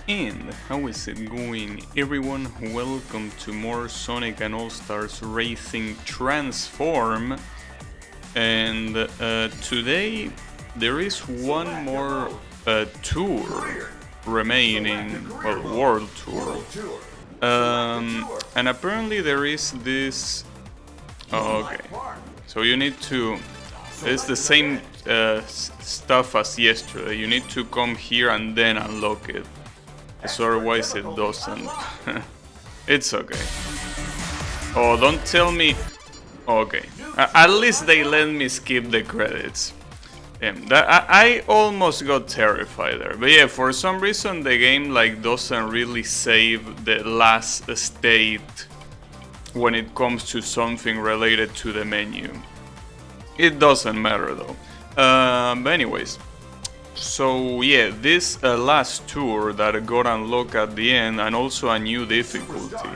And how is it going, everyone? Welcome to more Sonic and All-Stars Racing Transform. And today there is one more tour remaining, well, world tour. And apparently there is this. Oh, okay, so you need to. It's the same stuff as yesterday. You need to come here and then unlock it. So otherwise it doesn't. It's okay. Oh, don't tell me. Okay. At least they let me skip the credits. I almost got terrified there. But yeah, for some reason the game like doesn't really save the last state when it comes to something related to the menu. It doesn't matter though. But anyways. So yeah, this last tour that got unlocked at the end, and also a new difficulty.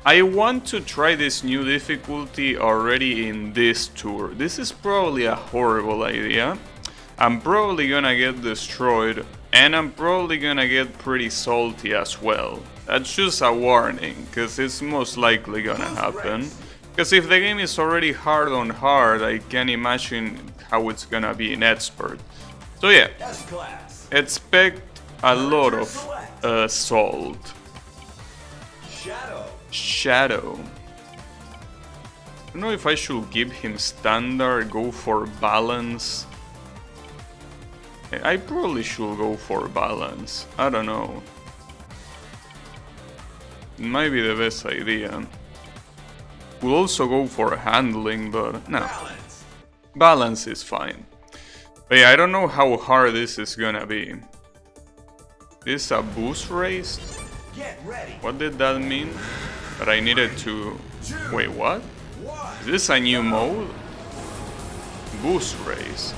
I want to try this new difficulty already in this tour. This is probably a horrible idea. I'm probably gonna get destroyed, and I'm probably gonna get pretty salty as well. That's just a warning, because it's most likely gonna happen. Because if the game is already hard on hard, I can imagine how it's gonna be in expert. So yeah, expect a lot of salt. Shadow. I don't know if I should give him standard, go for balance. I probably should go for balance. I don't know. It might be the best idea. We'll also go for handling, but no. Balance is fine. But yeah, I don't know how hard this is gonna be. This is a boost race? What did that mean? That I needed to... Wait, what? Is this a new mode? Boost race.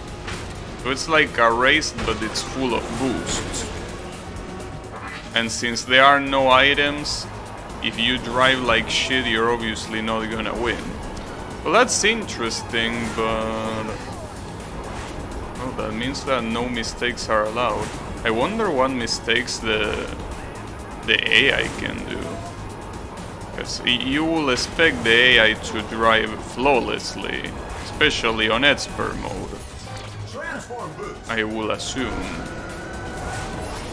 So it's like a race, but it's full of boosts. And since there are no items, if you drive like shit, you're obviously not gonna win. Well, that's interesting, but... Oh, that means that no mistakes are allowed. I wonder what mistakes the AI can do. Because you will expect the AI to drive flawlessly, especially on expert mode. I will assume.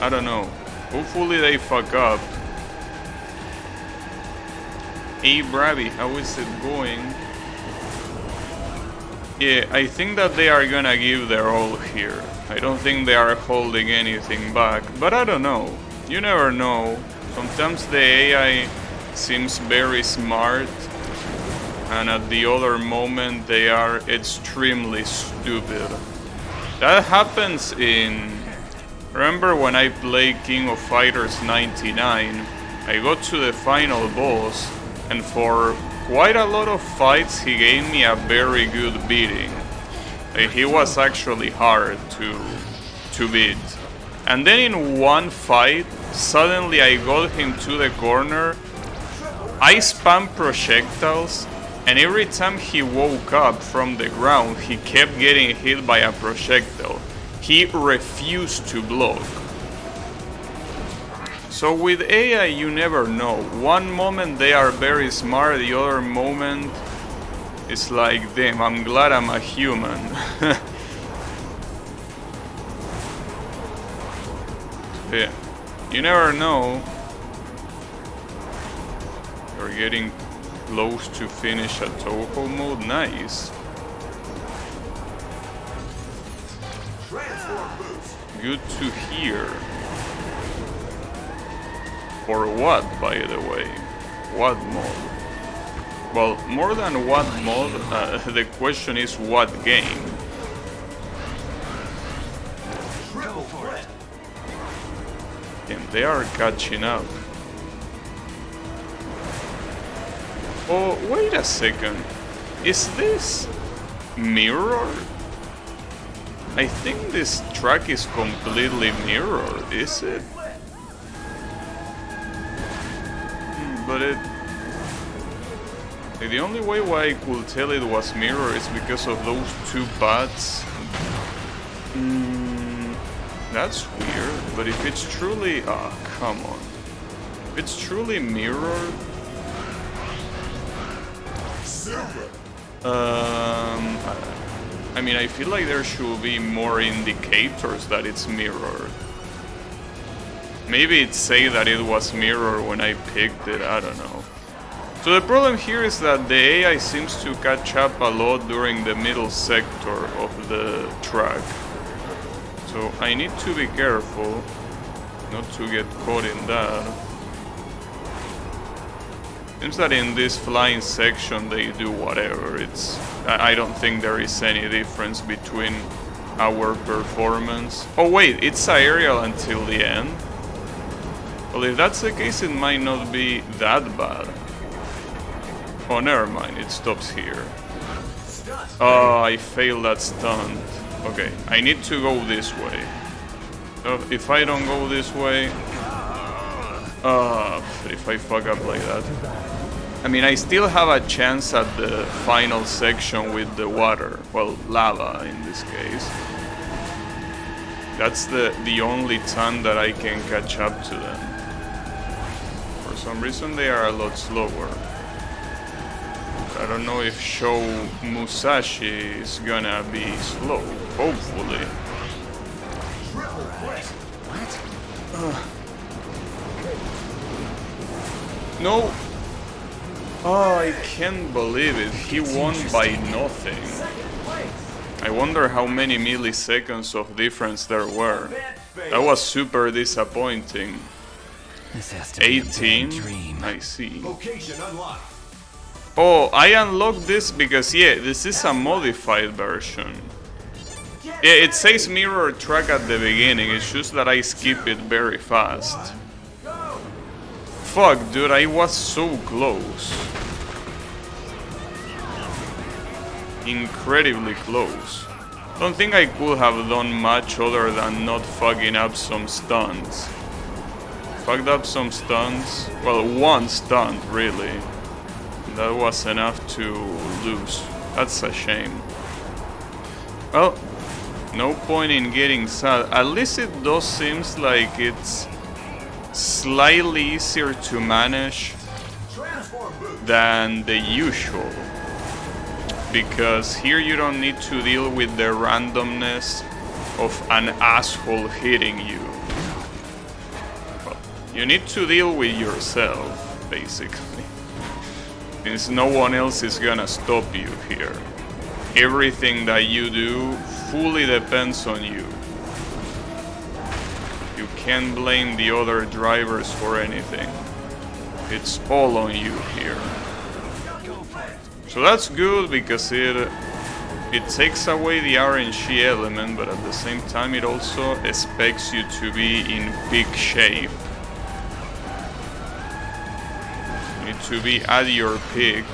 I don't know. Hopefully they fuck up. Hey Bravi, how is it going? Yeah, I think that they are gonna give their all here. I don't think they are holding anything back, but I don't know. You never know. Sometimes the AI seems very smart, and at the other moment they are extremely stupid. That happens in... Remember when I played King of Fighters 99? I got to the final boss, and for quite a lot of fights he gave me a very good beating. He was actually hard to beat. And then in one fight, suddenly I got him to the corner, I spammed projectiles, and every time he woke up from the ground he kept getting hit by a projectile. He refused to block. So with AI you never know. One moment they are very smart, the other moment it's like, damn, I'm glad I'm a human. Yeah, you never know. You're getting close to finish a Toho mode, nice. Good to hear. For what, by the way? What mod? Well, more than what mod, the question is what game? And they are catching up. Oh, wait a second. Is this mirrored? I think this track is completely mirrored, is it? But the only way why I could tell it was mirror is because of those two paths. That's weird, but if it's truly... Ah, come on. If it's truly mirrored... I mean, I feel like there should be more indicators that it's mirrored. Maybe it say that it was mirrored when I picked it, I don't know. So the problem here is that the AI seems to catch up a lot during the middle sector of the track. So I need to be careful not to get caught in that. Seems that in this flying section they do whatever. I don't think there is any difference between our performance. Oh wait, it's aerial until the end? Well, if that's the case, it might not be that bad. Oh, never mind, it stops here. Oh, I failed that stunt. Okay, I need to go this way. So if I don't go this way... if I fuck up like that. I mean, I still have a chance at the final section with the water. Well, lava in this case. That's the only time that I can catch up to them. For some reason they are a lot slower. I don't know if Sho Musashi is gonna be slow. Hopefully. No. Oh, I can't believe it. He won by nothing. I wonder how many milliseconds of difference there were. That was super disappointing. 18? I see. Oh, I unlocked this because, yeah, this is a modified version. Yeah, it says mirror track at the beginning, it's just that I skip it very fast. Fuck, dude, I was so close. Incredibly close. Don't think I could have done much other than not fucking up some stunts. Fucked up some stunts. Well, one stunt, really. That was enough to lose. That's a shame. Well, no point in getting sad. At least it does seem like it's slightly easier to manage than the usual. Because here you don't need to deal with the randomness of an asshole hitting you. Well, you need to deal with yourself, basically. Since no one else is gonna stop you here. Everything that you do fully depends on you. You can't blame the other drivers for anything. It's all on you here. So that's good because it takes away the RNG element, but at the same time it also expects you to be in big shape. You need to be at your peak.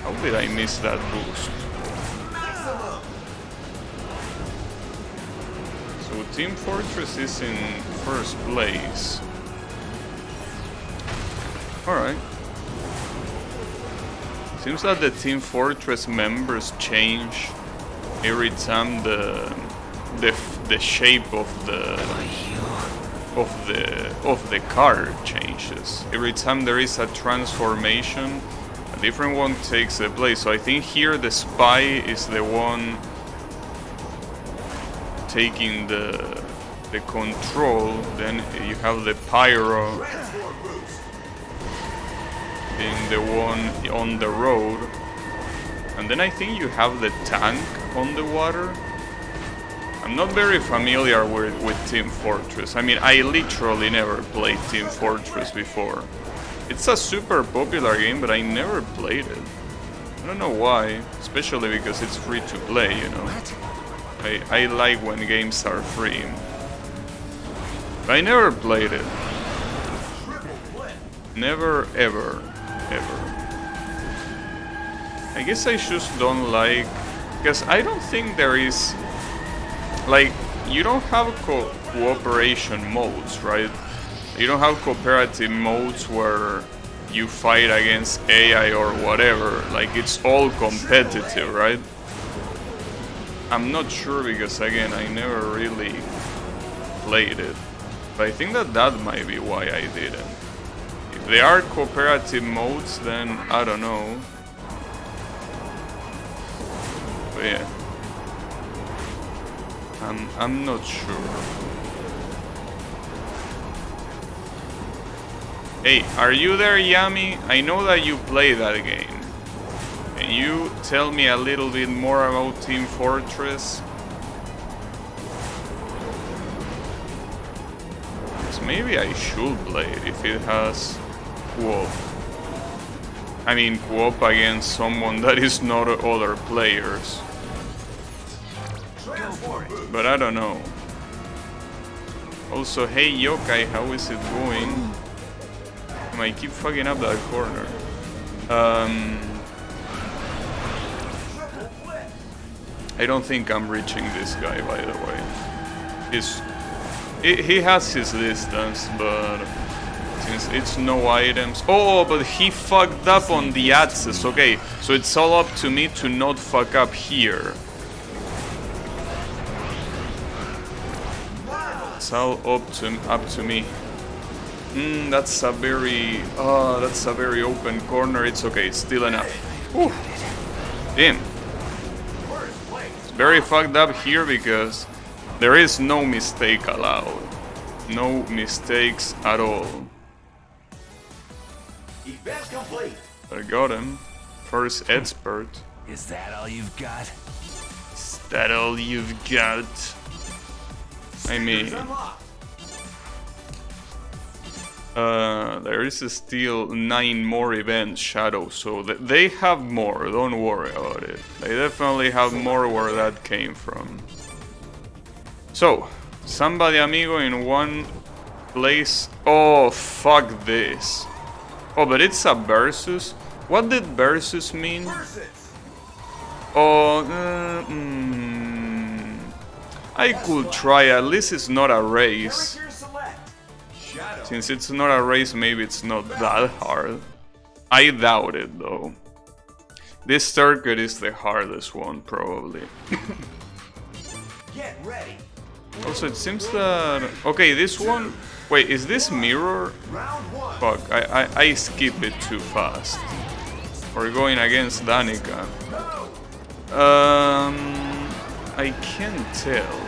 How did I miss that boost? So Team Fortress is in first place. Alright. Seems that the Team Fortress members change every time the shape of the car changes. Every time there is a transformation, a different one takes the place. So I think here the spy is the one taking the control. Then you have the pyro being the one on the road, and then I think you have the tank on the water. I'm not very familiar with Team Fortress. I mean, I literally never played Team Fortress before. It's a super popular game, but I never played it. I don't know why, especially because it's free to play, you know. I like when games are free. But I never played it. Never, ever. I guess I just don't like, because I don't think there is, like, you don't have cooperation modes, right? You don't have cooperative modes where you fight against AI or whatever, like it's all competitive, right? I'm not sure because again I never really played it. But I think that might be why I didn't. If they are cooperative modes, then I don't know. But yeah. I'm not sure. Hey, are you there, Yami? I know that you play that game. Can you tell me a little bit more about Team Fortress? Maybe I should play it if it has co-op. I mean co-op against someone that is not other players. But I don't know. Also, hey Yokai, how is it going? I keep fucking up that corner. I don't think I'm reaching this guy, by the way. He has his distance, but since it's no items... Oh, but he fucked up on the access. Okay, so it's all up to me to not fuck up here. It's all up to me. That's a very open corner. It's okay, it's still enough. Whew. Damn. It's very fucked up here because there is no mistake allowed. No mistakes at all. I got him. First expert. Is that all you've got? Is that all you've got? I mean... there is still 9 more events, Shadow, so they have more, don't worry about it. They definitely have more where that came from. So, somebody amigo in one place. Oh, fuck this. Oh, but it's a versus? What did versus mean? Oh, I could try, at least it's not a race. Since it's not a race, maybe it's not that hard. I doubt it though. This circuit is the hardest one, probably. Get ready. Also, it seems that... Okay, this one... Wait, is this mirror? Fuck, I skip it too fast. We're going against Danica. I can't tell.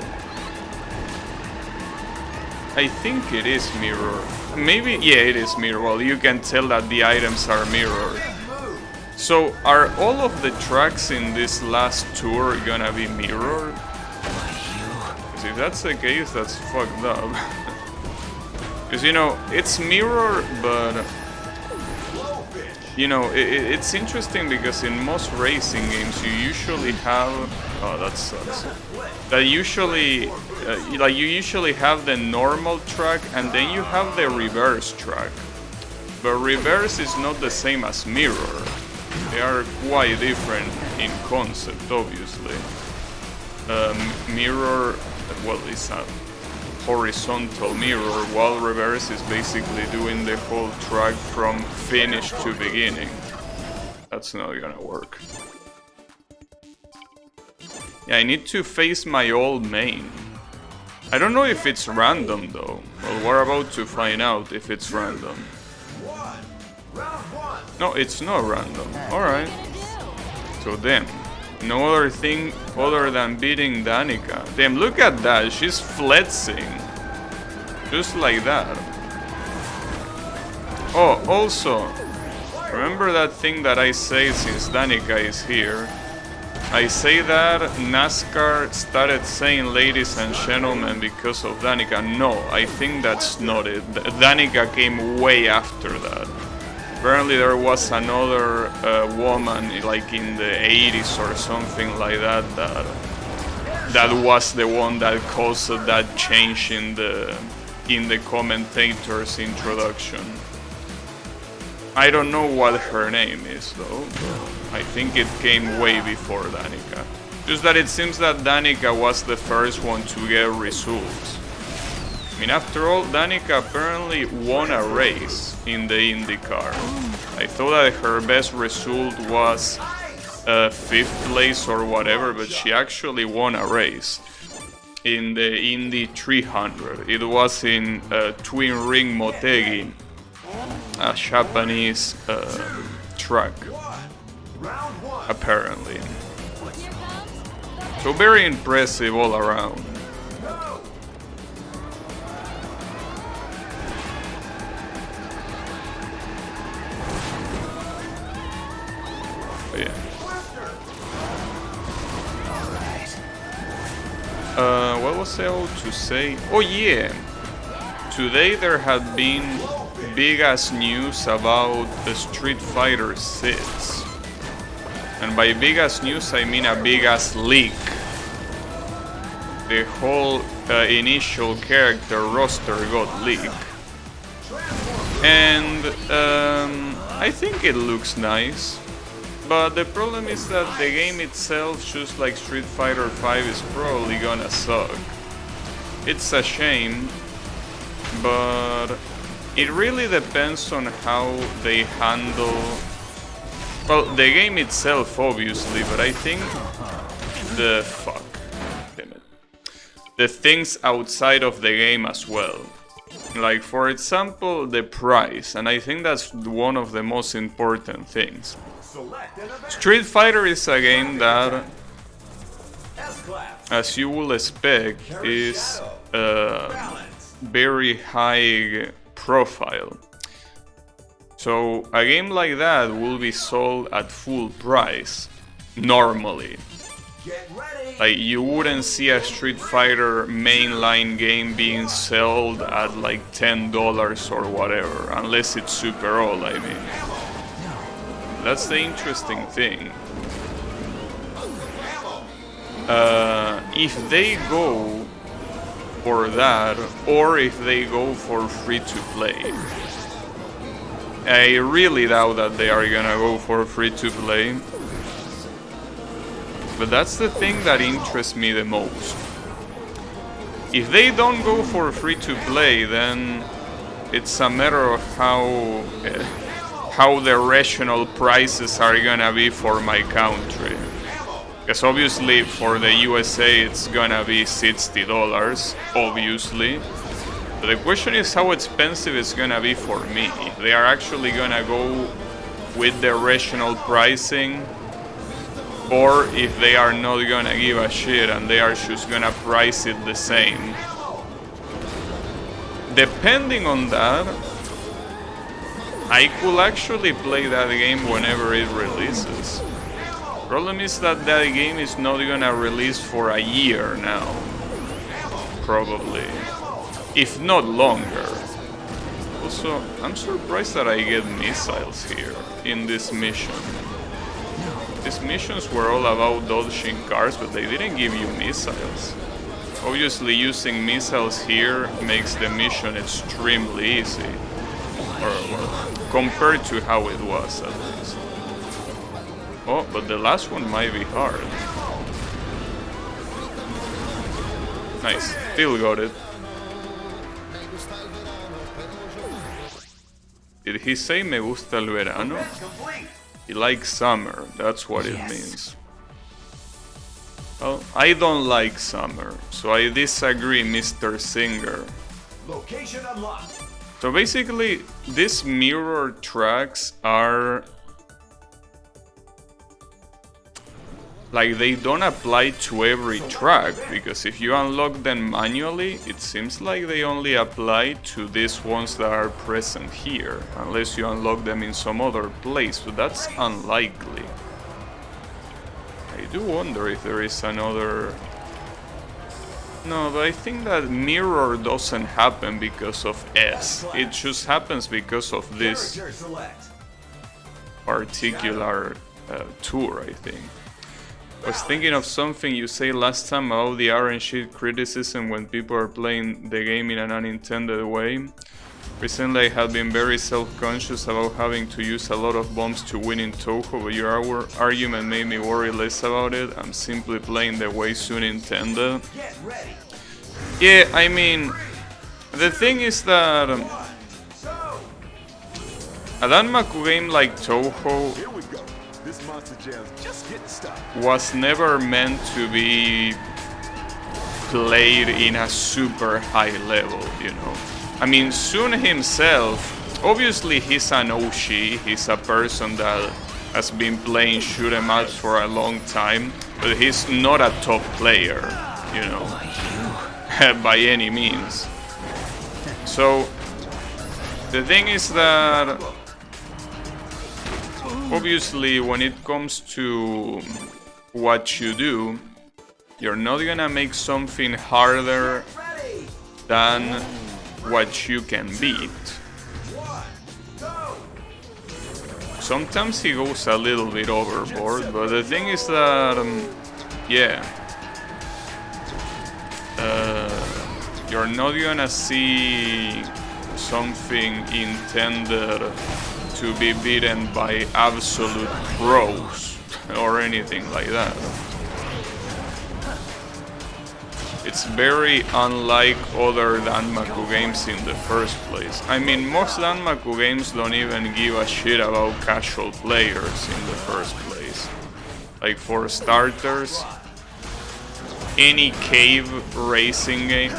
I think it is mirror. Maybe, yeah, it is mirror. Well, you can tell that the items are mirrored. So, are all of the tracks in this last tour gonna be mirrored? Because if that's the case, that's fucked up. Because, you know, it's mirror, but... You know, it's interesting because in most racing games you usually have... Oh, that sucks. That usually... like, you usually have the normal track and then you have the reverse track. But reverse is not the same as mirror. They are quite different in concept, obviously. Mirror... Well, it's a horizontal mirror, while reverse is basically doing the whole track from finish to beginning. That's not gonna work. Yeah, I need to face my old main. I don't know if it's random though. Well, we're about to find out if it's random. No, it's not random. Alright. So damn. No other thing other than beating Danica. Damn, look at that. She's flexing. Just like that. Oh, also, remember that thing that I say since Danica is here? I say that NASCAR started saying ladies and gentlemen because of Danica. No, I think that's not it. Danica came way after that. Apparently there was another woman like in the 80s or something like that that was the one that caused that change in the commentator's introduction. I don't know what her name is though. I think it came way before Danica. Just that it seems that Danica was the first one to get results. I mean, after all, Danica apparently won a race in the IndyCar. I thought that her best result was 5th place or whatever, but she actually won a race in the Indy 300. It was in Twin Ring Motegi, a Japanese track, apparently. So very impressive all around. Yeah. What was I able to say? Oh yeah, today there had been big ass news about the Street Fighter 6. And by big ass news I mean a big ass leak. The whole initial character roster got leaked. And I think it looks nice. But the problem is that the game itself, just like Street Fighter V, is probably gonna suck. It's a shame, but it really depends on how they handle, well, the game itself obviously, but I think the things outside of the game as well. Like, for example, the price, and I think that's one of the most important things. Street Fighter is a game that, as you will expect, is very high profile. So a game like that will be sold at full price, normally. Like, you wouldn't see a Street Fighter mainline game being sold at like $10 or whatever, unless it's super old, I mean. That's the interesting thing. If they go for that, or if they go for free to play, I really doubt that they are gonna go for free to play. But that's the thing that interests me the most. If they don't go for free to play, then it's a matter of how the rational prices are gonna be for my country. Because obviously for the USA it's gonna be $60, obviously. But the question is how expensive it's gonna be for me. If they are actually gonna go with the rational pricing, or if they are not gonna give a shit and they are just gonna price it the same. Depending on that, I could actually play that game whenever it releases. Problem is that that game is not gonna release for a year now. Probably. If not longer. Also, I'm surprised that I get missiles here in this mission. These missions were all about dodging cars, but they didn't give you missiles. Obviously, using missiles here makes the mission extremely easy. Or, well, compared to how it was, at least. Oh, but the last one might be hard. Nice, still got it. Did he say me gusta el verano? He likes summer, that's what it means. Well, I don't like summer, so I disagree, Mr. Singer. Location unlocked. So basically, these mirror tracks are like, they don't apply to every track, because if you unlock them manually, it seems like they only apply to these ones that are present here, unless you unlock them in some other place, but that's unlikely. I do wonder if there is another... No, but I think that mirror doesn't happen because of S, it just happens because of this particular tour, I think. I was thinking of something you said last time about the RNG criticism when people are playing the game in an unintended way. Recently I have been very self-conscious about having to use a lot of bombs to win in Touhou, but your argument made me worry less about it. I'm simply playing the way Sun intended. Yeah, I mean, the thing is that a Danmaku game like Touhou was never meant to be played in a super high level, you know. I mean, Sun himself, obviously he's an OG, he's a person that has been playing shoot 'em ups for a long time, but he's not a top player, you know, by any means. So the thing is that obviously when it comes to what you do, you're not gonna make something harder than what you can beat. Sometimes he goes a little bit overboard, but the thing is that, yeah, you're not gonna see something intended to be beaten by absolute pros or anything like that. It's very unlike other Danmaku games in the first place. I mean, most Danmaku games don't even give a shit about casual players in the first place. Like, for starters, any cave racing game,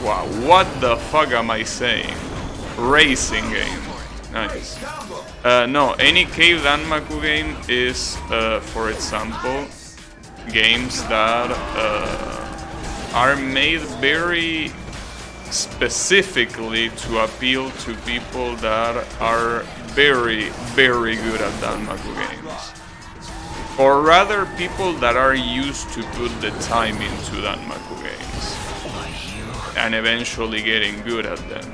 wow, what the fuck am I saying? Racing game, nice. No, any cave Danmaku game is, for example, games that are made very specifically to appeal to people that are very, very good at Danmaku games. Or rather, people that are used to put the time into Danmaku games and eventually getting good at them.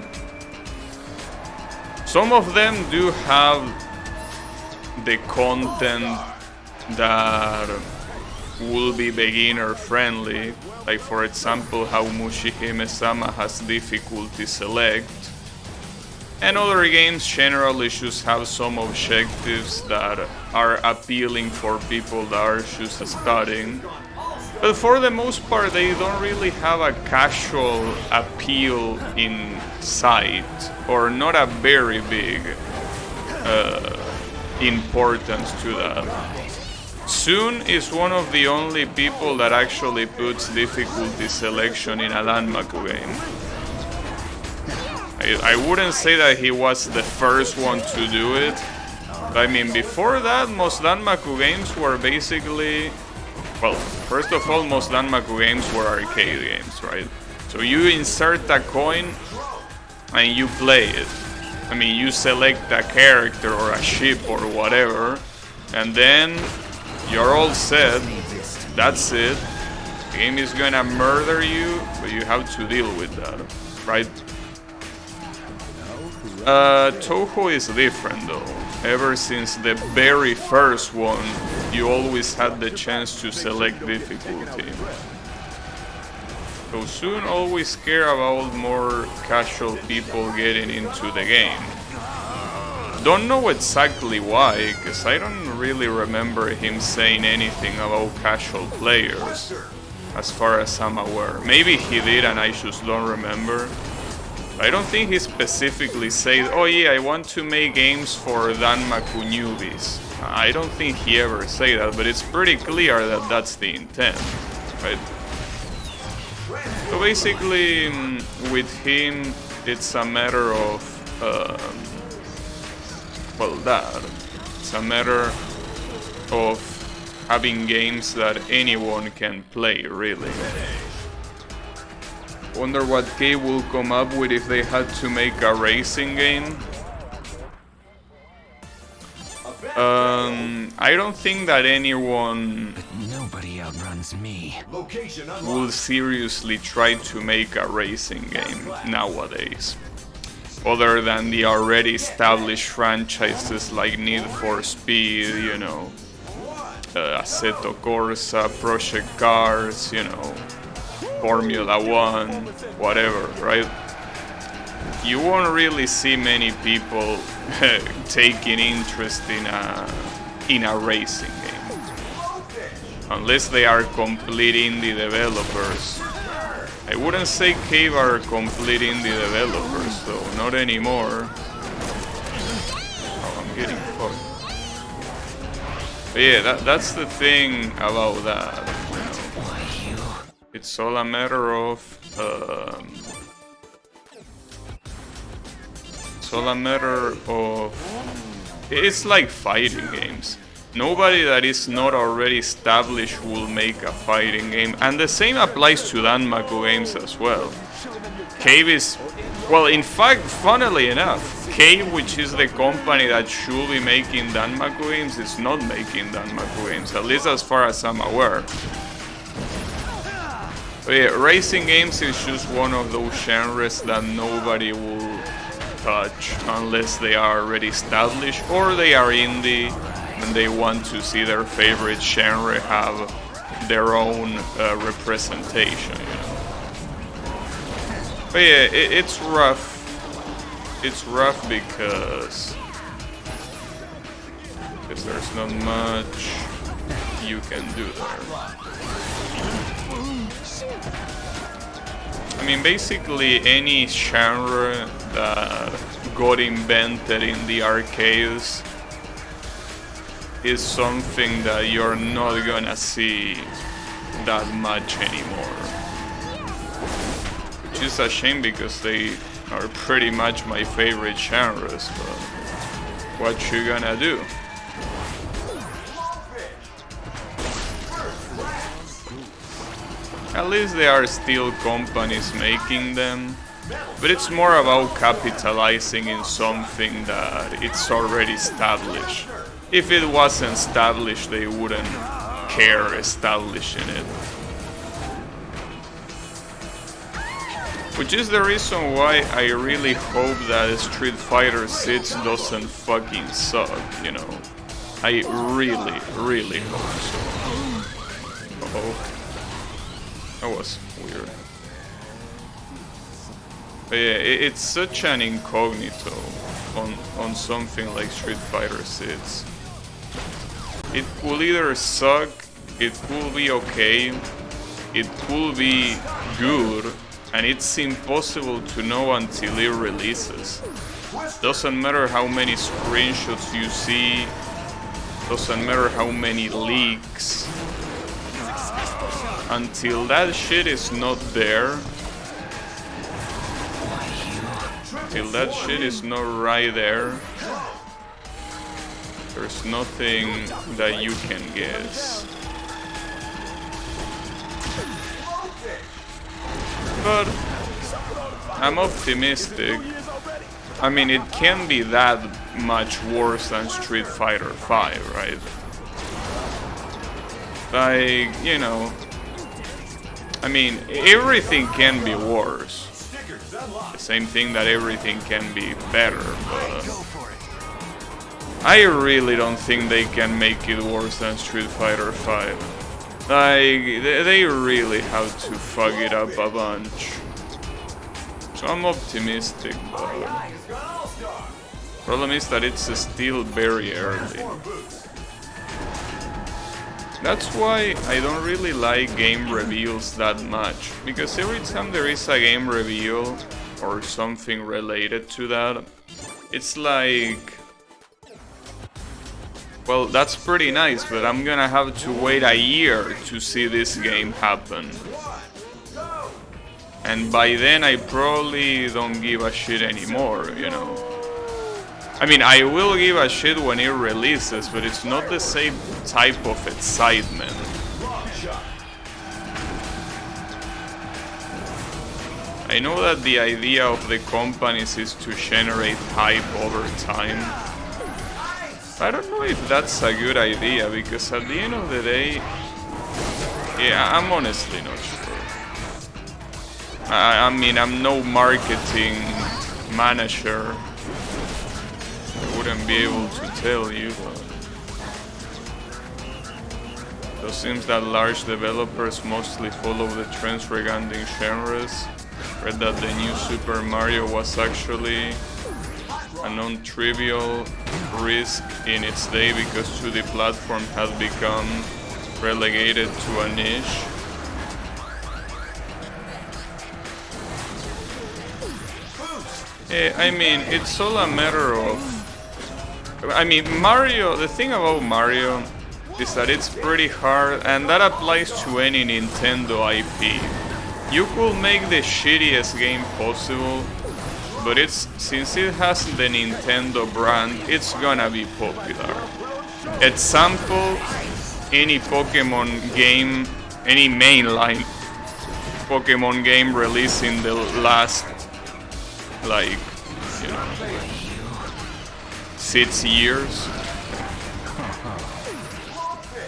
Some of them do have the content that will be beginner friendly, like for example how Mushihime-sama has difficulty select, and other games generally just have some objectives that are appealing for people that are just starting, but for the most part they don't really have a casual appeal in sight, or not a very big importance to that. Sun is one of the only people that actually puts difficulty selection in a Danmaku game. I wouldn't say that he was the first one to do it. I mean, before that, most Danmaku games were basically... Well, first of all, most Danmaku games were arcade games, right? So you insert a coin and you play it. I mean, you select a character or a ship or whatever, and then you're all set. That's it. The game is gonna murder you, but you have to deal with that, right? Touhou is different though. Ever since the very first one, you always had the chance to select difficulty. So Sun always care about more casual people getting into the game. Don't know exactly why, because I don't really remember him saying anything about casual players, as far as I'm aware. Maybe he did and I just don't remember. I don't think he specifically said, oh yeah, I want to make games for Danmaku newbies. I don't think he ever said that, but it's pretty clear that that's the intent, right? So basically, with him, it's a matter of, well, that. It's a matter of having games that anyone can play, really. Wonder what Cave will come up with if they had to make a racing game. I don't think that anyone Nobody outruns me. will seriously try to make a racing game nowadays. Other than the already established franchises like Need for Speed, you know, Assetto Corsa, Project Cars, you know, Formula 1, whatever, right? You won't really see many people taking interest in a racing game. Unless they are complete indie developers. I wouldn't say Cave are complete indie developers though, not anymore. Oh, I'm getting fucked. But yeah, that's the thing about that. It's all a matter of it's all a matter of it's like fighting games. Nobody that is not already established will make a fighting game, and the same applies to Danmaku games as well. Cave is, well, in fact, funnily enough, Cave, which is the company that should be making Danmaku games, is not making Danmaku games, at least as far as I'm aware. But yeah, racing games is just one of those genres that nobody will touch unless they are already established or they are indie and they want to see their favorite genre have their own representation, you know. But yeah, it's rough. It's rough because there's not much you can do there. I mean, basically any genre that got invented in the arcades is something that you're not gonna see that much anymore. Which is a shame because they are pretty much my favorite genres, but what you gonna do? At least there are still companies making them, but it's more about capitalizing in something that it's already established. If it wasn't established, they wouldn't care establishing it. Which is the reason why I really hope that Street Fighter 6 doesn't fucking suck, you know. I really, really hope so. Uh-oh. That was weird. But yeah, it's such an incognito on something like Street Fighter 6. It could either suck, it could be okay, it could be good, and it's impossible to know until it releases. Doesn't matter how many screenshots you see, doesn't matter how many leaks. Until that shit is not there, till that shit is not right there, there's nothing that you can guess. But I'm optimistic. I mean, it can't be that much worse than Street Fighter 5, right? Like, you know, I mean, everything can be worse. The same thing that everything can be better, but I really don't think they can make it worse than Street Fighter 5. Like, they really have to fuck it up a bunch. So I'm optimistic, but problem is that it's still very early. That's why I don't really like game reveals that much, because every time there is a game reveal or something related to that, it's like, well, that's pretty nice, but I'm gonna have to wait a year to see this game happen. And by then I probably don't give a shit anymore, you know. I mean, I will give a shit when it releases, but it's not the same type of excitement. I know that the idea of the companies is to generate hype over time. I don't know if that's a good idea, because at the end of the day, yeah, I'm honestly not sure. I mean, I'm no marketing manager. I wouldn't be able to tell you, but it seems that large developers mostly follow the trends regarding genres. Read that the new Super Mario was actually a non-trivial risk in its day because 2D platform had become relegated to a niche. Yeah, I mean, it's all a matter of... I mean, Mario, the thing about Mario is that it's pretty hard, and that applies to any Nintendo IP. You could make the shittiest game possible, but since it has the Nintendo brand, it's gonna be popular. Example, any Pokemon game, any mainline Pokemon game released in the last, like, 6 years.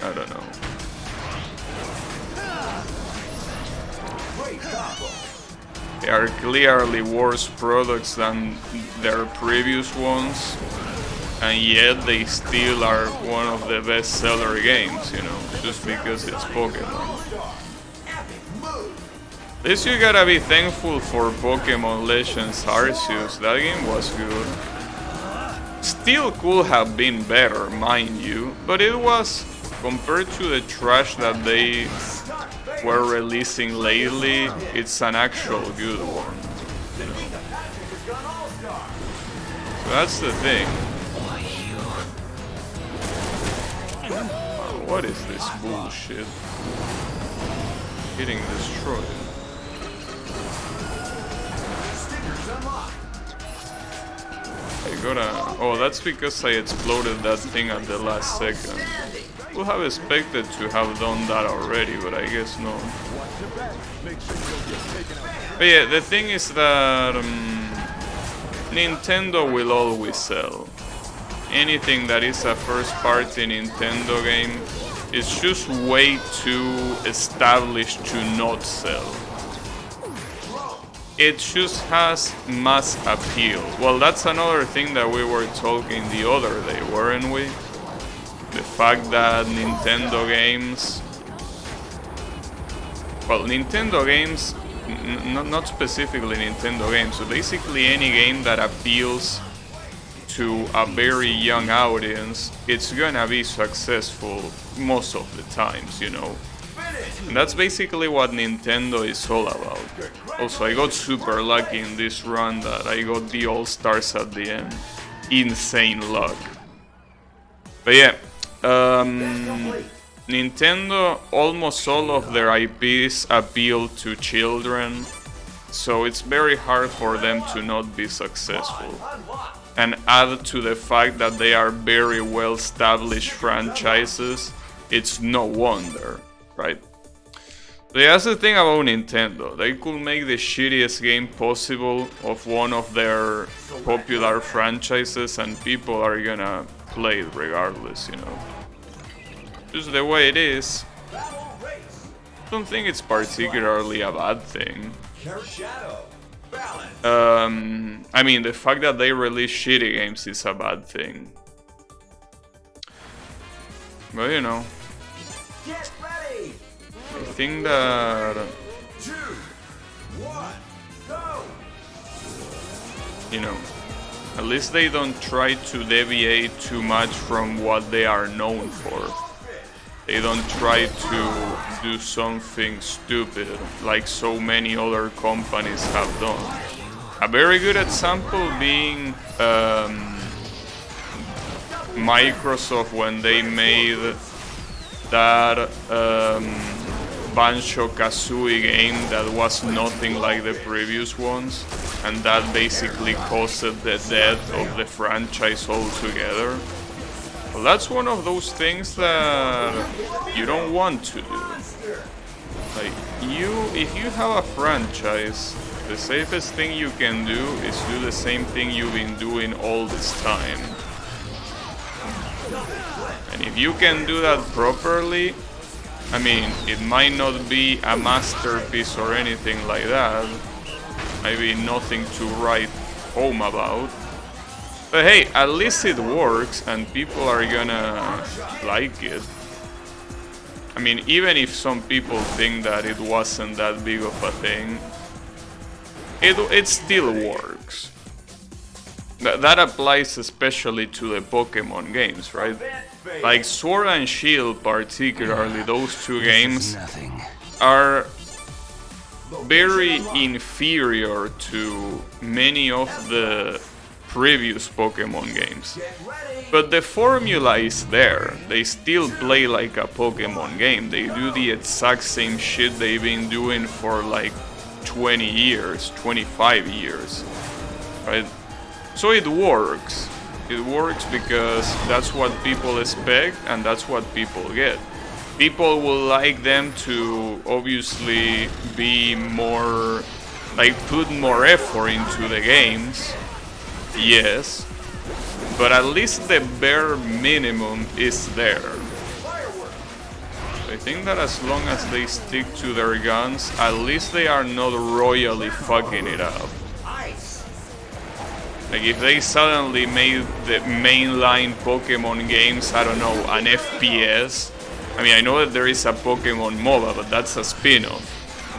I don't know. They are clearly worse products than their previous ones, and yet they still are one of the best-seller games, just because it's Pokemon. At least you gotta be thankful for Pokemon Legends Arceus. That game was good. Still could have been better, mind you, but it was, compared to the trash that they were releasing lately, it's an actual good one. So that's the thing. What is this bullshit? Getting destroyed. Oh, that's because I exploded that thing at the last second. Would have expected to have done that already, but I guess not. But yeah, the thing is that Nintendo will always sell. Anything that is a first-party Nintendo game is just way too established to not sell. It just has mass appeal. Well, that's another thing that we were talking the other day, weren't we? The fact that Nintendo games... Well, Nintendo games, not specifically Nintendo games, so basically any game that appeals to a very young audience, it's gonna be successful most of the times, And that's basically what Nintendo is all about. Also, I got super lucky in this run that I got the All-Stars at the end. Insane luck. But yeah, Nintendo, almost all of their IPs appeal to children, so it's very hard for them to not be successful. And add to the fact that they are very well-established franchises, it's no wonder, right? So that's the thing about Nintendo. They could make the shittiest game possible of one of their popular franchises and people are gonna play it regardless, Just the way it is. I don't think it's particularly a bad thing. I mean, the fact that they release shitty games is a bad thing. But I think that at least they don't try to deviate too much from what they are known for. They don't try to do something stupid like so many other companies have done. A very good example being Microsoft when they made that Banjo-Kazooie game that was nothing like the previous ones, and that basically caused the death of the franchise altogether. Well, that's one of those things that you don't want to do. Like, if you have a franchise, the safest thing you can do is do the same thing you've been doing all this time. And if you can do that properly, I mean, it might not be a masterpiece or anything like that. Maybe nothing to write home about. But hey, at least it works and people are gonna like it. I mean, even if some people think that it wasn't that big of a thing, it still works. That applies especially to the Pokemon games, right? Like Sword and Shield particularly, those two games are very inferior to many of the previous Pokemon games. Get ready. But the formula is there. They still play like a Pokemon game. They do the exact same shit they've been doing for like 20 years, 25 years, right? So it works. It works because that's what people expect and that's what people get. People will like them to obviously be more, like put more effort into the games, yes, but at least the bare minimum is there. I think that as long as they stick to their guns, at least they are not royally fucking it up. Like if they suddenly made the mainline Pokemon games, I don't know, an FPS. I mean, I know that there is a Pokemon MOBA, but that's a spin-off.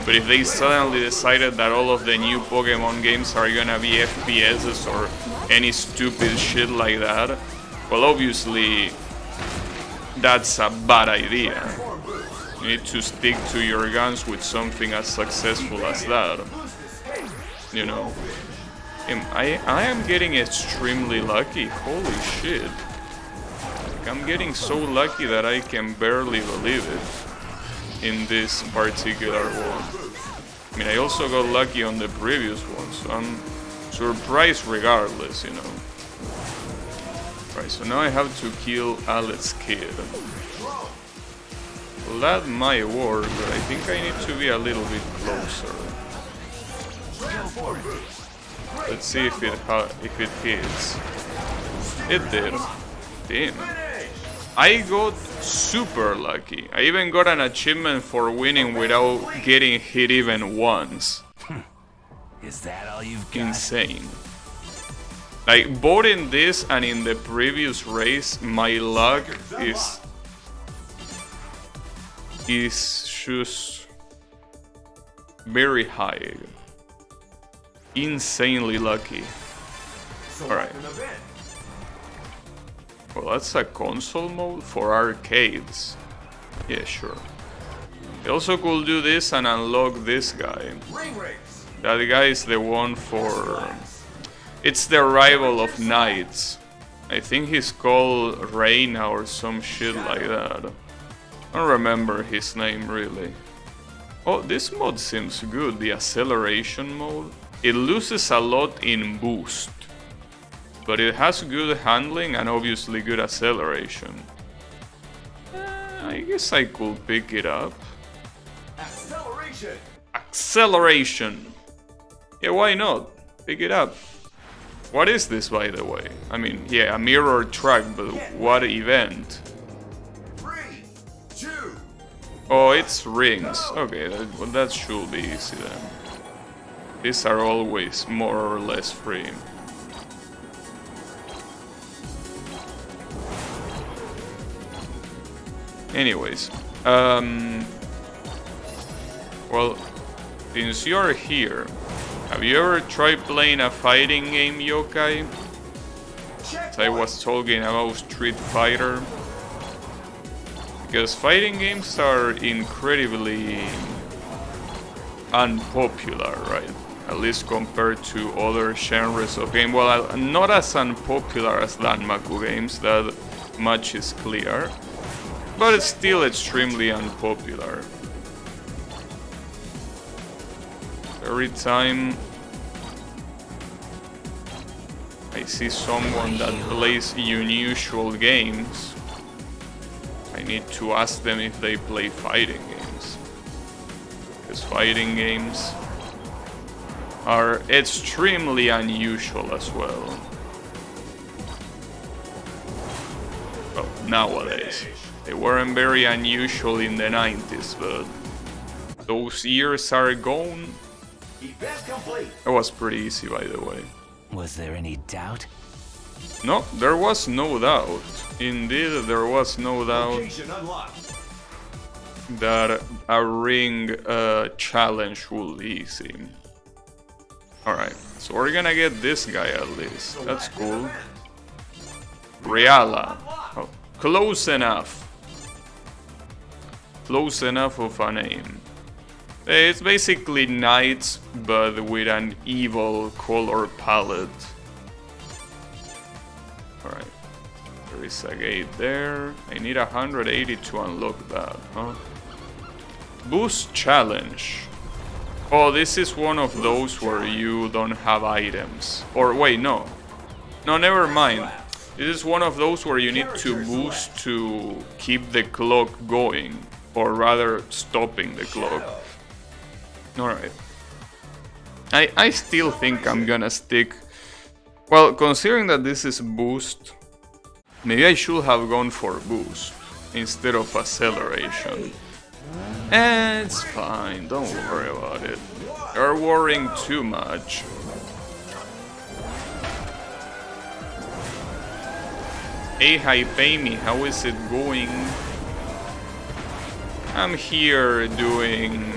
But if they suddenly decided that all of the new Pokemon games are gonna be FPSs or any stupid shit like that, well, obviously, that's a bad idea. You need to stick to your guns with something as successful as that. You know. I am getting extremely lucky. Holy shit. Like, I'm getting so lucky that I can barely believe it in this particular one. I mean, I also got lucky on the previous one, so I'm surprised regardless, you know. Right, so now I have to kill Alex Kidd. Well, that might work, but I think I need to be a little bit closer. Let's see if it hits. It did. Damn. I got super lucky. I even got an achievement for winning without getting hit even once. Is that all you've got? Insane. Like, both in this and in the previous race, my luck is just very high. Insanely lucky. Alright. Well, that's a console mode for arcades. Yeah, sure. I also could do this and unlock this guy. That guy is the one for... It's the rival of Knights. I think he's called Reina or some shit like that. I don't remember his name really. Oh, this mod seems good, the acceleration mode. It loses a lot in boost, but it has good handling and obviously good acceleration. I guess I could pick it up. Acceleration. Acceleration. Yeah, why not? Pick it up. What is this, by the way? I mean, yeah, a mirror track, but what event? 3, 2. Oh, it's rings. Okay, that should be easy then. These are always more or less free. Anyways, well, since you're here, have you ever tried playing a fighting game, Yokai? As I was talking about Street Fighter. Because fighting games are incredibly unpopular, right? At least compared to other genres of game. Well, not as unpopular as Danmaku games, that much is clear. But it's still extremely unpopular. Every time I see someone that plays unusual games, I need to ask them if they play fighting games. Because fighting games are extremely unusual as well. Well, nowadays. They weren't very unusual in the 90s, but those years are gone. That was pretty easy, by the way. Was there any doubt? No, there was no doubt. Indeed, there was no doubt that a ring challenge will be easy. Alright, so we're gonna get this guy at least. That's cool. Reala. Oh, close enough. Close enough of a name. It's basically Knights, but with an evil color palette. Alright. There is a gate there. I need 180 to unlock that, huh? Boost challenge. Oh, this is one of those where you don't have items. Or wait, no. No, never mind. This is one of those where you need to boost to keep the clock going. Or rather, stopping the clock. Alright. I still think I'm gonna stick... Well, considering that this is boost, maybe I should have gone for boost instead of acceleration. It's fine, don't worry about it. You're worrying too much. Hey, hi, Payme, how is it going? I'm here doing...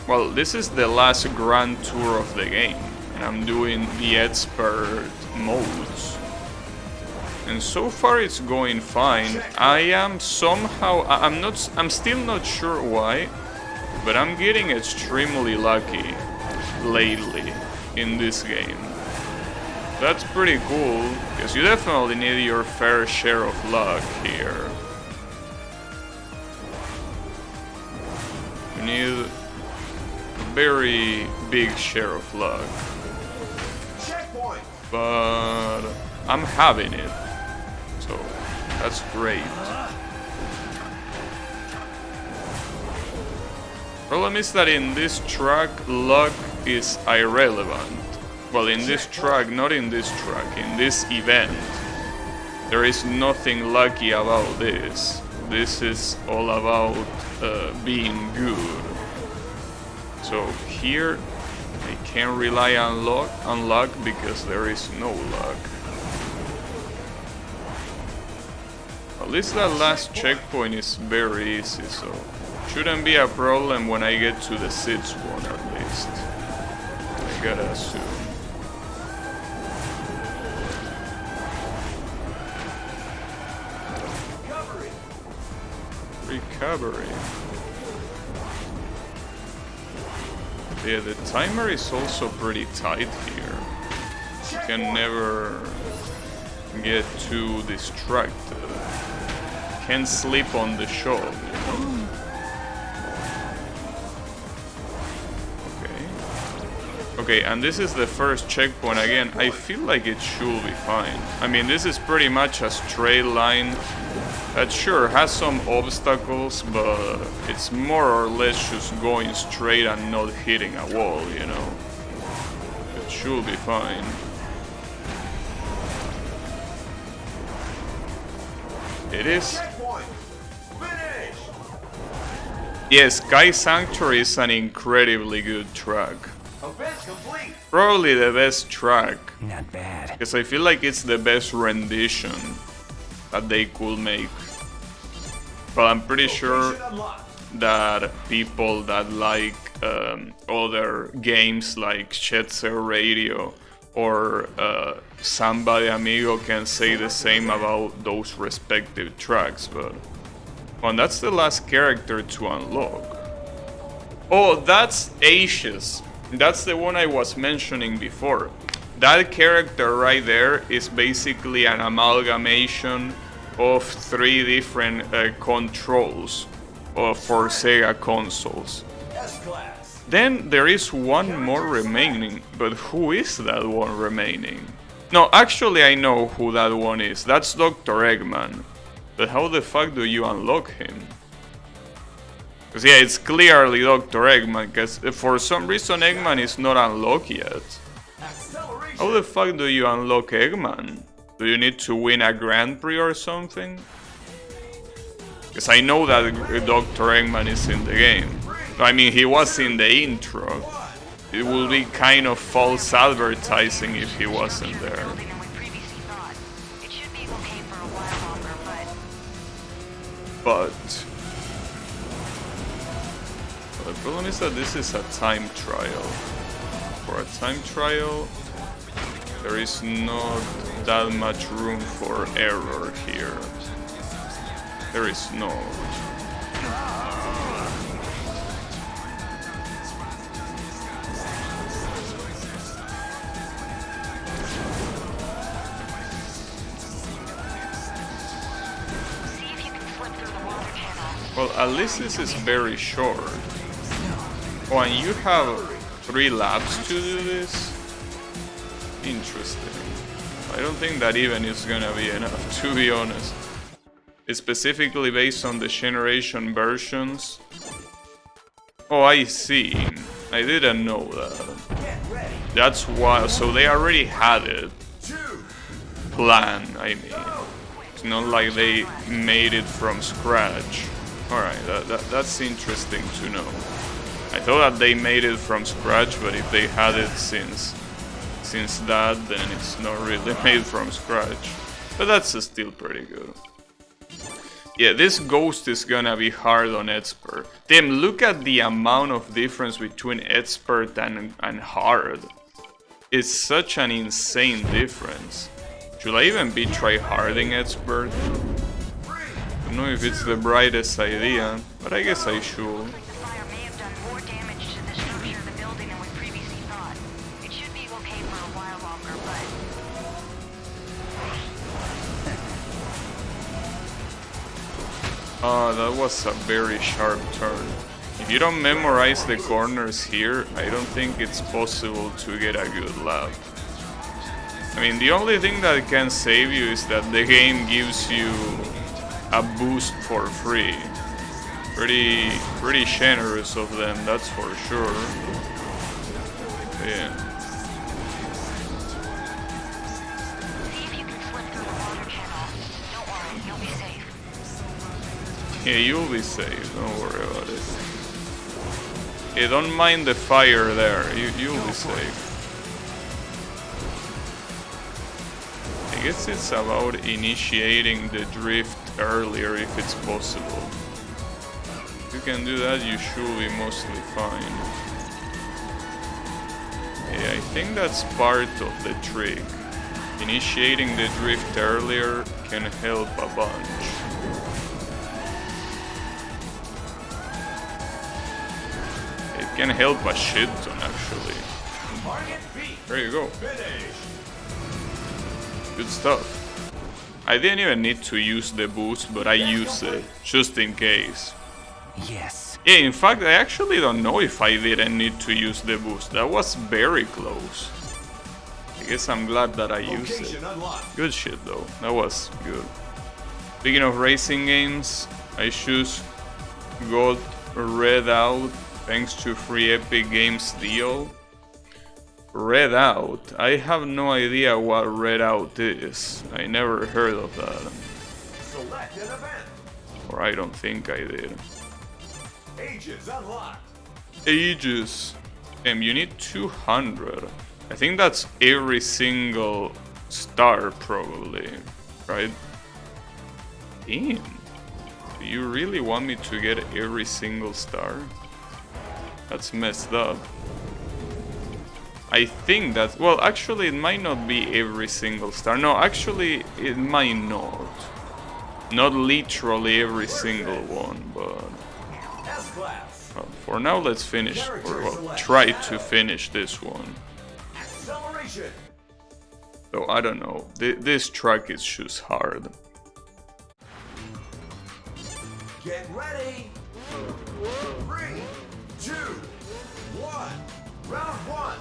Well, this is the last grand tour of the game. And I'm doing the expert modes. And so far it's going fine. I am somehow... I'm still not sure why. But I'm getting extremely lucky lately in this game. That's pretty cool, because you definitely need your fair share of luck here. You need a very big share of luck. Checkpoint. But I'm having it, so that's great. Problem is that in this track, luck is irrelevant. Well, in this track, not in this track, in this event, there is nothing lucky about this. This is all about being good. So here, I can't rely on luck because there is no luck. At least that last checkpoint is very easy, so shouldn't be a problem when I get to the sixth one at least. I gotta assume. Recovery. Yeah, the timer is also pretty tight here. You can never get too distracted. Can't sleep on the shot, you know? Okay, and this is the first checkpoint again. I feel like it should be fine. I mean, this is pretty much a straight line that sure has some obstacles, but it's more or less just going straight and not hitting a wall, you know? It should be fine. It is. Checkpoint. Finish. Yes, Sky Sanctuary is an incredibly good track. Event complete. Probably the best track, Not bad. because I feel like it's the best rendition that they could make. But I'm pretty sure Location unlocked. that people that like other games like Jet Set Radio or Samba de Amigo can say the same about those respective tracks, but well, that's the last character to unlock. Oh, that's Ashes. That's the one I was mentioning before. That character right there is basically an amalgamation of 3 different controls for Sega consoles. S-Class. Then there is one more remaining, but who is that one remaining? No, actually I know who that one is. That's Dr. Eggman. But how the fuck do you unlock him? Because yeah, it's clearly Dr. Eggman, because for some reason Eggman is not unlocked yet. Acceleration. How the fuck do you unlock Eggman? Do you need to win a Grand Prix or something? Because I know that Dr. Eggman is in the game. I mean, he was in the intro. It would be kind of false advertising if he wasn't there. Than we previously thought. It should be okay for a while longer, but But the problem is that this is a time trial. For a time trial, there is not that much room for error here. There is no. Well, at least this is very short. Oh, and you have 3 laps to do this? Interesting. I don't think that even is gonna be enough, to be honest. It's specifically based on the generation versions. Oh, I see. I didn't know that. Get ready. That's why. So they already had it 2, planned, I mean. It's not like they made it from scratch. Alright, that's interesting to know. I thought that they made it from scratch, but if they had it since that, then it's not really made from scratch. But that's still pretty good. Yeah, this Ghost is gonna be hard on Expert. Damn, look at the amount of difference between Expert and hard. It's such an insane difference. Should I even be tryharding Expert? I don't know if it's the brightest idea, but I guess I should. Looks like the fire may have done more damage to the structure of the building than we previously thought. It should be okay for a while longer, but That was a very sharp turn. If you don't memorize the corners here, I don't think it's possible to get a good lap. I mean, the only thing that can save you is that the game gives you a boost for free. Pretty generous of them, that's for sure. Yeah. see if you can slip through the water channel. Don't worry, you'll be safe. Yeah, you'll be safe, don't worry about it. Yeah, don't mind the fire there, you'll be safe. I guess it's about initiating the drift earlier if it's possible. If you can do that, you should be mostly fine. Yeah, I think that's part of the trick. Initiating the drift earlier can help a bunch. It can help a shit ton, actually. target beat. There you go. Finish. Good stuff. I didn't even need to use the boost, but I used it, just in case. Yes. Yeah, in fact, I actually don't know if I didn't need to use the boost. That was very close. I guess I'm glad that I used it. Location unlocked. Good shit though, that was good. Speaking of racing games, I just got Red Out thanks to free Epic Games deal. Red Out? I have no idea what Red Out is. I never heard of that. Select an event. Or I don't think I did. Ages unlocked. Ages. Damn, you need 200. I think that's every single star probably, right? Damn. Do you really want me to get every single star? That's messed up. I think that, well, actually it might not be every single star. No, actually it might not. Not literally every single one, but S-Class. for now let's finish, or well, try to finish this one. Acceleration. So I don't know, this track is just hard. Get ready. 3, 2, 1. Round 1.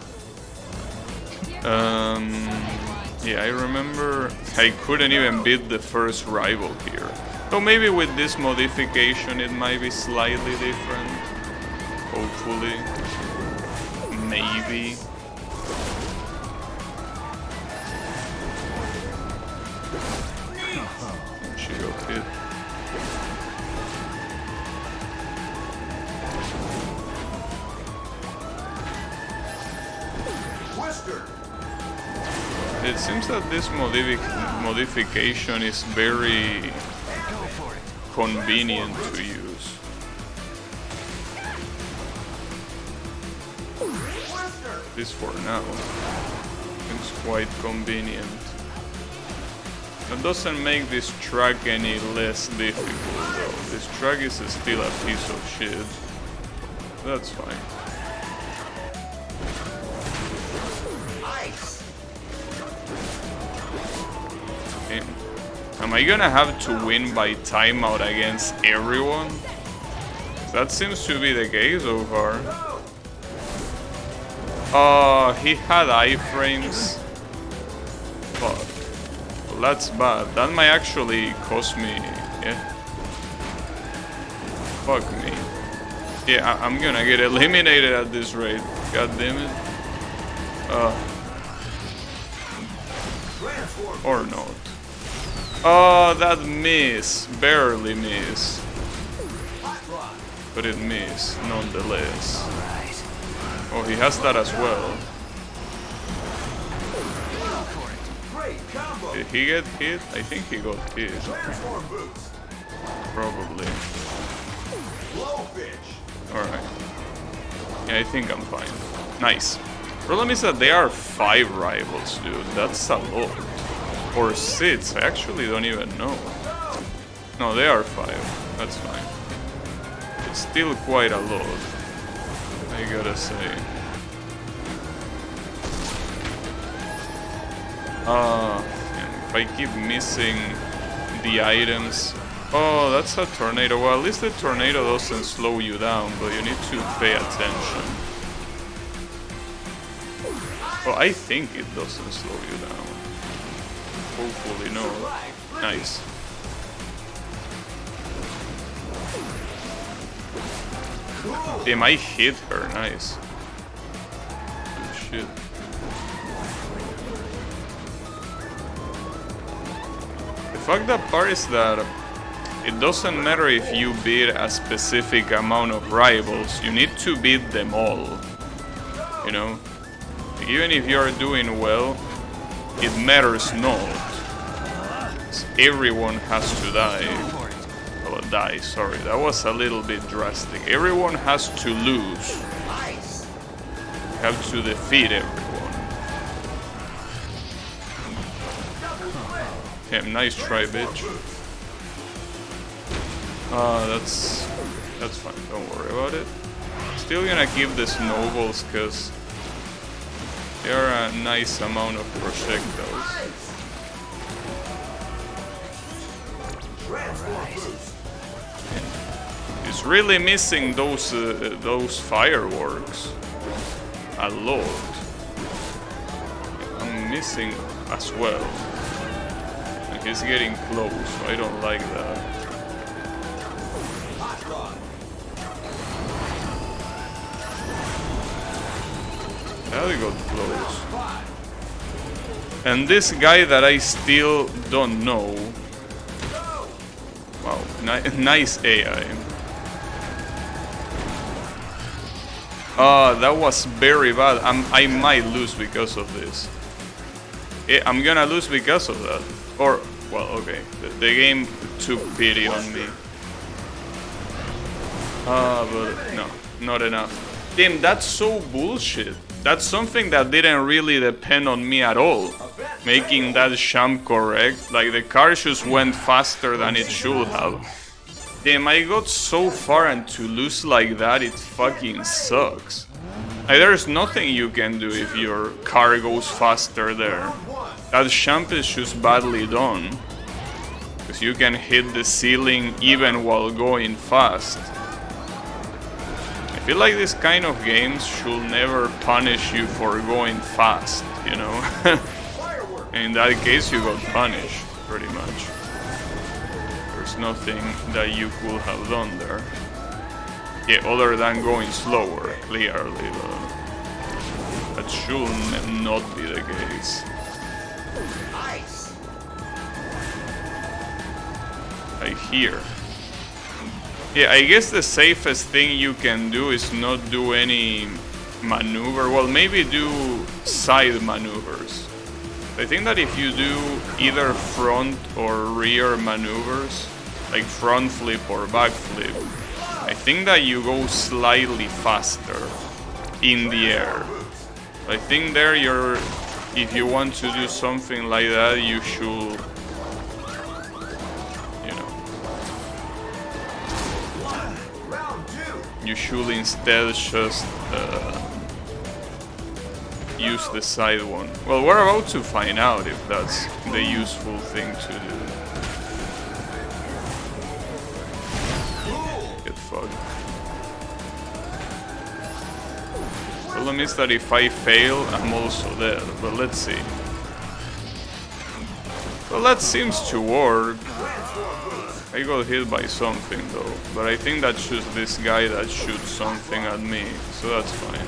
Yeah, I remember I couldn't even beat the first rival here. So maybe with this modification it might be slightly different. Hopefully. Maybe. She got hit. Twister. It seems that this modification is very convenient to use. Twister. This for now. Seems quite convenient. That doesn't make this track any less difficult though. This track is still a piece of shit. That's fine. Ice. Am I gonna have to win by timeout against everyone? That seems to be the case so far. Oh, he had iframes. Fuck. Well, that's bad. That might actually cost me. Yeah. Fuck me. Yeah, I'm gonna get eliminated at this rate. God damn it. Or not. Oh, that miss. Barely miss. But it missed, nonetheless. Oh, he has that as well. Did he get hit? I think he got hit. Probably. Alright. Yeah, I think I'm fine. Nice. Problem is that there are 5 rivals, dude. That's a lot. Or 6. I actually don't even know. No, they are 5. That's fine. It's still quite a lot, I gotta say. If I keep missing the items... Oh, that's a tornado. Well, at least the tornado doesn't slow you down, but you need to pay attention. Oh, I think it doesn't slow you down. Hopefully no. Nice. Damn, I hit her. Nice. Oh, shit. The fucked up part is that it doesn't matter if you beat a specific amount of rivals, you need to beat them all. You know? Even if you're doing well, it matters not. Everyone has to die. Oh, die, sorry. That was a little bit drastic. Everyone has to lose. You have to defeat everyone. Damn, nice try, bitch. That's fine. Don't worry about it. Still gonna keep the snowballs because they are a nice amount of projectiles. It's really missing those fireworks a lot. I'm missing as well. And he's getting close, so I don't like that. Now we got close. And this guy that I still don't know. Wow, nice AI. That was very bad. I might lose because of this. Yeah, I'm gonna lose because of that. Or, well, okay. The game took pity on me. But no, not enough. Damn, that's so bullshit. That's something that didn't really depend on me at all. Making that jump correct. Like, the car just went faster than it should have. Damn, I got so far, and to lose like that, it fucking sucks. Like, there's nothing you can do if your car goes faster there. That jump is just badly done. Because you can hit the ceiling even while going fast. I feel like this kind of games should never punish you for going fast, you know? In that case, you got punished, pretty much. There's nothing that you could have done there. Yeah, other than going slower, clearly, but that should not be the case. I hear. Yeah, I guess the safest thing you can do is not do any maneuver. Well, maybe do side maneuvers. I think that if you do either front or rear maneuvers, like front flip or back flip, I think that you go slightly faster in the air. I think there if you want to do something like that, you should, you know, you should instead just use the side one. Well, we're about to find out if that's the useful thing to do. Get fucked. Problem is that if I fail, I'm also dead, but let's see. Well, that seems to work. I got hit by something though, but I think that's just this guy that shoots something at me, so that's fine.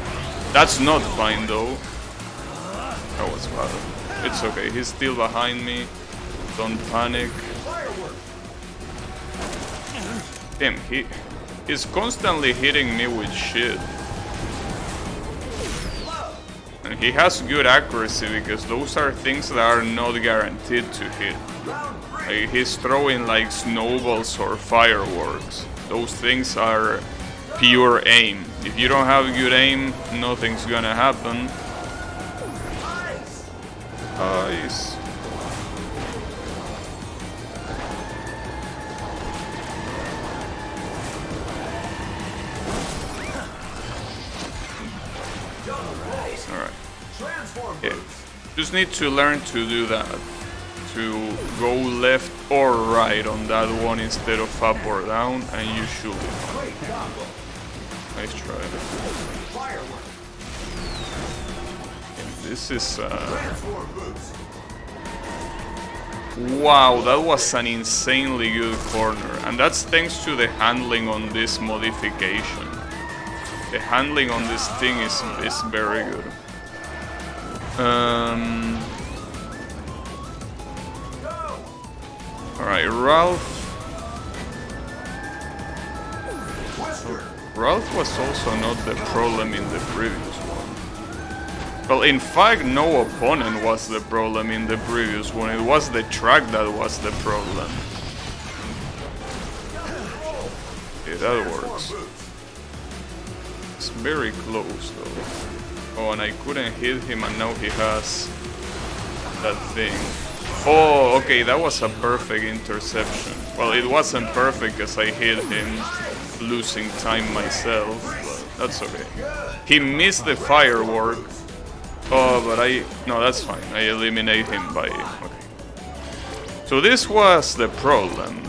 That's not fine though. That was bad. It's okay, he's still behind me. Don't panic. Damn, he's constantly hitting me with shit. And he has good accuracy because those are things that are not guaranteed to hit. Like, he's throwing like snowballs or fireworks. Those things are pure aim. If you don't have good aim, nothing's gonna happen. Nice. Alright. Yeah. Just need to learn to do that. To go left or right on that one instead of up or down, and you should be fine. Nice try. This is wow, that was an insanely good corner, and that's thanks to the handling on this modification. The handling on this thing is very good. Alright, Ralph was also not the problem in the previous one. Well, in fact, no opponent was the problem in the previous one. It was the track that was the problem. Yeah, that works. It's very close though. Oh, and I couldn't hit him, and now he has that thing. Oh, okay, that was a perfect interception. Well, it wasn't perfect because I hit him, losing time myself, but that's okay. He missed the firework. Oh, but no, that's fine. I eliminate him by... Okay. So this was the problem.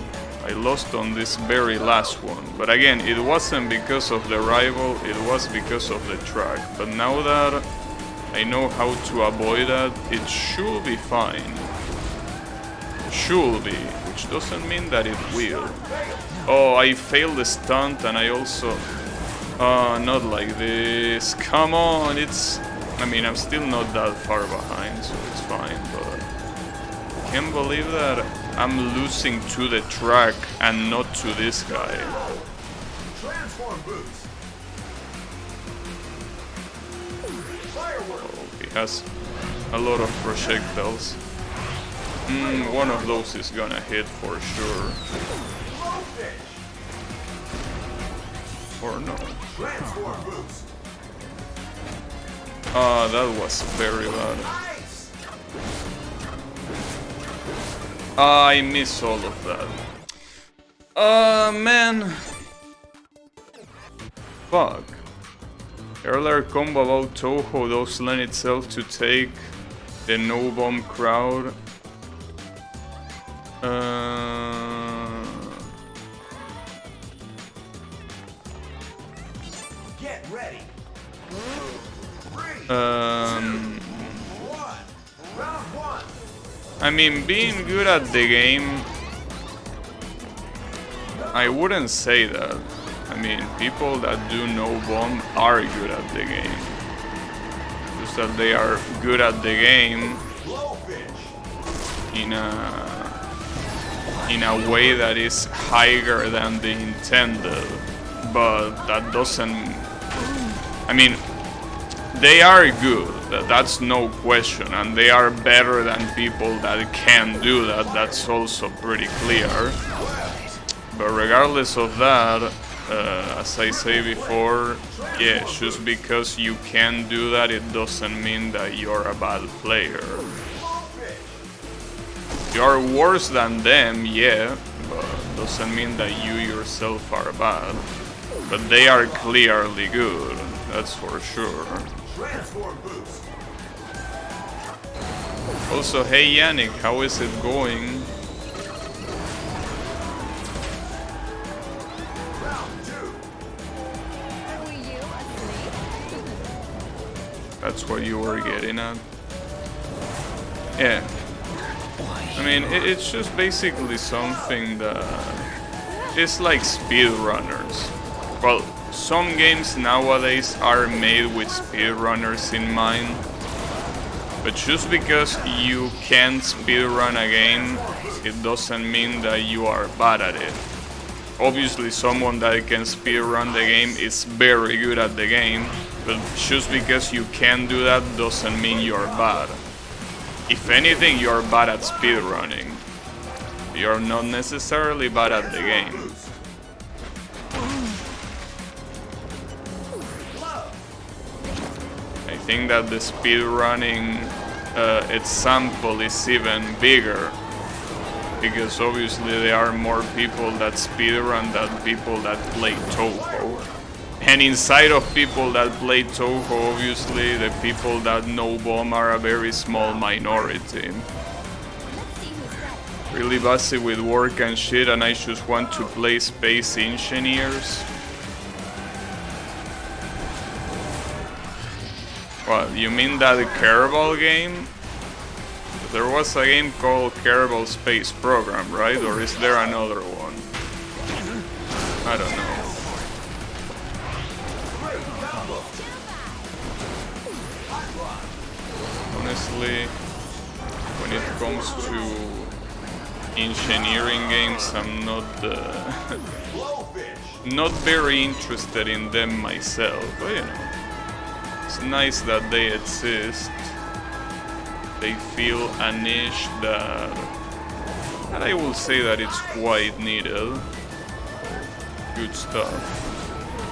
I lost on this very last one. But again, it wasn't because of the rival, it was because of the track. But now that I know how to avoid that, it should be fine. Should be, which doesn't mean that it will. Oh, I failed the stunt, and I also... not like this. Come on, I mean, I'm still not that far behind, so it's fine, but... I can't believe that I'm losing to the track and not to this guy. Oh, he has a lot of projectiles. One of those is gonna hit for sure. Or no. That was very bad. I miss all of that. Man. Fuck. Earlier combo about Toho does lend itself to take the no bomb crowd. Get ready. I mean, being good at the game, I wouldn't say that. I mean, people that do no bomb are good at the game. Just that they are good at the game in a way that is higher than the intended, but that doesn't... I mean, they are good, that's no question, and they are better than people that can do that, that's also pretty clear. But regardless of that, as I say before, yeah, just because you can do that, it doesn't mean that you're a bad player. You're worse than them, yeah, but doesn't mean that you yourself are bad. But they are clearly good, that's for sure. Also, hey Yannick, how is it going? that's what you were getting at. Yeah. I mean, it's just basically something that is like speedrunners. Well, some games nowadays are made with speedrunners in mind, but just because you can't speedrun a game, it doesn't mean that you are bad at it. Obviously, someone that can speedrun the game is very good at the game, but just because you can't do that doesn't mean you're bad. If anything, you're bad at speedrunning. You're not necessarily bad at the game. I think that the speedrunning example is even bigger, because obviously there are more people that speedrun than people that play Touhou. And inside of people that play Touhou, obviously the people that know bomb are a very small minority. Really busy with work and shit, and I just want to play Space Engineers. What, you mean that Kerbal game? There was a game called Kerbal Space Program, right? Or is there another one? I don't know. Honestly, when it comes to engineering games, I'm not very interested in them myself, but you know, it's nice that they exist. They fill a niche that I will say that it's quite needed. Good stuff.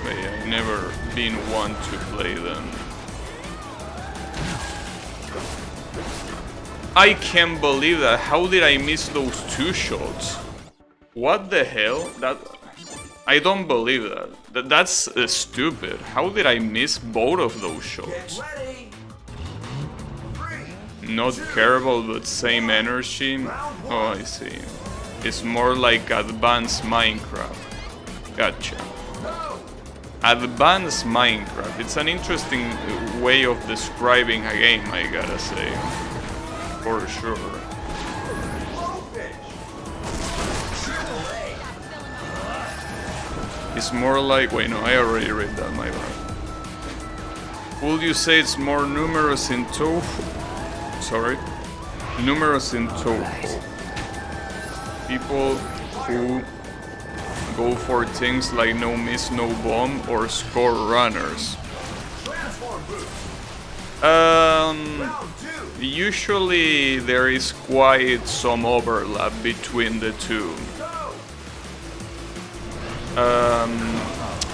But yeah, I've never been one to play them. I can't believe that. How did I miss those two shots? What the hell? I don't believe that. That's stupid. How did I miss both of those shots? Not Kerbal, but same energy. Oh, I see. It's more like advanced Minecraft. Gotcha. Advanced Minecraft. It's an interesting way of describing a game, I gotta say. For sure. It's more like... Wait, no, I already read that, my bad. Would you say it's more numerous in Touhou? Sorry? Numerous in Touhou. People who go for things like no miss, no bomb, or score runners. Usually there is quite some overlap between the two.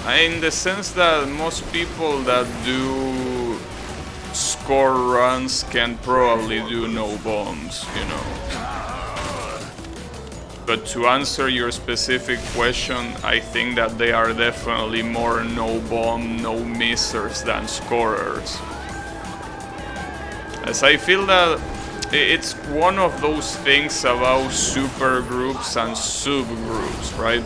In the sense that most people that do score runs can probably do no bombs, you know. But to answer your specific question, I think that they are definitely more no bomb, no missers than scorers. As I feel that it's one of those things about super groups and subgroups, right?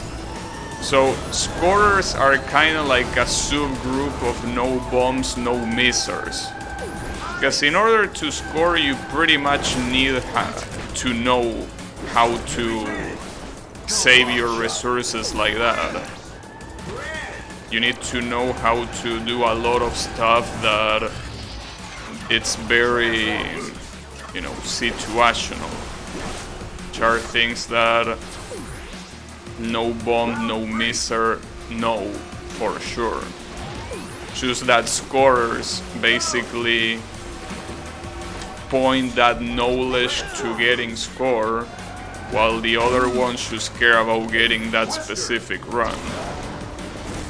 So scorers are kind of like a subgroup of no bombs, no missers. Because in order to score, you pretty much need to know how to save your resources like that. You need to know how to do a lot of stuff that it's very, you know, situational. Which are things that no bomb, no misser, no, for sure. Just that scorers basically point that knowledge to getting score, while the other ones just care about getting that specific run.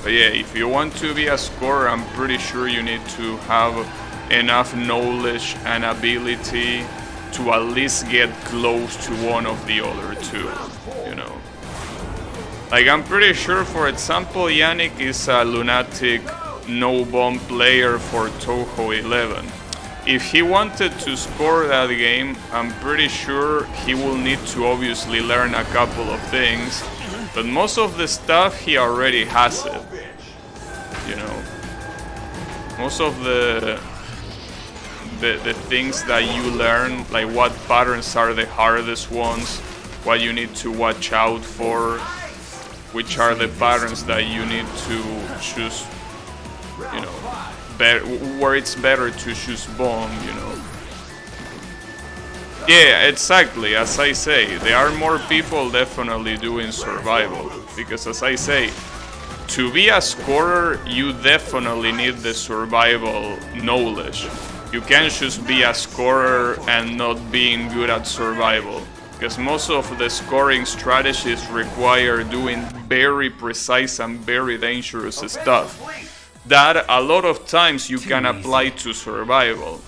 But yeah, if you want to be a scorer, I'm pretty sure you need to have enough knowledge and ability to at least get close to one of the other two, you know. Like, I'm pretty sure, for example, Yannick is a lunatic no-bomb player for Touhou 11. If he wanted to score that game, I'm pretty sure he will need to obviously learn a couple of things, but most of the stuff he already has it, you know. Most of the the things that you learn, like what patterns are the hardest ones, what you need to watch out for, which are the patterns that you need to choose, you know, where it's better to choose bomb, you know. Yeah, exactly, as I say, there are more people definitely doing survival, because as I say, to be a scorer, you definitely need the survival knowledge. You can't just be a scorer and not being good at survival, because most of the scoring strategies require doing very precise and very dangerous stuff that a lot of times you can apply to survival,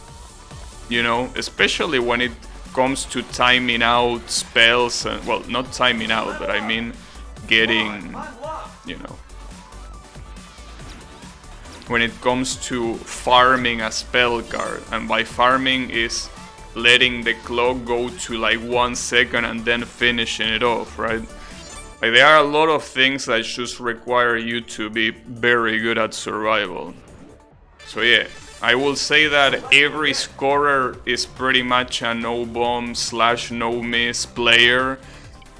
you know, especially when it comes to timing out spells and, well, not timing out, but I mean getting, you know, when it comes to farming a spell card, and by farming is letting the clock go to like 1 second and then finishing it off, right? Like, there are a lot of things that just require you to be very good at survival. So yeah, I will say that every scorer is pretty much a no bomb / no miss player,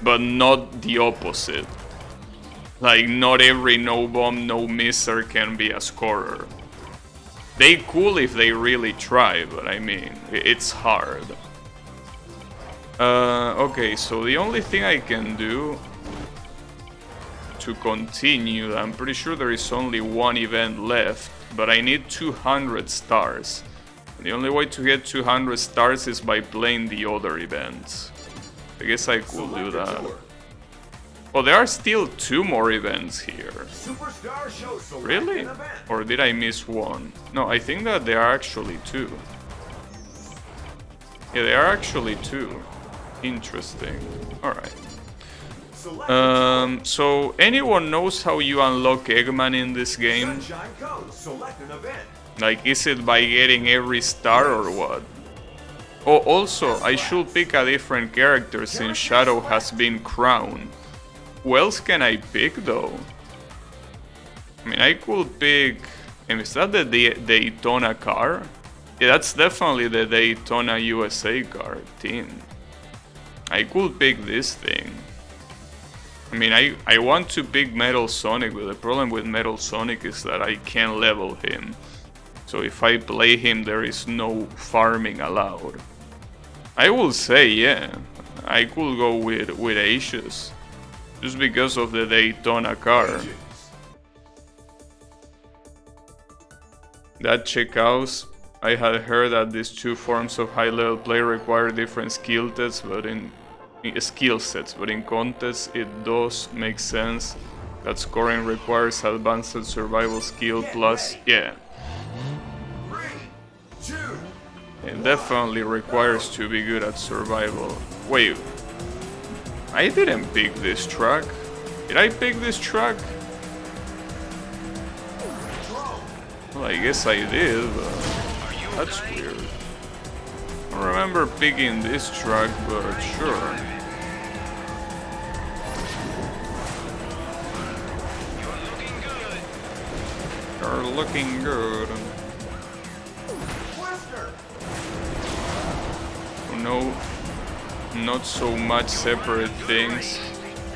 but not the opposite. Like, not every no bomb, no misser can be a scorer. They cool if they really try, but I mean, it's hard. Okay, so the only thing I can do to continue, I'm pretty sure there is only one event left, but I need 200 stars. And the only way to get 200 stars is by playing the other events. I guess I could do that. Oh, there are still 2 more events here. Really? Or did I miss one? No, I think that there are actually 2. Yeah, there are actually 2. Interesting. Alright. So anyone knows how you unlock Eggman in this game? Like, is it by getting every star or what? Oh, also, I should pick a different character since Shadow has been crowned. Who else can I pick though? I mean, I could pick... is that the Daytona car? Yeah, that's definitely the Daytona USA car team. I could pick this thing. I mean, I want to pick Metal Sonic, but the problem with Metal Sonic is that I can't level him. So if I play him, there is no farming allowed. I will say, yeah, I could go with Acius. Just because of the Daytona car. That checkouts. I had heard that these 2 forms of high-level play require different skill sets, but in contests it does make sense that scoring requires advanced survival skill plus, yeah. It definitely requires to be good at survival. Wait. I didn't pick this track. Did I pick this track? Well, I guess I did, but that's weird. I don't remember picking this track, but sure. You're looking good. No. Not so much separate things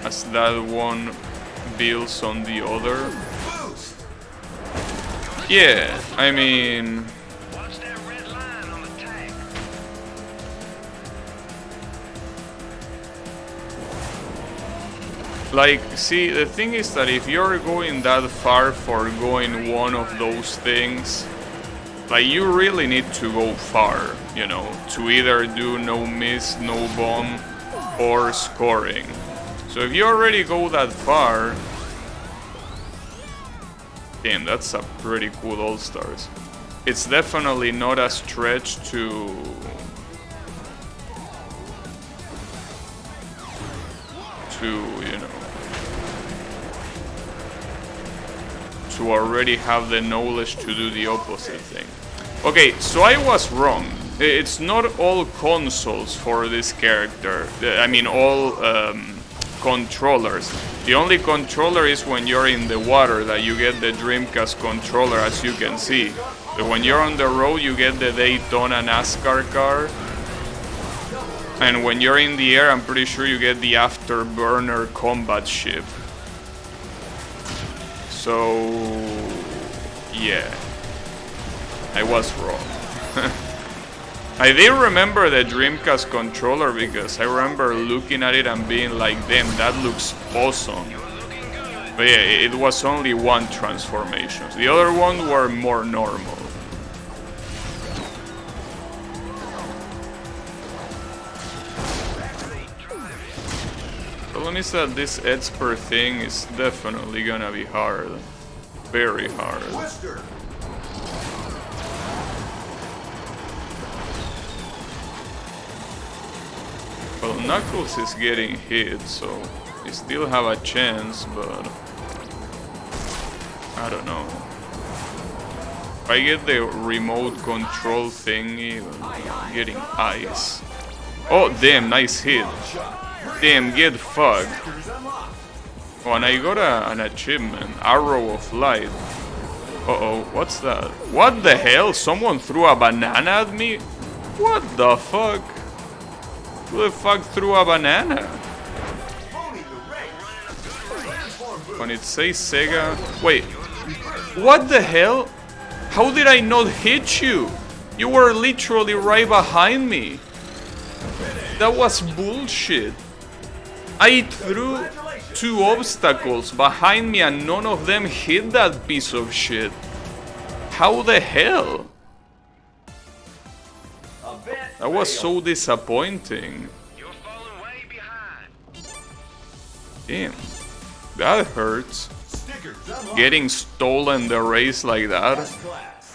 as that one builds on the other. Yeah, I mean... like, see, the thing is that if you're going that far for going one of those things, like, you really need to go far, you know, to either do no miss, no bomb, or scoring. So if you already go that far... damn, that's a pretty cool All-Stars. It's definitely not a stretch to... you know... to already have the knowledge to do the opposite thing. Okay, so I was wrong. It's not all consoles for this character. I mean, all controllers. The only controller is when you're in the water that you get the Dreamcast controller, as you can see. When you're on the road, you get the Daytona NASCAR car. And when you're in the air, I'm pretty sure you get the Afterburner combat ship. So, yeah. I was wrong. I did remember the Dreamcast controller because I remember looking at it and being like, damn, that looks awesome. But yeah, it was only one transformation. The other ones were more normal. Problem is that this expert thing is definitely gonna be hard. Very hard. Twister. Well, Knuckles is getting hit, so he still have a chance, but I don't know. If I get the remote control thingy, I'm getting ice. Oh, damn, nice hit. Damn, get fucked. Oh, and I got an achievement, Arrow of Light. Uh-oh, what's that? What the hell? Someone threw a banana at me? What the fuck? Who the fuck threw a banana? When it says Sega... Wait, what the hell? How did I not hit you? You were literally right behind me. That was bullshit. I threw 2 obstacles behind me and none of them hit that piece of shit. How the hell? That was so disappointing. Damn, that hurts. Getting stolen the race like that.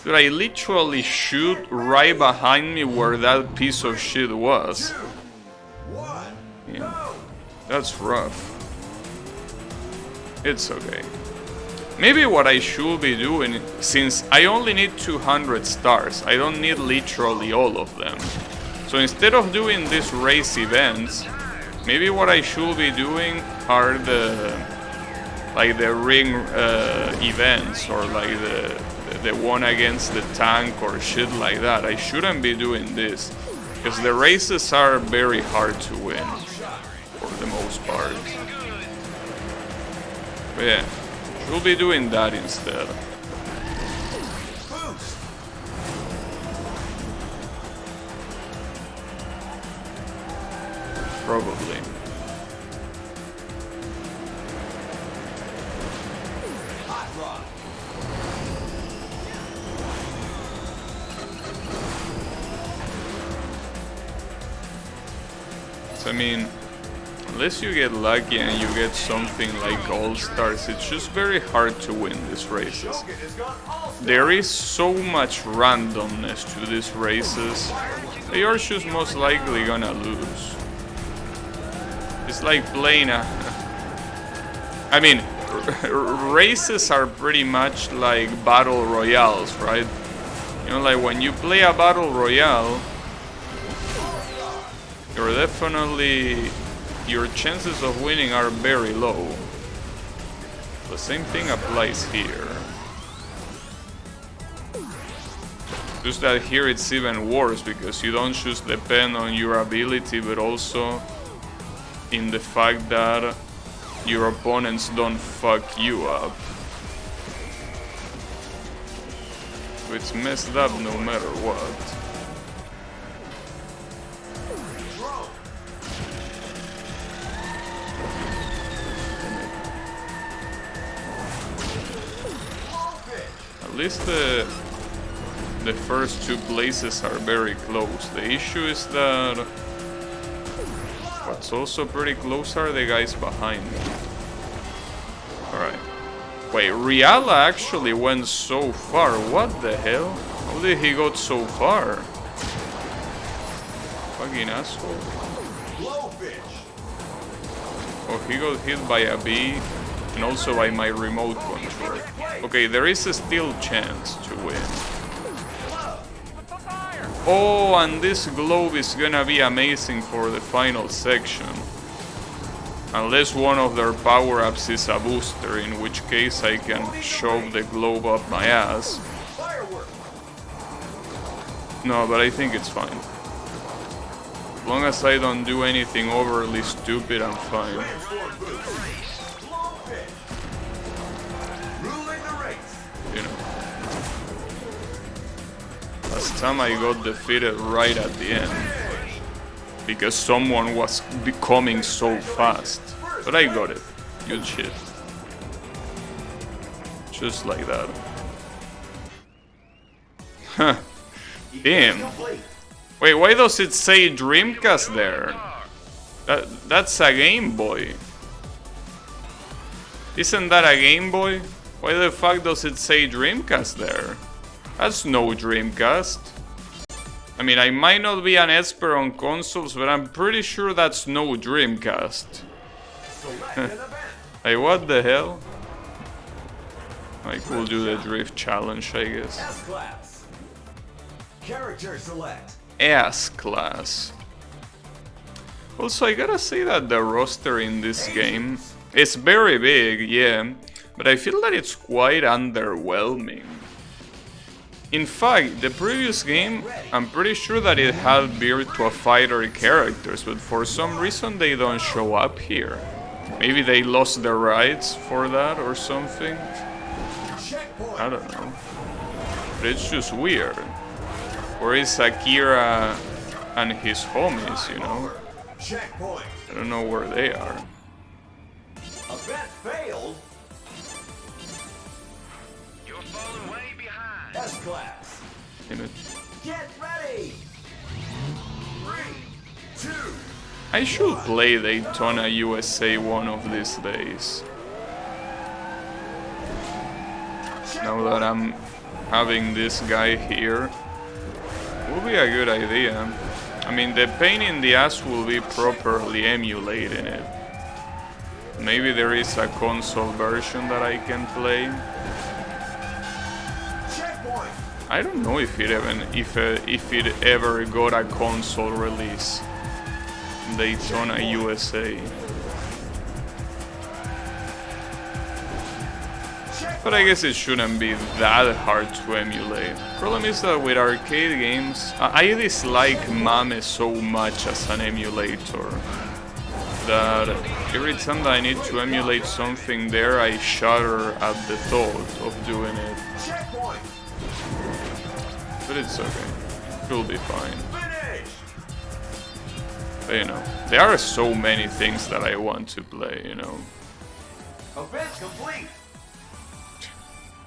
Dude, I literally shoot right behind me where that piece of shit was. Yeah, that's rough. It's okay. Maybe what I should be doing, since I only need 200 stars, I don't need literally all of them. So instead of doing these race events, maybe what I should be doing are the ring events, or like the one against the tank or shit like that. I shouldn't be doing this, because the races are very hard to win, for the most part. But yeah, should be doing that instead. Probably. I mean, unless you get lucky and you get something like All-Stars, it's just very hard to win these races. There is so much randomness to these races. You're just most likely gonna lose. It's like playing a... I mean, races are pretty much like battle royales, right? You know, like when you play a battle royale, you're definitely... your chances of winning are very low. The same thing applies here. Just that here it's even worse, because you don't just depend on your ability, but also in the fact that your opponents don't fuck you up. So it's messed up no matter what. At least the first 2 places are very close. The issue is that what's also pretty close are the guys behind me. Alright. Wait, Riala actually went so far. What the hell? How did he go so far? Fucking asshole. Oh, he got hit by a bee. And also by my remote control. Okay, there is a still chance to win. Oh, and this globe is gonna be amazing for the final section. Unless one of their power-ups is a booster, in which case I can shove the globe up my ass. No, but I think it's fine. As long as I don't do anything overly stupid, I'm fine. Transform boost. Long pitch. Ruling the race. You know. Last time I got defeated right at the end. Because someone was becoming so fast. But I got it. Good shit. Just like that. Huh. Damn. Complete. Wait, why does it say Dreamcast there? That's a Game Boy. Isn't that a Game Boy? Why the fuck does it say Dreamcast there? That's no Dreamcast. I mean, I might not be an expert on consoles, but I'm pretty sure that's no Dreamcast. Select an event. Hey, what the hell? I could do the drift challenge, I guess. S-Class. Character select. S-Class. Also, I gotta say that the roster in this game is very big, yeah, but I feel that it's quite underwhelming. In fact, the previous game, I'm pretty sure that it had Virtua Fighter characters, but for some reason they don't show up here. Maybe they lost the rights for that or something. Checkpoint. I don't know. But it's just weird. Where is Akira and his homies, you know? Checkpoint. I don't know where they are. Event failed. You're falling way behind. S-Class. You know, Get ready. 3, 2. I should play Daytona USA one of these days. Now that I'm having this guy here, will be a good idea. I mean, the pain in the ass will be properly emulating it. Maybe there is a console version that I can play. Checkpoint. I don't know if it ever got a console release. Daytona USA. But I guess it shouldn't be that hard to emulate. Problem is that with arcade games, I dislike MAME so much as an emulator that every time that I need to emulate something there, I shudder at the thought of doing it. Checkpoint. But it's okay. It'll be fine. Finish. But, you know, there are so many things that I want to play, you know. Event complete.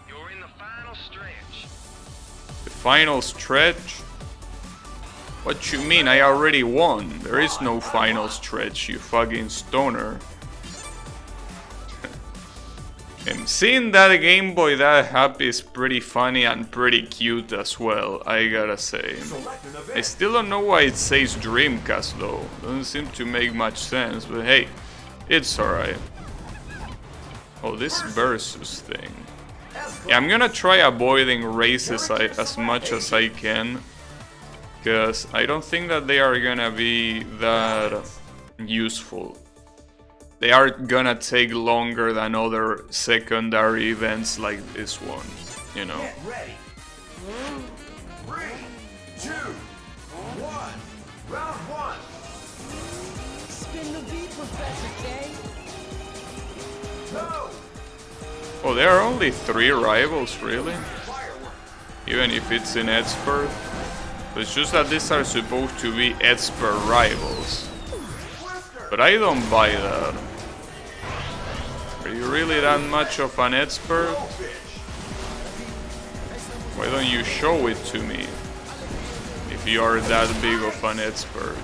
You're in the final stretch. The final stretch? What you mean? I already won. There is no final stretch, you fucking stoner. And seeing that Game Boy that happy is pretty funny and pretty cute as well, I gotta say. Select an I event. still don't know why it says Dreamcast though. Doesn't seem to make much sense, but hey, it's alright. Oh, this versus thing. Yeah, I'm gonna try avoiding races as much as I can, because I don't think that they are gonna be that useful. They are gonna take longer than other secondary events like this one, you know. Get ready. 3, 2, 1. Round 1. Spin the beat, Professor K. Go. Oh, there are only 3 rivals, really? Firework. Even if it's in expert. But it's just that these are supposed to be expert rivals. Twister. But I don't buy that. Are you really that much of an expert? Fish. Why don't you show it to me? If you are that big of an expert.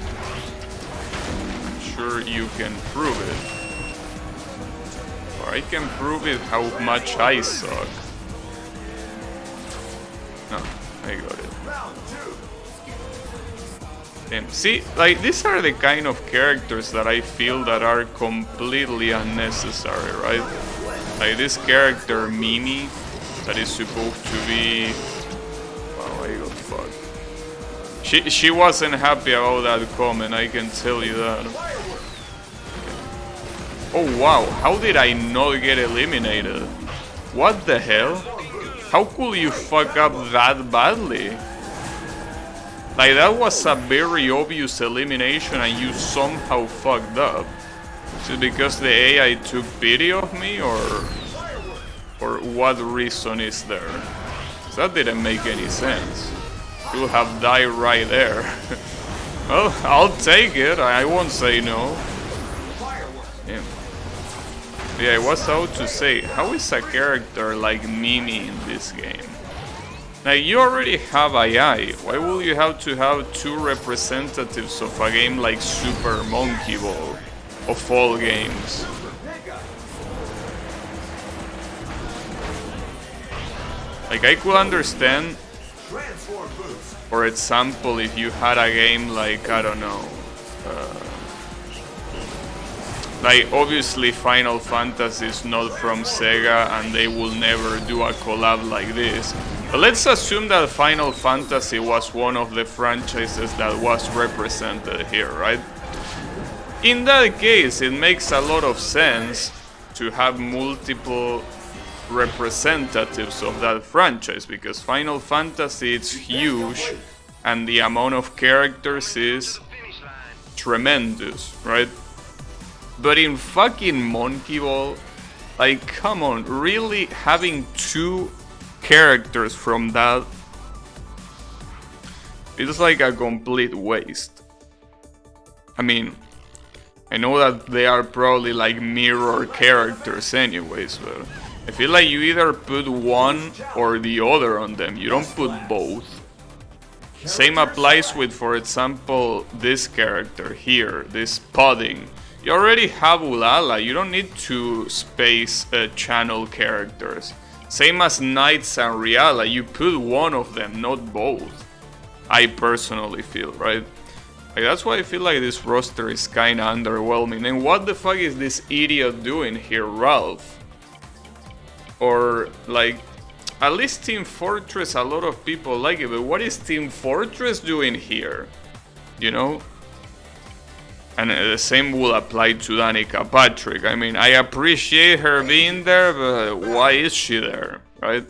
I'm sure you can prove it. Or I can prove it how much I suck. No, I got it. Round 2. And see, like, these are the kind of characters that I feel that are completely unnecessary, right? Like this character, Mimi, that is supposed to be... Wow, I got fucked. She wasn't happy about that comment, I can tell you that. Oh wow, how did I not get eliminated? What the hell? How could you fuck up that badly? Like, that was a very obvious elimination and you somehow fucked up. Is it because the AI took pity of me, or what reason is there? That didn't make any sense. You have died right there. Well, I'll take it, I won't say no. Yeah, I was about to say, how is a character like Mimi in this game? Now, you already have AI, why will you have to have two representatives of a game like Super Monkey Ball, of all games? Like, I could understand, for example, if you had a game like, I don't know, like, obviously Final Fantasy is not from Sega and they will never do a collab like this. But let's assume that Final Fantasy was one of the franchises that was represented here, right? In that case, it makes a lot of sense to have multiple representatives of that franchise, because Final Fantasy is huge and the amount of characters is tremendous, right? But in fucking Monkey Ball, like, come on, really having two characters from that, it's like a complete waste. I mean, I know that they are probably like mirror characters anyways, but I feel like you either put one or the other on them, you don't put both. Same applies with, for example, this character here, this Pudding. You already have Ulala, you don't need two space channel characters. Same as Knights and Riala, you put one of them, not both. I personally feel, right? Like, that's why I feel like this roster is kinda underwhelming. And what the fuck is this idiot doing here, Ralph? Or, like, at least Team Fortress, a lot of people like it, but what is Team Fortress doing here? You know? And the same will apply to Danica Patrick. I mean, I appreciate her being there, but why is she there, right?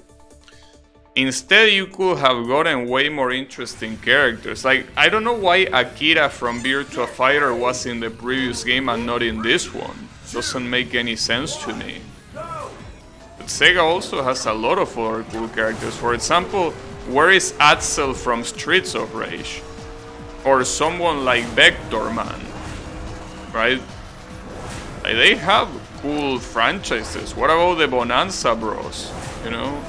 Instead, you could have gotten way more interesting characters. Like, I don't know why Akira from Virtua Fighter was in the previous game and not in this one. Doesn't make any sense to me. But Sega also has a lot of other cool characters. For example, where is Axel from Streets of Rage? Or someone like Vector Man, right? Like, they have cool franchises. What about the Bonanza Bros, you know?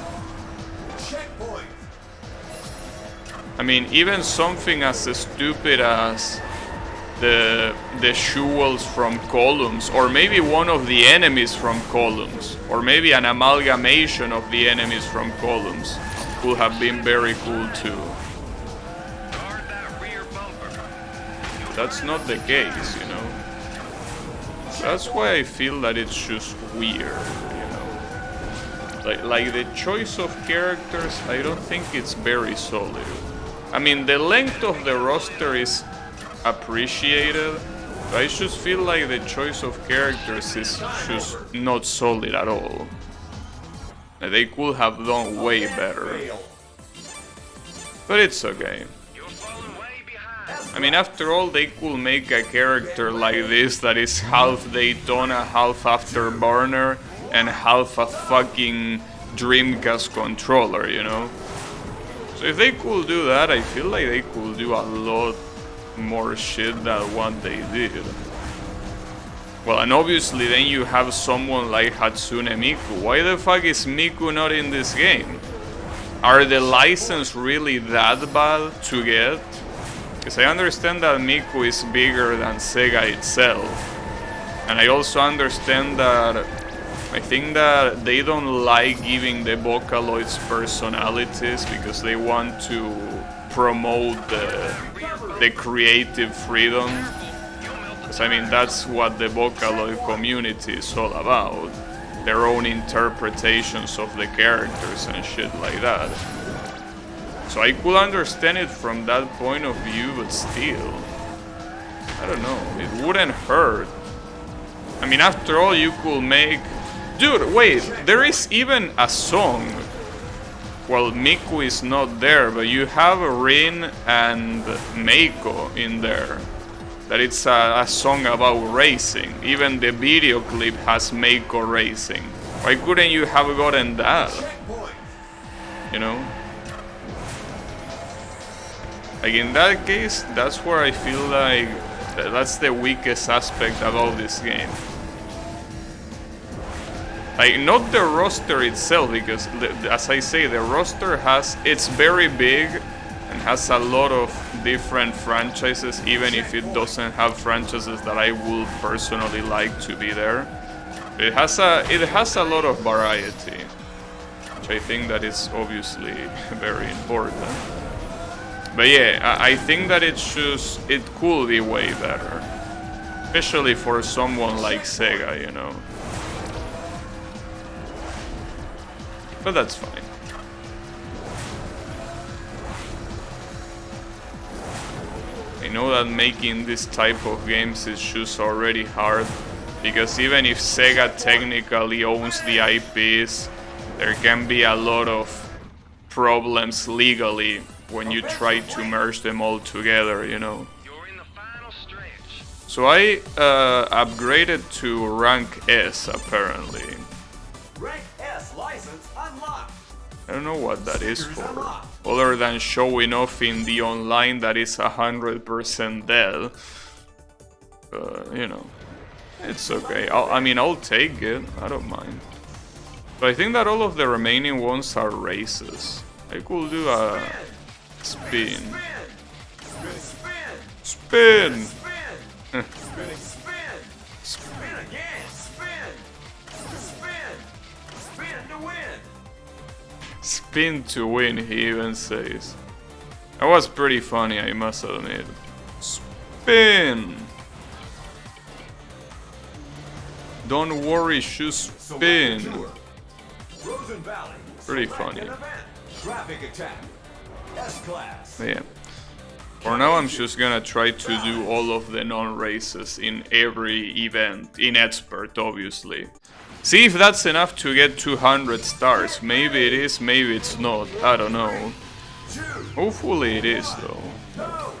I mean, even something as stupid as the Shuels from Columns, or maybe one of the enemies from Columns, or maybe an amalgamation of the enemies from Columns would have been very cool too. That's not the case, you know. That's why I feel that it's just weird, you know. Like the choice of characters, I don't think it's very solid. I mean, the length of the roster is appreciated, but I just feel like the choice of characters is just not solid at all. They could have done way better. But it's okay. I mean, after all, they could make a character like this that is half Daytona, half Afterburner, and half a fucking Dreamcast controller, you know? So if they could do that, I feel like they could do a lot more shit than what they did. Well, and obviously then you have someone like Hatsune Miku. Why the fuck is Miku not in this game? Are the license really that bad to get? Because I understand that Miku is bigger than Sega itself. And I also understand that I think that they don't like giving the Vocaloids personalities because they want to promote the creative freedom. Because I mean, that's what the Vocaloid community is all about. Their own interpretations of the characters and shit like that. So I could understand it from that point of view, but still, I don't know, it wouldn't hurt. I mean, after all, you could make... Dude, wait, there is even a song well, Miku is not there, but you have Rin and Meiko in there. That it's a song about racing. Even the video clip has Meiko racing. Why couldn't you have gotten that? Checkpoint. You know? Like in that case, that's where I feel like that's the weakest aspect about this game. Like, not the roster itself, because as I say, the roster it's very big and has a lot of different franchises, even if it doesn't have franchises that I would personally like to be there. It has a lot of variety, which I think that is obviously very important. But yeah, I think that it could be way better, especially for someone like Sega, you know. But that's fine. I know that making this type of games is just already hard, because even if Sega technically owns the IPs, there can be a lot of problems legally when you try to merge them all together, you know. You're in the final stretch. So I upgraded to rank S, apparently. Rank S license unlocked. I don't know what that is Stickers for, unlocked. other than showing off in the online that is 100% dead. You know, it's okay. I'll take it. I don't mind. But I think that all of the remaining ones are races. I could do a spin. Spin. Spin. Spin! Spin. Spinning spin. Spin again. Spin. Spin. Spin to win. Spin to win, he even says. That was pretty funny, I must admit. Spin! Don't worry, just spin. Frozen Valley. Pretty Select funny. an event. Traffic attack. S-Class. Yeah. For now, I'm just gonna try to do all of the non-races in every event, in Expert, obviously. See if that's enough to get 200 stars. Maybe it is, maybe it's not. I don't know. Hopefully it is, though. Go.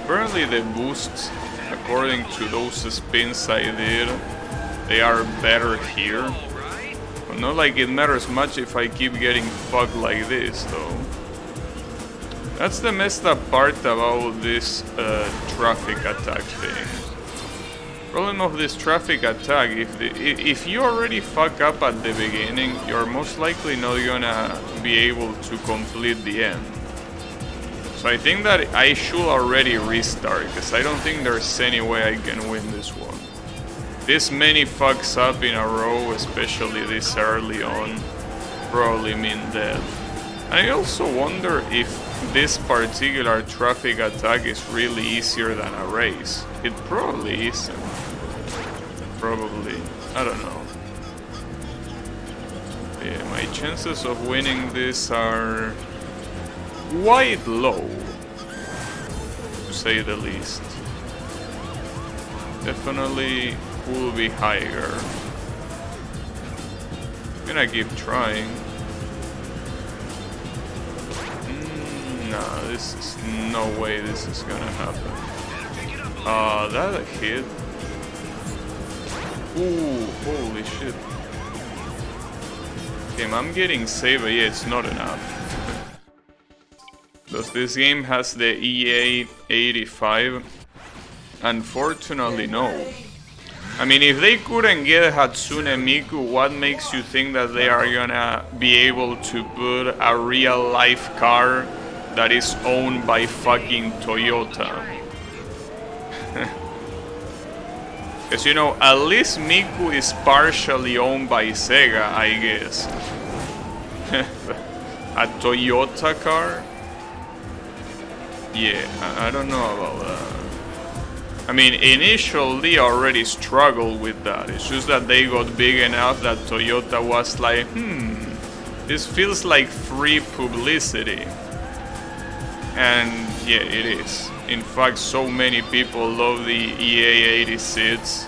Apparently the boosts, according to those spins I did, they are better here. Alright. But not like it matters much if I keep getting fucked like this, though. That's the messed up part about this traffic attack thing. Problem of this traffic attack, if you already fuck up at the beginning, you're most likely not gonna be able to complete the end. So I think that I should already restart, because I don't think there's any way I can win this one. This many fucks up in a row, especially this early on, probably mean death. And I also wonder if this particular traffic attack is really easier than a race. It probably isn't. Probably. I don't know. Yeah, my chances of winning this are quite low, to say the least. Definitely will be higher. I'm gonna keep trying. Nah, this is no way this is gonna happen. That hit. Ooh, holy shit. Okay, I'm getting saved, but yeah, it's not enough. Does this game has the EA 85? Unfortunately, no. I mean, if they couldn't get Hatsune Miku, what makes you think that they are gonna be able to put a real life car that is owned by fucking Toyota? Because, you know, at least Miku is partially owned by Sega, I guess. A Toyota car? Yeah, I don't know about that. I mean, initially already struggled with that. It's just that they got big enough that Toyota was like, this feels like free publicity. And yeah, it is. In fact, so many people love the EA86.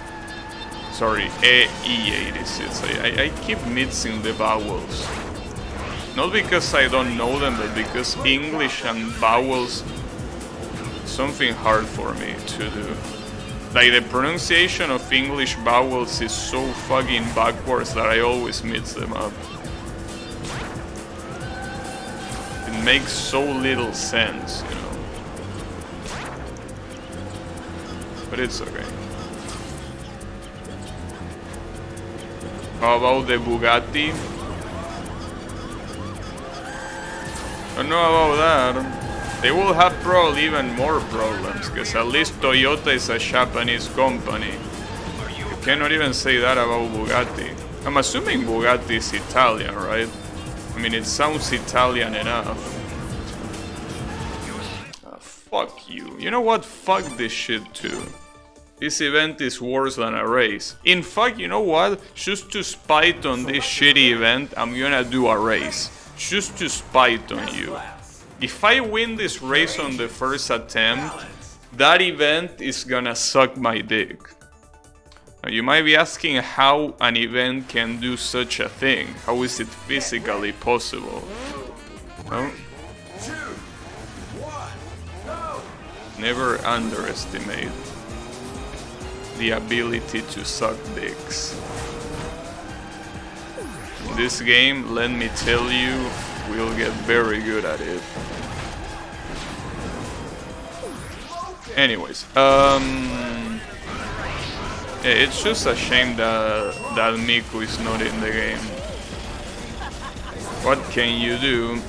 Sorry, EE86. I keep mixing the vowels. Not because I don't know them, but because English and vowels something hard for me to do. Like the pronunciation of English vowels is so fucking backwards that I always mix them up. It makes so little sense, you know. But it's okay. How about the Bugatti? I don't know about that. They will have probably even more problems, because at least Toyota is a Japanese company. You cannot even say that about Bugatti. I'm assuming Bugatti is Italian, right? I mean, it sounds Italian enough. Fuck you. You know what? Fuck this shit too. This event is worse than a race. In fact, you know what? Just to spite on this shitty event, I'm gonna do a race. Just to spite on you. If I win this race on the first attempt, that event is gonna suck my dick. Now, you might be asking how an event can do such a thing. How is it physically possible? Well, never underestimate the ability to suck dicks. In this game, let me tell you, we'll get very good at it. Anyways, yeah, it's just a shame that Miku is not in the game. What can you do?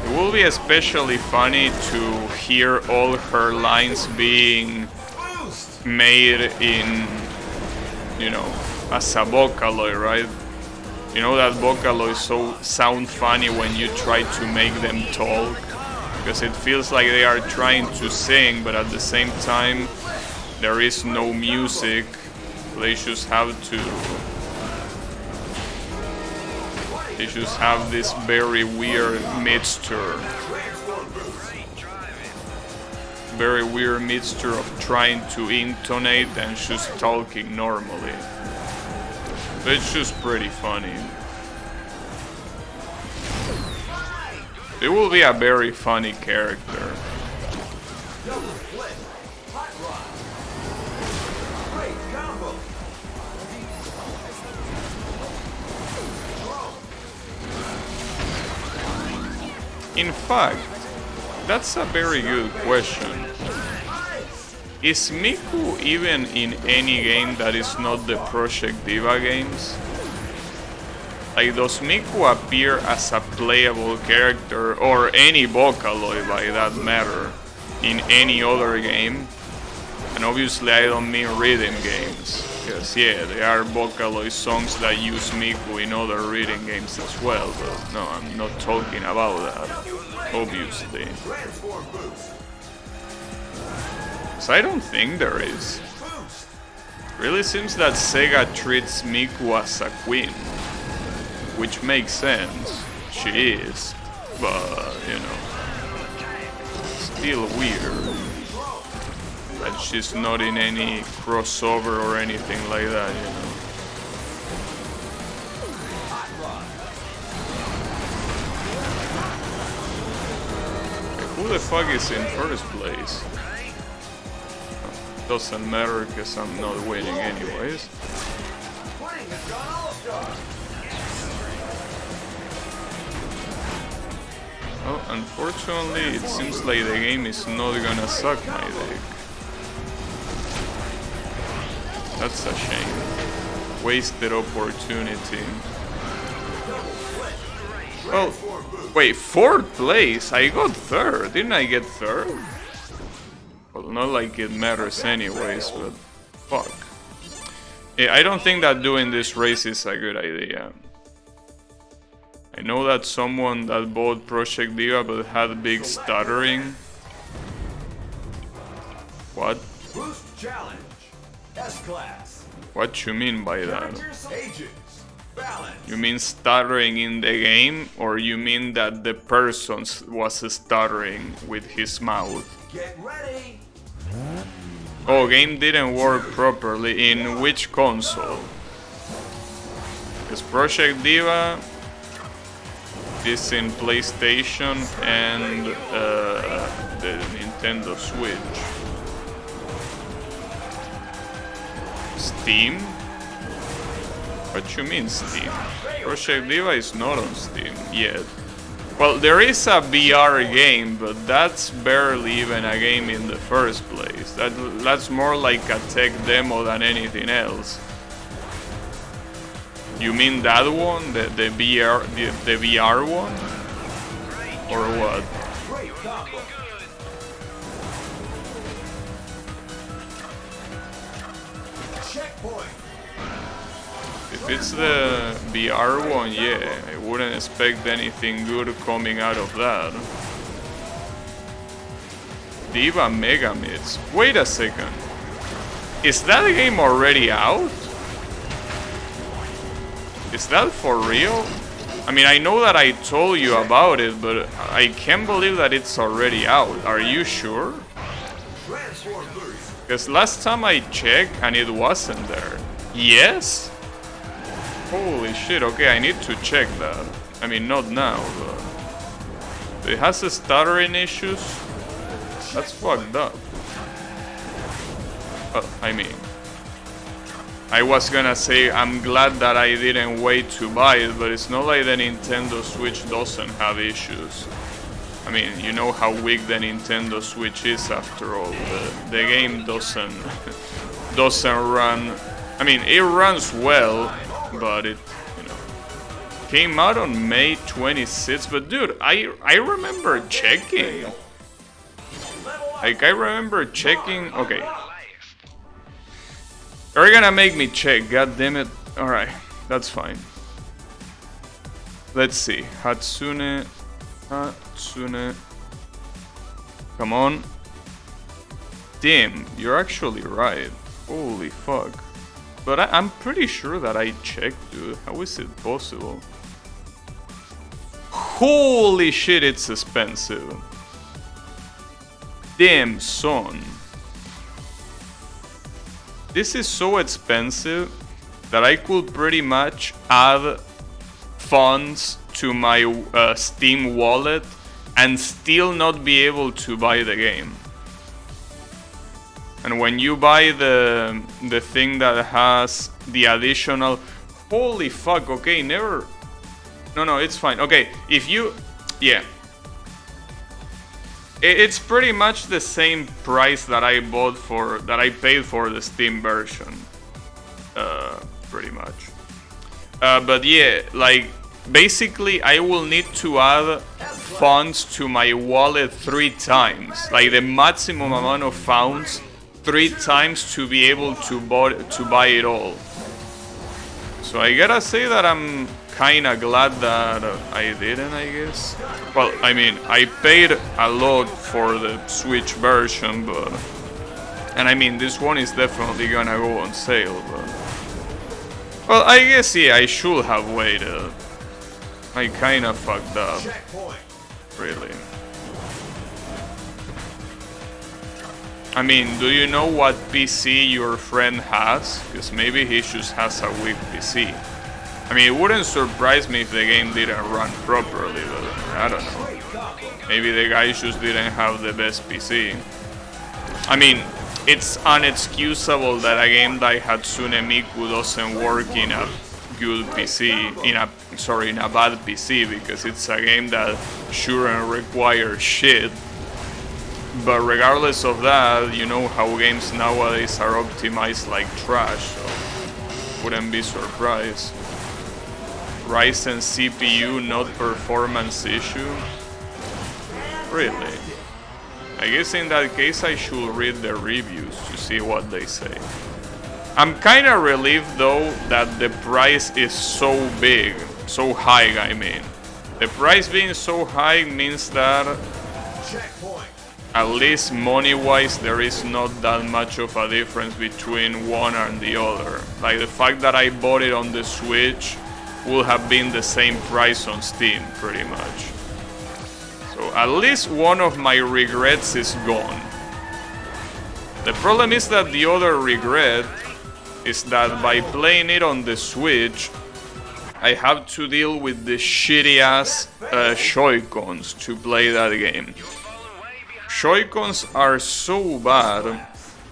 It will be especially funny to hear all her lines being made in, you know, as a Vocaloid, right? You know that Vocaloid sound funny when you try to make them talk, because it feels like they are trying to sing, but at the same time there is no music. They just have this very weird mixture. Very weird mixture of trying to intonate and just talking normally. But it's just pretty funny. It will be a very funny character. In fact, that's a very good question. Is Miku even in any game that is not the Project Diva games? Like, does Miku appear as a playable character, or any Vocaloid by that matter, in any other game? And obviously I don't mean rhythm games, because yeah, there are Vocaloid songs that use Miku in other rhythm games as well, but no, I'm not talking about that, obviously. So I don't think there is. Really seems that Sega treats Miku as a queen, which makes sense. She is, but you know, still weird that she's not in any crossover or anything like that, you know. Who the fuck is in first place? Doesn't matter because I'm not winning anyways. Oh, unfortunately, it seems like the game is not gonna suck my dick. That's a shame. Wasted opportunity. Well, wait, 4th place? I got 3rd. Didn't I get 3rd? Well, not like it matters anyways, but fuck. Yeah, I don't think that doing this race is a good idea. I know that someone that bought Project Diva but had big stuttering. What? Boost challenge. S-Class. What you mean by that? Agents. Balance. You mean stuttering in the game, or you mean that the person was stuttering with his mouth? Get ready. Oh, game didn't work properly. In which console? Because Project Diva is in PlayStation and the Nintendo Switch. Steam? What you mean Steam? Project Diva is not on Steam yet. Well, there is a VR game, but that's barely even a game in the first place. That's more like a tech demo than anything else. You mean that one? The VR one? Or what? Great combo. Checkpoint. If it's the VR one, yeah, I wouldn't expect anything good coming out of that. Diva Megamix. Wait a second. Is that game already out? Is that for real? I mean, I know that I told you about it, but I can't believe that it's already out. Are you sure? Transform boost. Because last time I checked and it wasn't there. Yes? Holy shit, okay, I need to check that. I mean, not now, but... It has stuttering issues? That's fucked up. Well, I mean... I was gonna say I'm glad that I didn't wait to buy it, but it's not like the Nintendo Switch doesn't have issues. I mean, you know how weak the Nintendo Switch is after all. The game doesn't run... I mean, it runs well, but it, you know, came out on May 26th. But dude, I remember checking. Like, I remember checking. Okay. You're gonna make me check, god damn it. Alright, that's fine. Let's see. Hatsune. Come on. Damn, you're actually right. Holy fuck. But I'm pretty sure that I checked, dude. How is it possible? Holy shit, it's expensive. Damn, son. This is so expensive that I could pretty much add funds to my Steam wallet and still not be able to buy the game. And when you buy the thing that has the additional... Holy fuck, okay, never... No, it's fine. Okay, if you... Yeah. It's pretty much the same price that I paid for the Steam version. Pretty much. But yeah, like, basically I will need to add funds to my wallet 3 times. Like, the maximum amount of funds 3 times to be able to buy it all. So I gotta say that I'm kinda glad that I didn't, I guess. Well, I mean, I paid a lot for the Switch version, but... And I mean, this one is definitely gonna go on sale, but... Well, I guess, yeah, I should have waited. I kinda fucked up. Really. I mean, do you know what PC your friend has? Because maybe he just has a weak PC. I mean, it wouldn't surprise me if the game didn't run properly, but I don't know. Maybe the guy just didn't have the best PC. I mean, it's unexcusable that a game like Hatsune Miku doesn't work in a good PC, in a bad PC, because it's a game that shouldn't require shit. But regardless of that, you know how games nowadays are optimized like trash, so wouldn't be surprised. Ryzen CPU, not performance issue? Really? I guess in that case I should read the reviews to see what they say. I'm kinda relieved though that the price is so big, so high I mean. The price being so high means that Checkpoint. at least money-wise there is not that much of a difference between one and the other. Like the fact that I bought it on the Switch would have been the same price on Steam, pretty much. So at least one of my regrets is gone. The problem is that the other regret is that by playing it on the Switch, I have to deal with the shitty ass Joy-Cons to play that game. Joy-Cons are so bad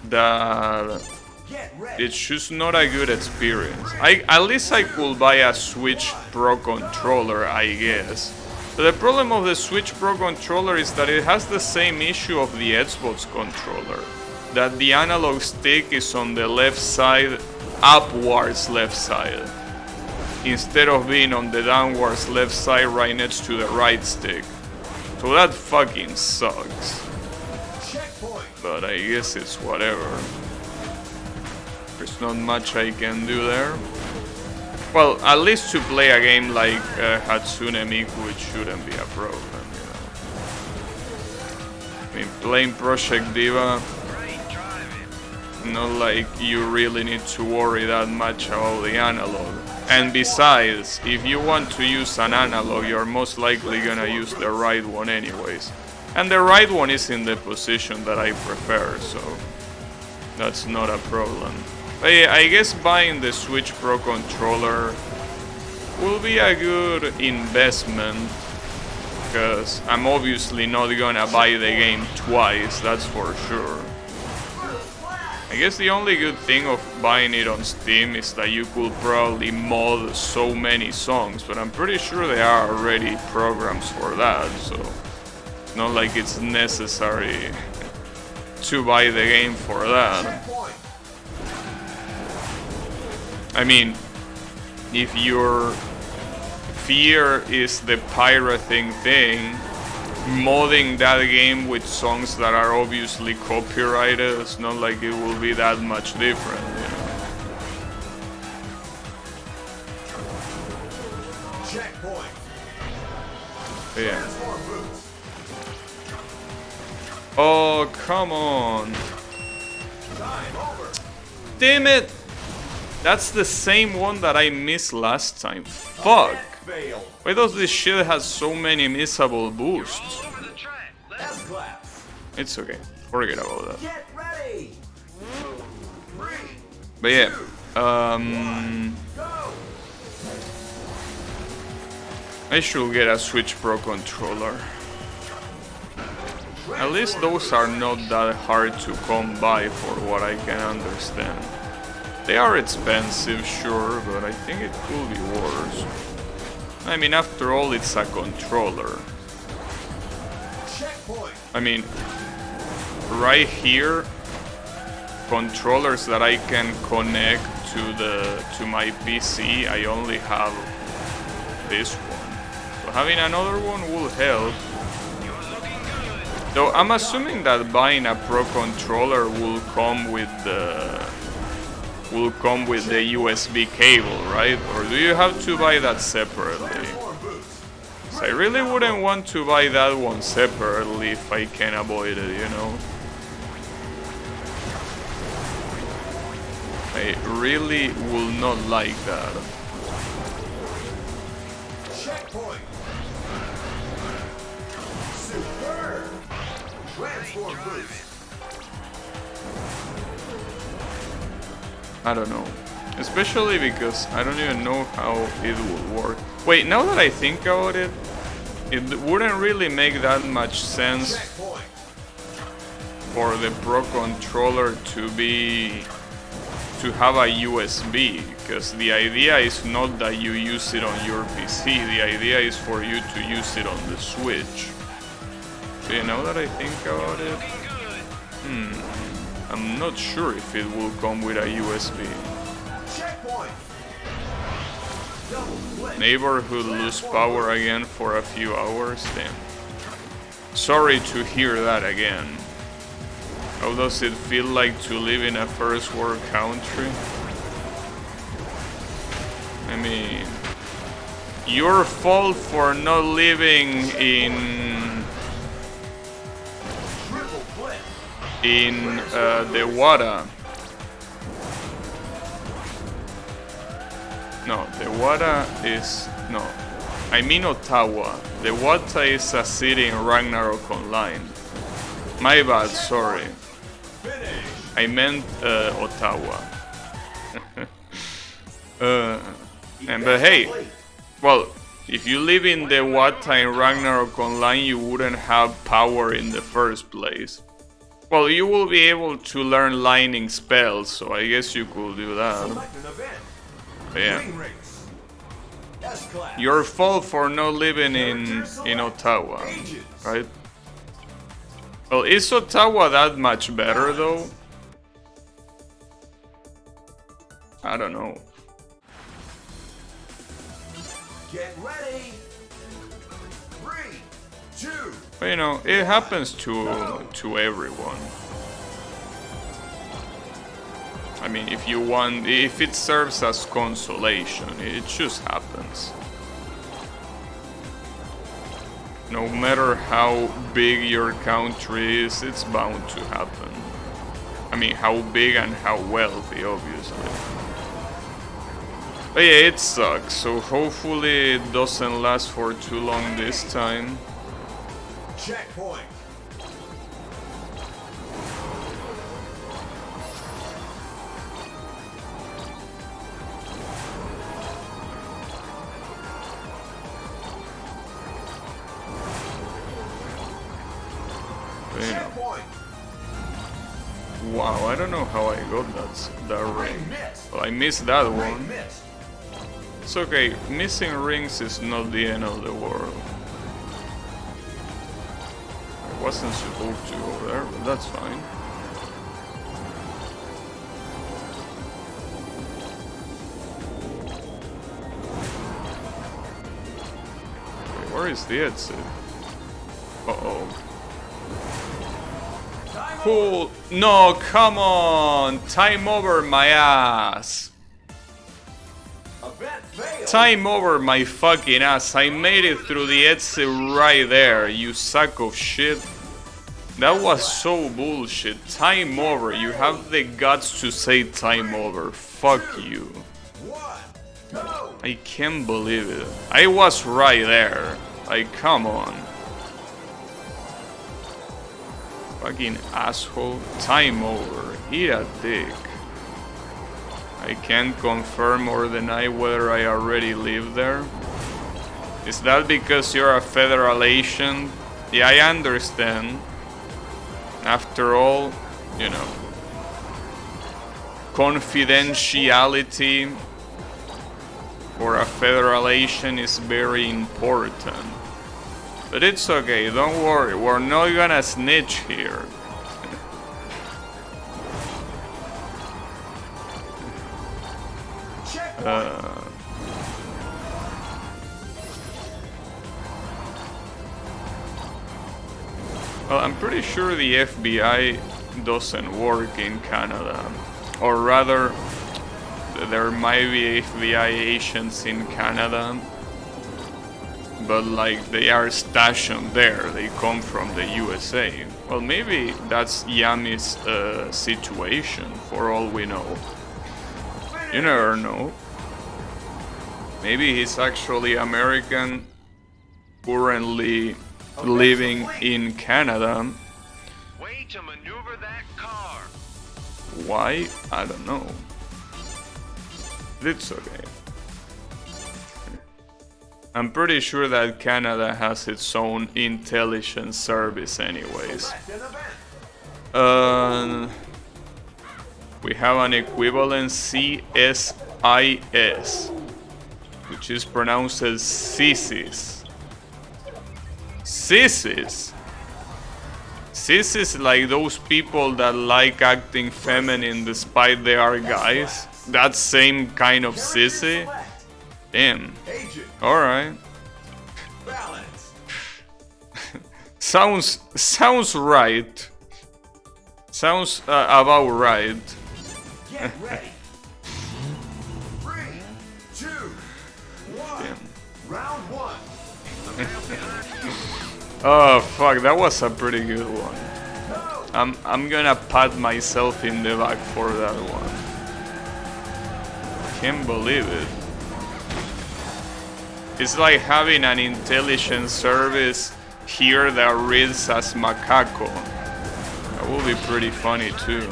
that Get ready. it's just not a good experience. At least I could buy a Switch Pro controller, I guess. But the problem of the Switch Pro controller is that it has the same issue of the Xbox controller. That the analog stick is on the left side, upwards left side, instead of being on the downwards left side right next to the right stick. So that fucking sucks. Checkpoint. But I guess it's whatever. There's not much I can do there. Well, at least to play a game like Hatsune Miku, it shouldn't be a problem, you know. I mean, playing Project Diva, Great driving. not like you really need to worry that much about the analog. And besides, if you want to use an analog, you're most likely gonna use the right one anyways. And the right one is in the position that I prefer, so that's not a problem. But yeah, I guess buying the Switch Pro controller will be a good investment, because I'm obviously not gonna buy the game twice, that's for sure. I guess the only good thing of buying it on Steam is that you could probably mod so many songs, but I'm pretty sure there are already programs for that, so it's not like it's necessary to buy the game for that. Checkpoint. I mean, if your fear is the pirating thing, modding that game with songs that are obviously copyrighted, it's not like it will be that much different, you know. Checkpoint. Yeah. Transform boots. Oh, come on. Time over. Damn it! That's the same one that I missed last time. Fuck! Fail. Why does this shit have so many missable boosts? Over the track. Let's S-class. It's okay. Forget about that. Get ready. 3, But yeah, go. I should get a Switch Pro controller. At least those are not that hard to come by for what I can understand. They are expensive, sure, but I think it could be worse. I mean, after all, it's a controller. Checkpoint. I mean, right here, controllers that I can connect to my PC, I only have this one. So having another one will help. You're looking good. Though I'm assuming that buying a Pro controller will come with the USB cable, right? Or do you have to buy that separately? Transform boots. So I really wouldn't want to buy that one separately if I can avoid it, you know? I really will not like that. Checkpoint. Superb. Transform boots. I don't know. Especially because I don't even know how it will work. Wait, now that I think about it, it wouldn't really make that much sense Checkpoint. for the Pro controller to have a USB, because the idea is not that you use it on your PC, the idea is for you to use it on the Switch. So yeah, now that I think about it, Looking good. I'm not sure if it will come with a USB. Checkpoint. Double click. Neighborhood lose power again for a few hours, damn. Sorry to hear that again. How does it feel like to live in a first world country? I mean, Your fault for not living in Triple flip. the Wada. No, the Wada is no. I mean Ottawa. The Wada is a city in Ragnarok Online. My bad, sorry. Finish. I meant Ottawa. But hey, well, if you live in the Wada in Ragnarok Online, you wouldn't have power in the first place. Well, you will be able to learn lightning spells, so I guess you could do that. Select an event. But yeah, Ring race. S-Class. your fault for not living in Ottawa, right? Well, is Ottawa that much better though? I don't know. Get ready. 3, 2. But you know, it happens to everyone. I mean, if you want, if it serves as consolation, it just happens. No matter how big your country is, it's bound to happen. I mean, how big and how wealthy, obviously. But yeah, it sucks, so hopefully it doesn't last for too long this time. Checkpoint. But, you know, Checkpoint. wow, I don't know how I got that ring. Ring missed. Well, I missed that Ring one. missed. It's okay, missing rings is not the end of the world. I wasn't supposed to go there, but that's fine. Okay, where is the exit? Uh-oh. Cool. No, come on! Time over my ass! Event failed. Time over my fucking ass. I made it through the exit right there, you sack of shit. That was so bullshit. Time over. You have the guts to say time over. Fuck you. 1, go. I can't believe it. I was right there. Like, come on. Fucking asshole. Time over. Eat a dick. I can't confirm or deny whether I already live there. Is that because you're a federal agent? Yeah, I understand. After all, you know, confidentiality for a federal agent is very important. But it's okay, don't worry, we're not gonna snitch here. Well, I'm pretty sure the FBI doesn't work in Canada. Or rather, there might be FBI agents in Canada, but like they are stationed there, they come from the USA. Well, maybe that's Yami's situation, for all we know. You never know. Maybe he's actually American, currently living in Canada. Way to maneuver that car. Why? I don't know. It's okay. I'm pretty sure that Canada has its own intelligence service anyways. Select an event. We have an equivalent CSIS, which is pronounced as sissies. Sissies? Sissies like those people that like acting feminine despite they are guys? That same kind of sissy? Select. Damn. Agent. Alright. Balance. Sounds right. Sounds about right. Get ready. 3, 2, 1. Damn. Round Oh fuck, that was a pretty good one. I'm gonna pat myself in the back for that one. Can't believe it. It's like having an intelligence service here that reads as macaco. That would be pretty funny too.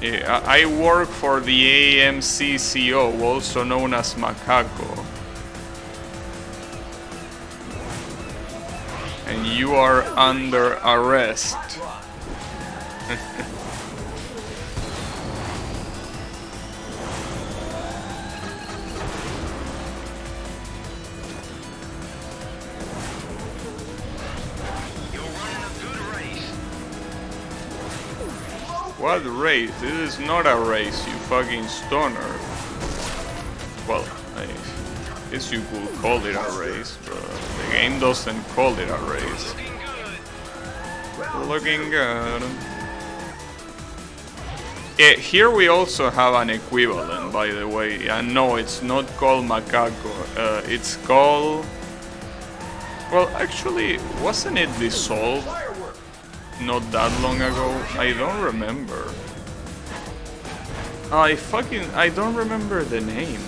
Yeah, I work for the AMCCO, also known as Macaco. And you are under arrest. What race? This is not a race, you fucking stoner. Well, I guess you could call it a race, but the game doesn't call it a race. Looking good. Yeah, here we also have an equivalent, by the way. And no, it's not called Macaco. It's called... Well, actually, wasn't it dissolved? Not that long ago? I don't remember. I don't remember the name,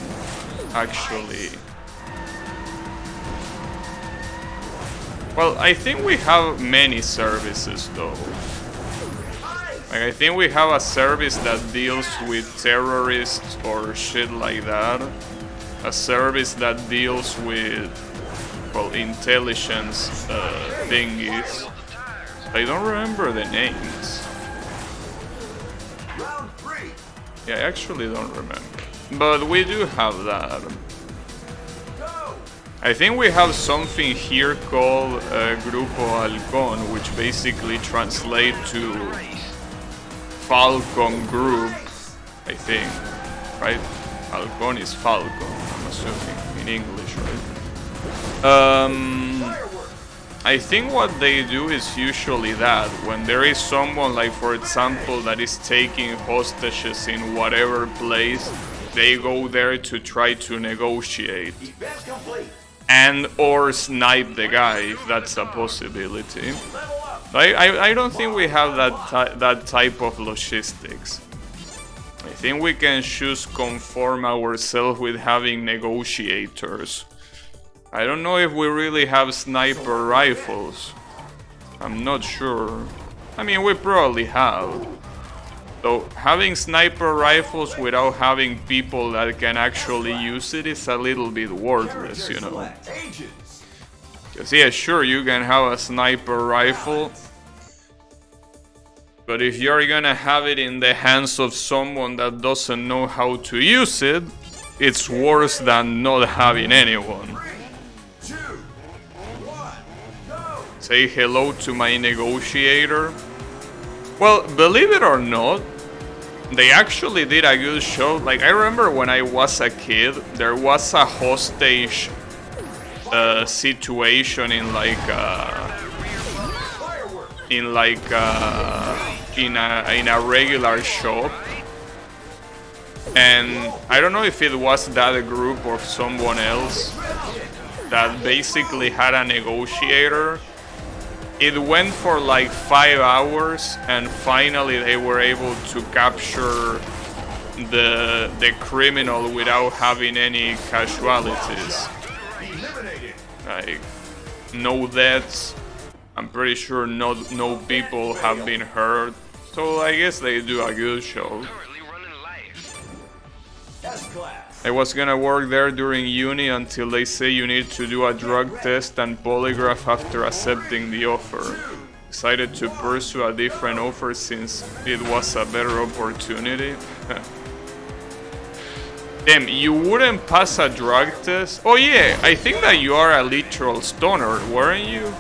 actually. Well, I think we have many services though. Like, I think we have a service that deals with terrorists or shit like that. A service that deals with, well, intelligence thingies. I don't remember the names. Yeah, I actually don't remember. But we do have that. I think we have something here called Grupo Halcón, which basically translates to Falcon Group, I think. Right? Halcón is Falcon, I'm assuming, in English, right? I think what they do is usually that, when there is someone, like for example, that is taking hostages in whatever place, they go there to try to negotiate. And or snipe the guy, if that's a possibility. I don't think we have that type of logistics. I think we can just conform ourselves with having negotiators. I don't know if we really have sniper rifles. I'm not sure. I mean, we probably have. Though having sniper rifles without having people that can actually use it is a little bit worthless, you know. Because yeah, sure, you can have a sniper rifle, but if you're gonna have it in the hands of someone that doesn't know how to use it, it's worse than not having anyone. Say hello to my negotiator. Well, believe it or not, they actually did a good show. Like, I remember when I was a kid, there was a hostage situation in a regular shop, and I don't know if it was that group or someone else that basically had a negotiator. It went for like 5 hours, and finally they were able to capture the criminal without having any casualties. Like, no deaths. I'm pretty sure no people have been hurt. So I guess they do a good show. I was gonna work there during uni until they say you need to do a drug test and polygraph after accepting the offer. Decided to pursue a different offer since it was a better opportunity. Damn, you wouldn't pass a drug test? Oh yeah, I think that you are a literal stoner, weren't you?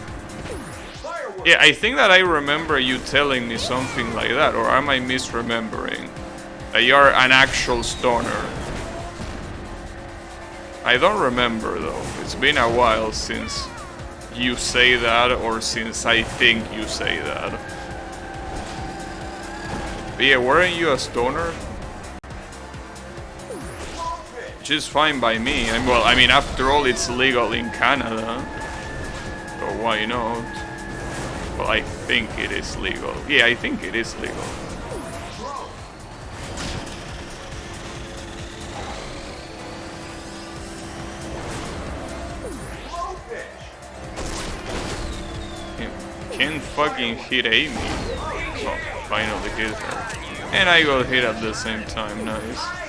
Yeah, I think that I remember you telling me something like that, or am I misremembering? That you are an actual stoner. I don't remember though. It's been a while since you say that, or since I think you say that. But yeah, weren't you a stoner? which is fine by me. And well, I mean, after all, it's legal in Canada, so why not? Well, I think it is legal. Yeah, I think it is legal. Can't fucking hit Amy. Oh, finally hit her. And I got hit at the same time, nice.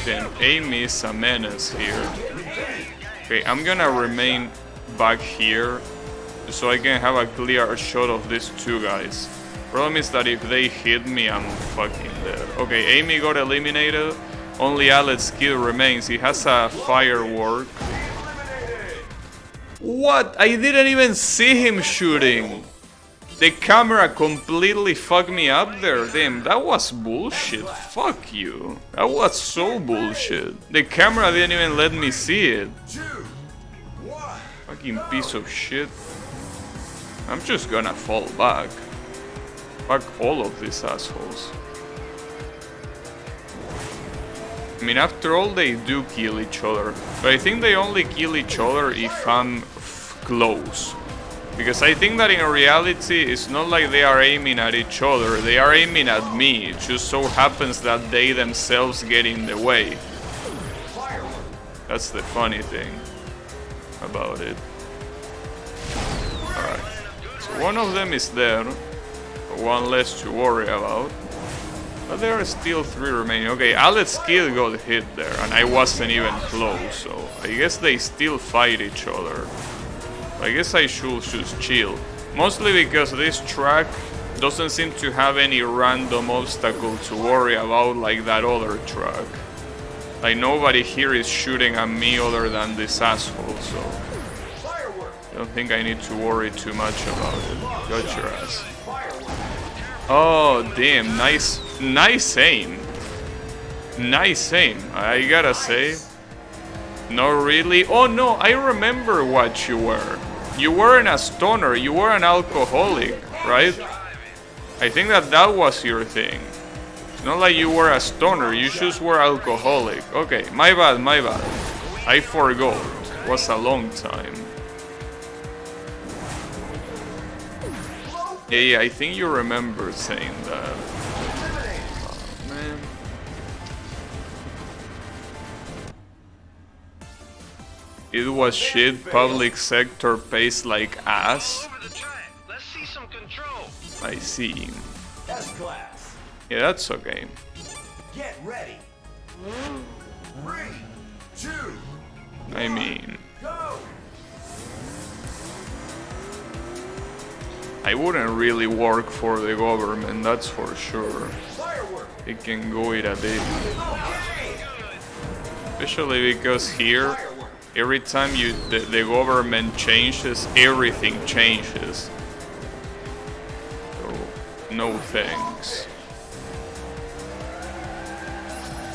Then Amy is a menace here. Okay, I'm gonna remain back here so I can have a clear shot of these two guys. Problem is that if they hit me, I'm fucking dead. Okay, Amy got eliminated. Only Alex Kidd remains. He has a firework. What? I didn't even see him shooting. The camera completely fucked me up there. Damn, that was bullshit. Fuck you. That was so bullshit. The camera didn't even let me see it. Fucking piece of shit. I'm just gonna fall back. Fuck all of these assholes. I mean, after all, they do kill each other. But I think they only kill each other if I'm close. Because I think that in reality, it's not like they are aiming at each other. They are aiming at me. It just so happens that they themselves get in the way. That's the funny thing about it. Alright. So one of them is there. One less to worry about. But there are still 3 remaining. Okay, Alex Kidd got hit there, and I wasn't even close, so I guess they still fight each other. I guess I should just chill. Mostly because this track doesn't seem to have any random obstacle to worry about like that other track. Like nobody here is shooting at me other than this asshole, so I don't think I need to worry too much about it. Got your ass. Oh damn, nice aim. Nice aim, I gotta say. Not really. Oh no, I remember what you were. You weren't a stoner, you were an alcoholic, right? I think that was your thing. It's not like you were a stoner, you just were alcoholic. Okay, my bad. I forgot. It was a long time. Yeah, I think you remember saying that. Oh, man. It was shit, public sector pays like ass. Let's see some control. I see. S-Class. Yeah, that's okay. Get ready. 3, 2, I mean, go. I wouldn't really work for the government, that's for sure. Firework. It can go it a bit. Especially because here, every time the government changes, everything changes. So, no thanks.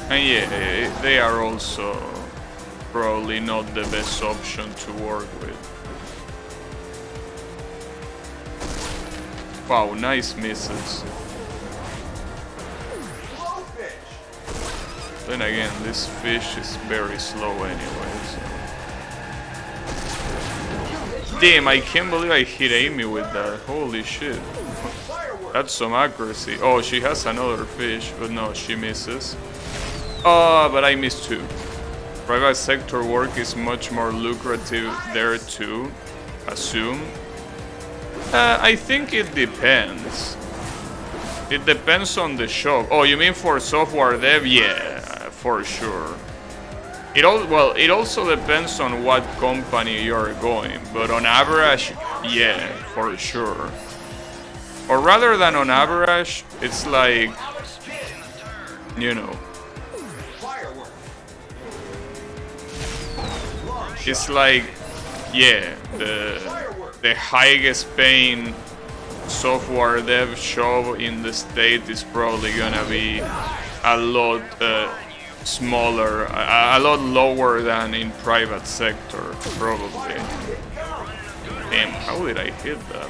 And yeah, they are also probably not the best option to work with. Wow, nice misses. Then again, this fish is very slow anyway, so... Damn, I can't believe I hit Amy with that. Holy shit. That's some accuracy. Oh, she has another fish, but no, she misses. Oh, but I missed 2. Private sector work is much more lucrative there too, assume. I think it depends. It depends on the shop. Oh, you mean for software dev? Yeah, for sure. It also depends on what company you're going, but on average, yeah, for sure. Or rather than on average, it's like, you know, it's like, yeah, the highest paying software dev shop in the state is probably gonna be a lot smaller, a lot lower than in private sector, probably. Damn, how did I hit that?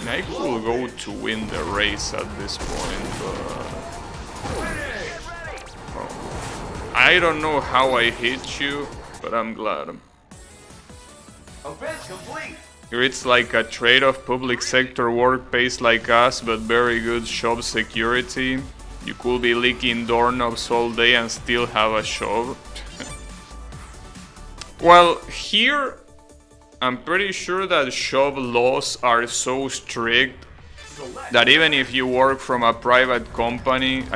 I could go to win the race at this point, but... Oh. I don't know how I hit you, but I'm glad. Event complete. Here it's like a trade-off. Public sector work pays like us, but very good shop security. You could be leaking doorknobs all day and still have a shop. Well, here I'm pretty sure that shop laws are so strict that even if you work from a private company,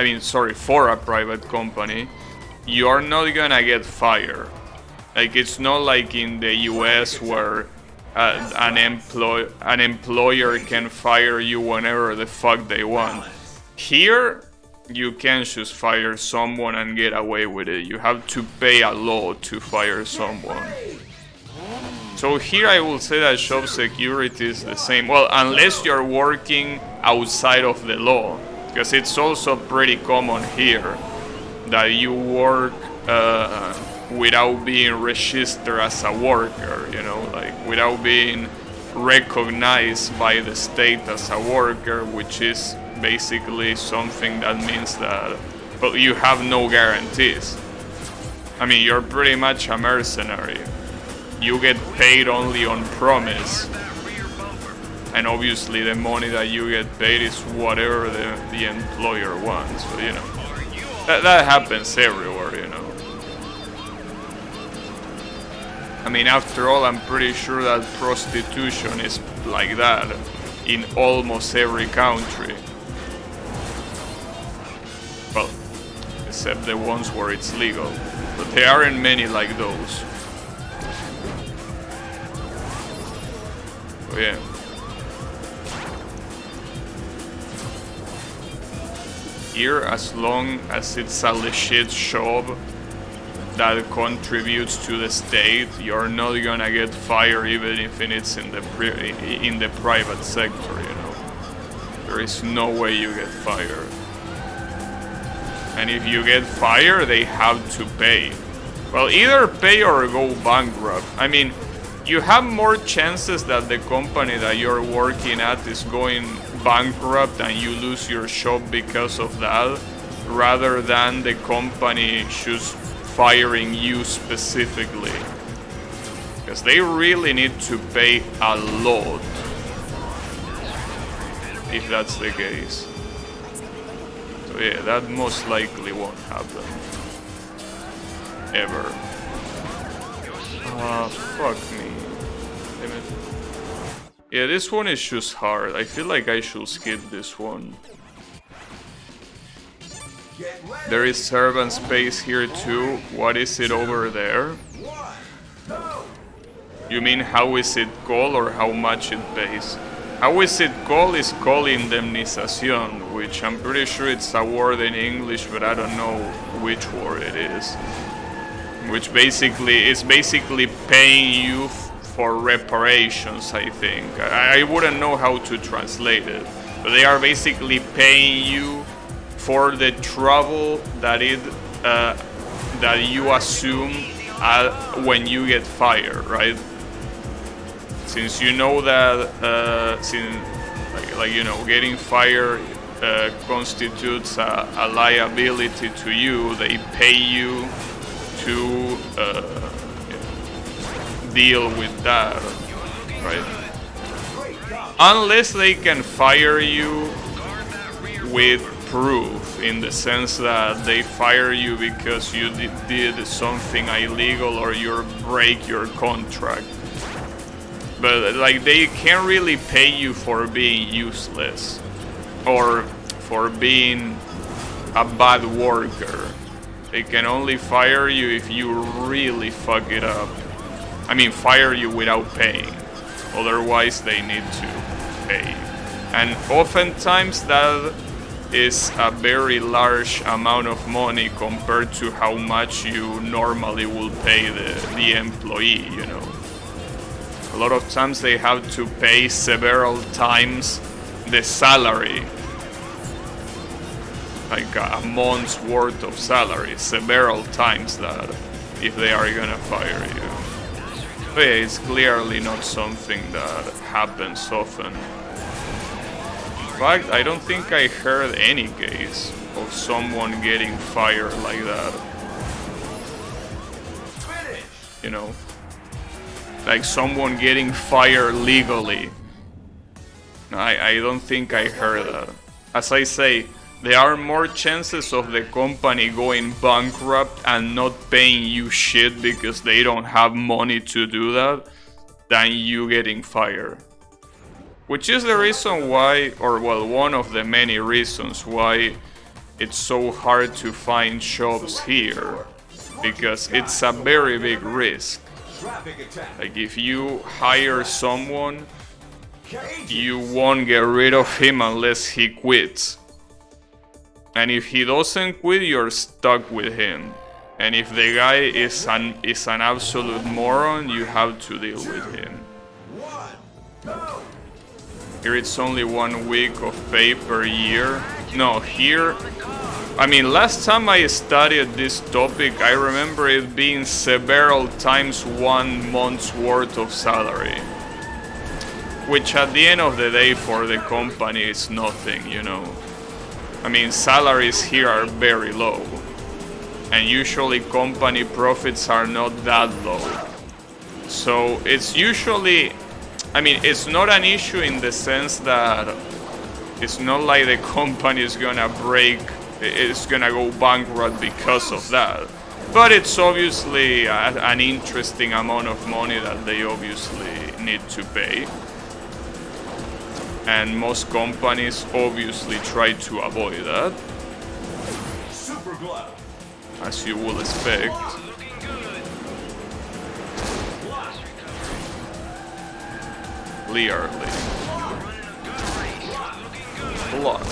for a private company, you're not gonna get fired. Like, it's not like in the US where an employer can fire you whenever the fuck they want. Here, you can't just fire someone and get away with it. You have to pay a law to fire someone. So here I will say that shop security is the same. Well, unless you're working outside of the law. Because it's also pretty common here that you work without being registered as a worker, you know, like without being recognized by the state as a worker, which is basically something that means that, well, you have no guarantees. I mean, you're pretty much a mercenary. You get paid only on promise. And obviously the money that you get paid is whatever the employer wants, but you know, that happens everywhere, you know. I mean, after all, I'm pretty sure that prostitution is like that in almost every country. Well, except the ones where it's legal. But there aren't many like those. So yeah. Here, as long as it's a legit shop that contributes to the state, you're not gonna get fired even if it's in the private sector, you know. There is no way you get fired. And if you get fired, they have to pay. Well, either pay or go bankrupt. I mean, you have more chances that the company that you're working at is going bankrupt and you lose your shop because of that, rather than the company just firing you specifically, because they really need to pay a lot if that's the case. So yeah, that most likely won't happen ever. Fuck me. Damn it. Yeah, this one is just hard. I feel like I should skip this one. There is servant space here too. What is it over there? You mean how is it called or how much it pays? How is it called is called indemnización, which I'm pretty sure it's a word in English, but I don't know which word it is. Which basically is paying you for reparations, I think. I wouldn't know how to translate it, but they are basically paying you for the trouble that you assume when you get fired, right? Since you know that, you know, getting fired constitutes a liability to you, they pay you to deal with that, right? Unless they can fire you with proof, in the sense that they fire you because you did something illegal or you break your contract. But like, they can't really pay you for being useless or for being a bad worker. They can only fire you if you really fuck it up. I mean, fire you without paying. Otherwise, they need to pay. And oftentimes that is a very large amount of money compared to how much you normally will pay the employee, you know. A lot of times they have to pay several times the salary, like a month's worth of salary, several times that, if they are gonna fire you. But yeah, it's clearly not something that happens often. fact, I don't think I heard any case of someone getting fired like that. You know? Like someone getting fired legally. I don't think I heard that. As I say, there are more chances of the company going bankrupt and not paying you shit because they don't have money to do that than you getting fired. Which is the reason why, or well, one of the many reasons why it's so hard to find jobs here. Because it's a very big risk. Like if you hire someone, you won't get rid of him unless he quits. And if he doesn't quit, you're stuck with him. And if the guy is an absolute moron, you have to deal with him. Here it's only 1 week of pay per year. No, here... I mean, last time I studied this topic, I remember it being several times 1 month's worth of salary. Which at the end of the day for the company is nothing, you know. I mean, salaries here are very low. And usually company profits are not that low. So it's usually... I mean, it's not an issue in the sense that it's not like the company is gonna break, it's gonna go bankrupt because of that. But it's obviously an interesting amount of money that they obviously need to pay. And most companies obviously try to avoid that. Super glove. As you would expect. Clearly. Block.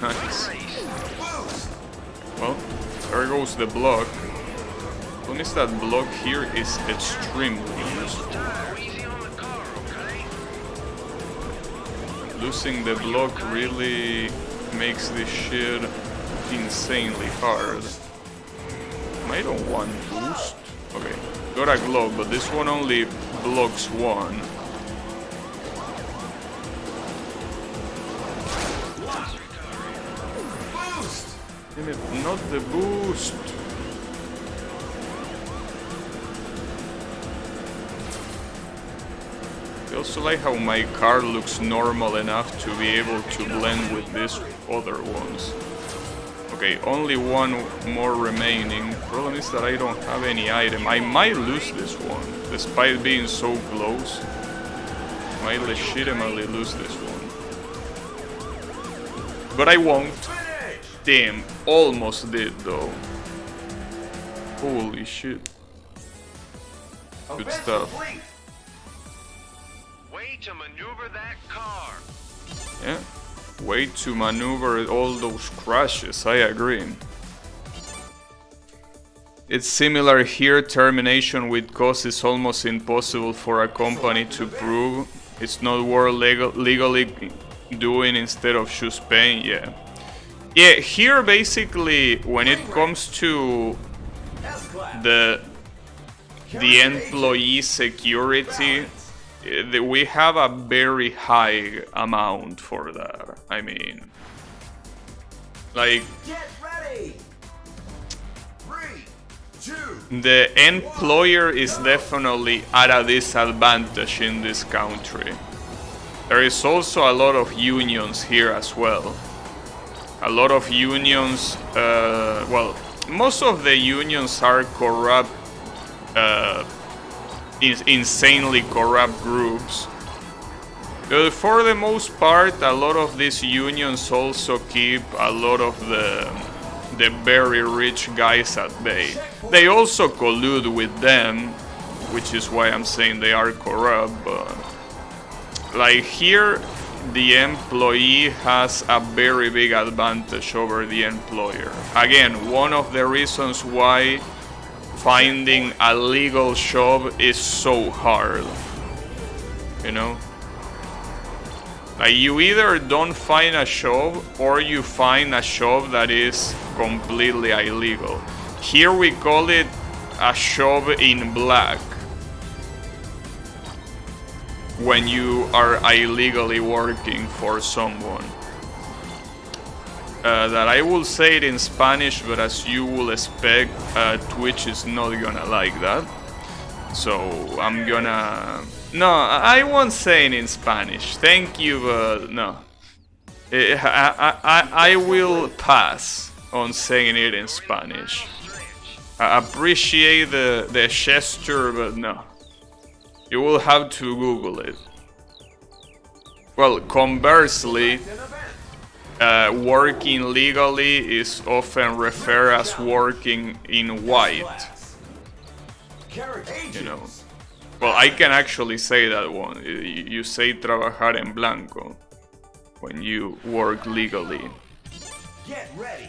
Nice. Well, there goes the block. The problem is that block here is extremely useful. Losing the block really makes this shit insanely hard. I don't want boost. Okay, got a glove, but this one only blocks 1. Damn it, not the boost. I also like how my card looks normal enough to be able to blend with these other ones. Okay, only 1 more remaining. Problem is that I don't have any item. I might lose this one, despite being so close. Might legitimately lose this one. But I won't. Damn, almost did though. Holy shit. Good stuff. Way to maneuver that car. Yeah. Way to maneuver all those crashes, I agree. It's similar here, termination with cause is almost impossible for a company to prove. It's not worth legally doing instead of just paying, yeah. Yeah, here basically, when it comes to the employee security, we have a very high amount for that. I mean, like, Get ready. 3, 2. the employer is definitely at a disadvantage in this country. There is also a lot of unions here as well. A lot of unions, well, most of the unions are corrupt, insanely corrupt groups. For the most part, a lot of these unions also keep a lot of the very rich guys at bay. They also collude with them, which is why I'm saying they are corrupt, but like here, the employee has a very big advantage over the employer. Again, one of the reasons why finding a legal job is so hard, you know? Like, you either don't find a job or you find a job that is completely illegal. Here we call it a job in black. when you are illegally working for someone. That I will say it in Spanish, but as you will expect, Twitch is not gonna like that. So I'm gonna... No, I won't say it in Spanish. Thank you, but no. I will pass on saying it in Spanish. I appreciate the gesture, but no. You will have to Google it. Well, conversely, working legally is often referred as working in white. You know. Well, I can actually say that one. You say trabajar en blanco when you work legally. Get ready.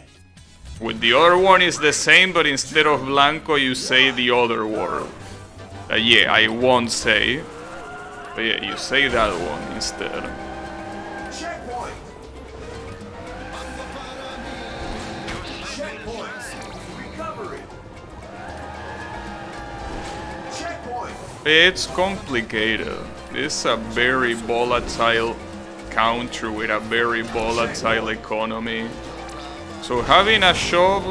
With the other one is the same, but instead of blanco you say the other word. Yeah, I won't say. But yeah, you say that one instead. Checkpoint. Checkpoint. Recovery. Checkpoint. It's complicated. It's a very volatile country with a very volatile economy. So having a shop,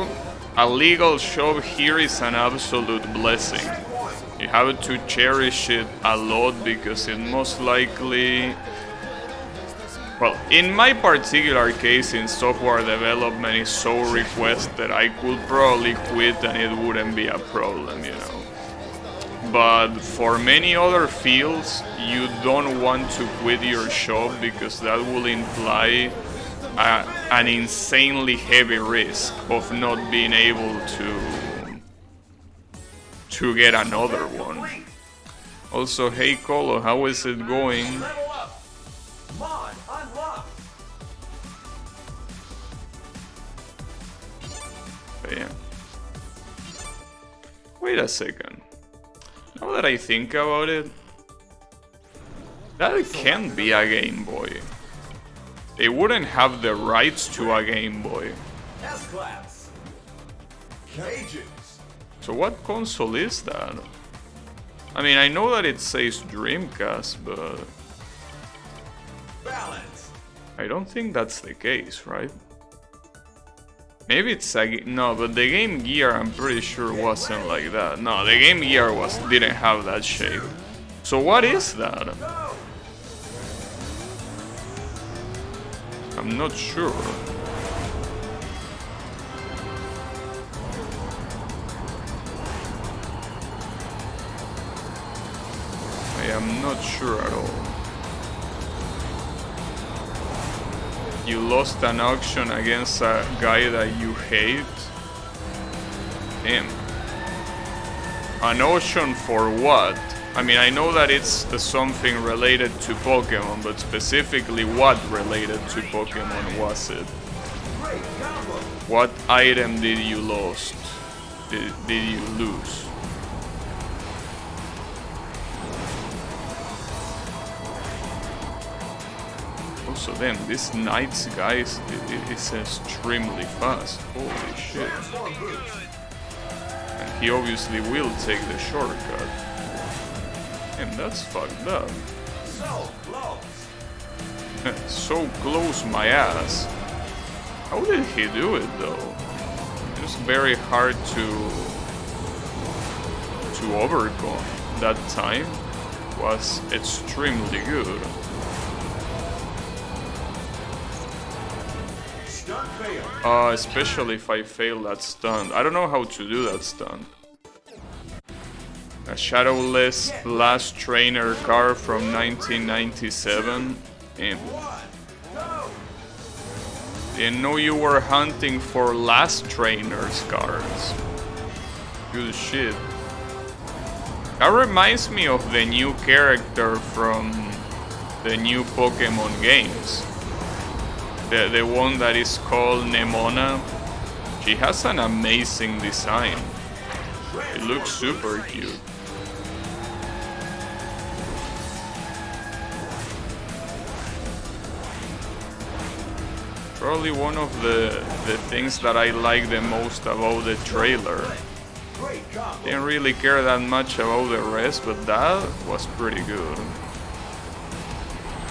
a legal shop here is an absolute blessing. You have to cherish it a lot because it most likely... Well, in my particular case in software development is so requested I could probably quit and it wouldn't be a problem, you know. But for many other fields, you don't want to quit your shop because that will imply an insanely heavy risk of not being able to get another one. Also, hey Colo, how is it going? Level up. Mod unlocked. But yeah. Wait a second. Now that I think about it, that can be a Game Boy. They wouldn't have the rights to a Game Boy. S-Class. Cages. So what console is that? I mean, I know that it says Dreamcast, but Balance. I don't think that's the case, right? Maybe it's a... No, but the Game Gear I'm pretty sure wasn't like that. No, the Game Gear didn't have that shape. So what is that? I'm not sure. I am not sure at all. You lost an auction against a guy that you hate? Damn. An auction for what? I mean, I know that it's something related to Pokemon, but specifically what related to Pokemon was it? Great combo. What item did you lose? Did you lose? Also, damn, this Knight's guy is extremely fast. Holy shit. Transform boost. And he obviously will take the shortcut. Damn, that's fucked up. So close. So close my ass. How did he do it though? It was very hard to overcome. That time was extremely good. Stunt fail. Especially if I fail that stunt. I don't know how to do that stunt. A shadowless Last Trainer car from 1997. Damn. Didn't know you were hunting for Last Trainers cars. Good shit. That reminds me of the new character from the new Pokemon games. The one that is called Nemona. She has an amazing design. It looks super cute. Probably one of the things that I like the most about the trailer. Great combo. Didn't really care that much about the rest, but that was pretty good.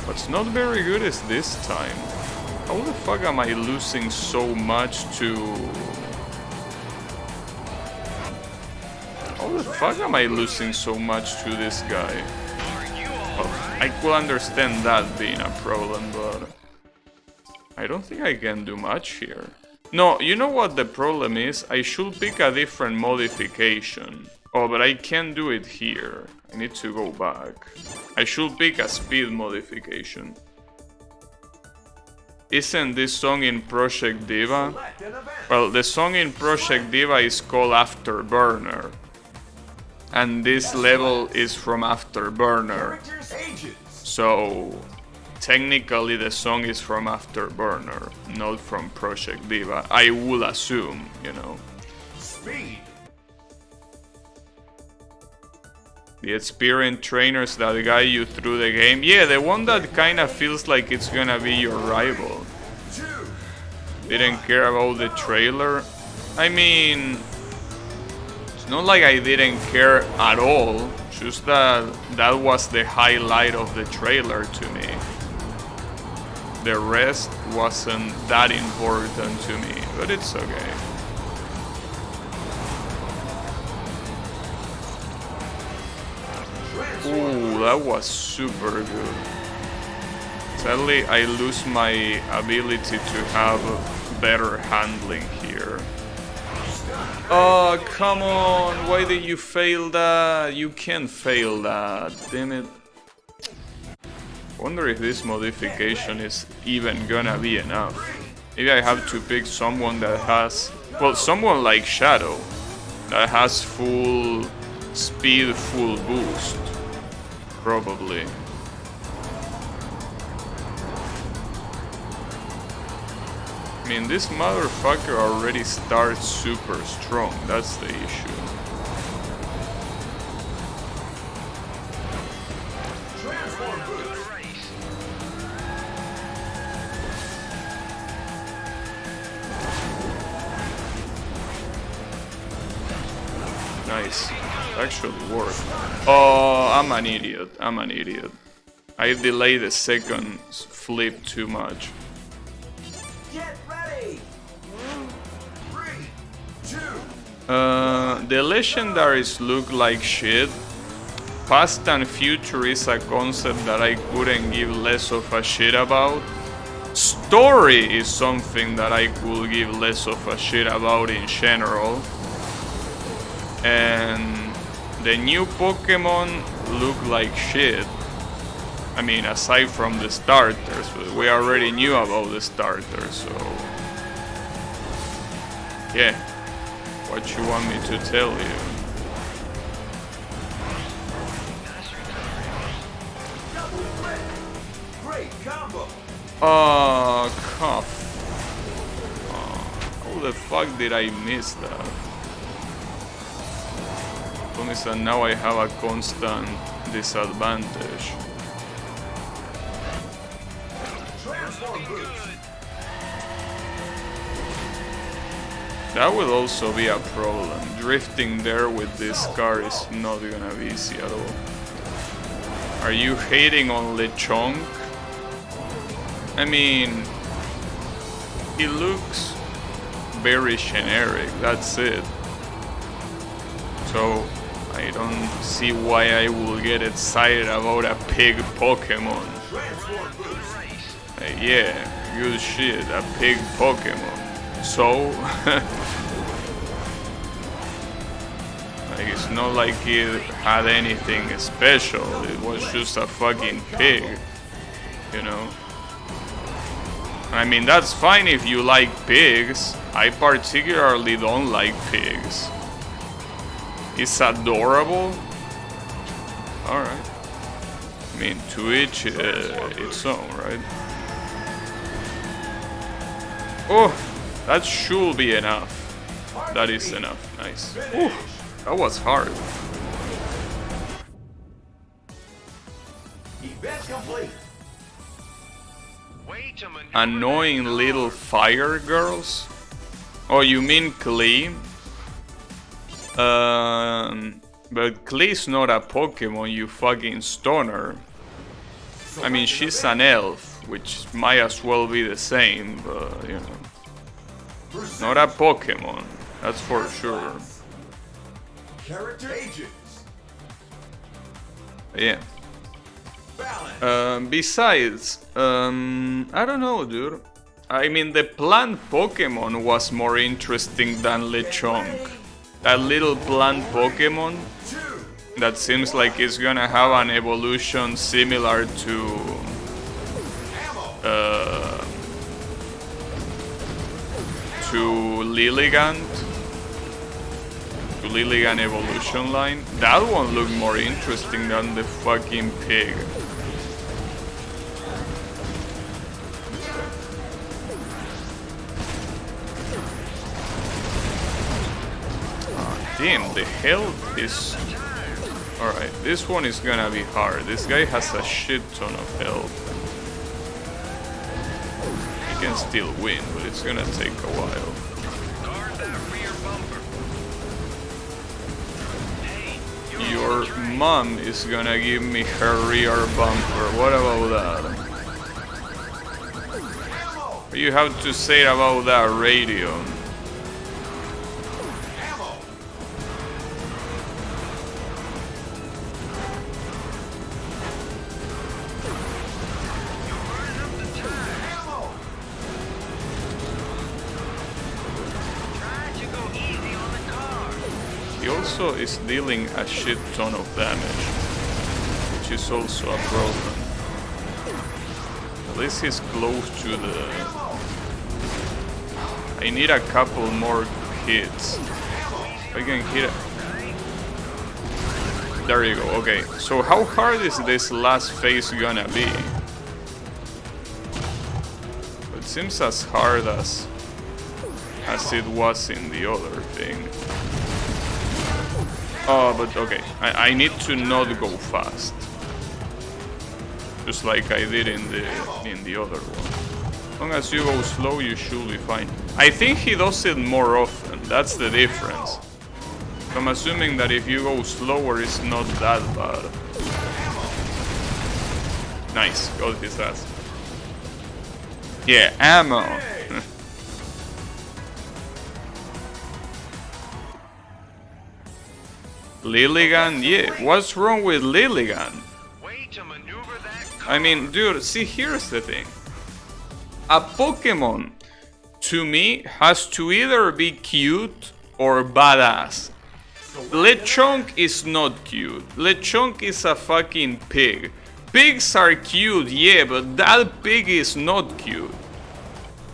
What's not very good is this time. How the fuck am I losing so much to... How the fuck am I losing so much to this guy? Oh, I could understand that being a problem, but... I don't think I can do much here. No, you know what the problem is? I should pick a different modification. Oh, but I can't do it here. I need to go back. I should pick a speed modification. Isn't this song in Project Diva? Well, the song in Project Diva is called Afterburner. And this level is from Afterburner. So, technically the song is from Afterburner, not from Project Diva. I will assume, you know. Speed. The experienced trainers that guide you through the game. Yeah, the one that kinda feels like it's gonna be your rival. Didn't care about the trailer. I mean, it's not like I didn't care at all. Just that that was the highlight of the trailer to me. The rest wasn't that important to me, but it's okay. Ooh, that was super good. Sadly, I lose my ability to have better handling here. Oh, come on! Why did you fail that? You can't fail that, damn it. Wonder if this modification is even gonna be enough. Maybe I have to pick someone that has... Well, someone like Shadow. That has full speed, full boost. Probably. I mean, this motherfucker already starts super strong, that's the issue. Nice. Actually worked. Oh, I'm an idiot. I'm an idiot. I delayed the second flip too much. Get ready. 3, 2. The legendaries look like shit. Past and future is a concept that I couldn't give less of a shit about. Story is something that I could give less of a shit about in general. And the new Pokemon look like shit. I mean, aside from the starters, but we already knew about the starters, so... Yeah, what you want me to tell you? Great combo. Oh, cuff. Oh, how the fuck did I miss that? Only that now I have a constant disadvantage. That will also be a problem. Drifting there with this car is not gonna be easy at all. Are you hating on Lechonk? I mean, he looks very generic, that's it. So, I don't see why I will get excited about a pig Pokemon. Yeah, good shit, a pig Pokemon. So, like, it's not like it had anything special, it was just a fucking pig, you know? I mean, that's fine if you like pigs. I particularly don't like pigs. It's adorable. Alright. I mean, to each its own, right? Oh, that should be enough. That is enough. Nice. Ooh, that was hard. Event complete. Annoying little fire girls? Oh, you mean Klee? But Klee's not a Pokemon, you fucking stoner. I mean, she's an elf, which might as well be the same, but you know, not a Pokemon, that's for sure. Character agents. Yeah. Balance. Besides, I don't know, dude. I mean, the plant Pokemon was more interesting than Lechonk. That little plant Pokemon that seems like it's gonna have an evolution similar to Lilligant. To Lilligant evolution line. That one looked more interesting than the fucking pig. Damn, the health is... Alright, this one is gonna be hard. This guy has a shit ton of health. He can still win, but it's gonna take a while. Guard that rear bumper. Hey, Your mom is gonna give me her rear bumper. What about that? What do you have to say about that, radio? He also is dealing a shit ton of damage, which is also a problem. At least he's close to the... I need a couple more hits. I can hit it. There you go, okay. So how hard is this last phase gonna be? It seems as hard as it was in the other thing. Oh, but okay, I need to not go fast. Just like I did in the other one. As long as you go slow, you should be fine. I think he does it more often, that's the difference. So I'm assuming that if you go slower, it's not that bad. Nice, got his ass. Yeah, ammo. Lilligant? Yeah, what's wrong with Lilligant? way to maneuver that car. I mean, dude, see, here's the thing. A Pokemon, to me, has to either be cute or badass. Lechonk is not cute. Lechonk is a fucking pig. Pigs are cute, yeah, but that pig is not cute.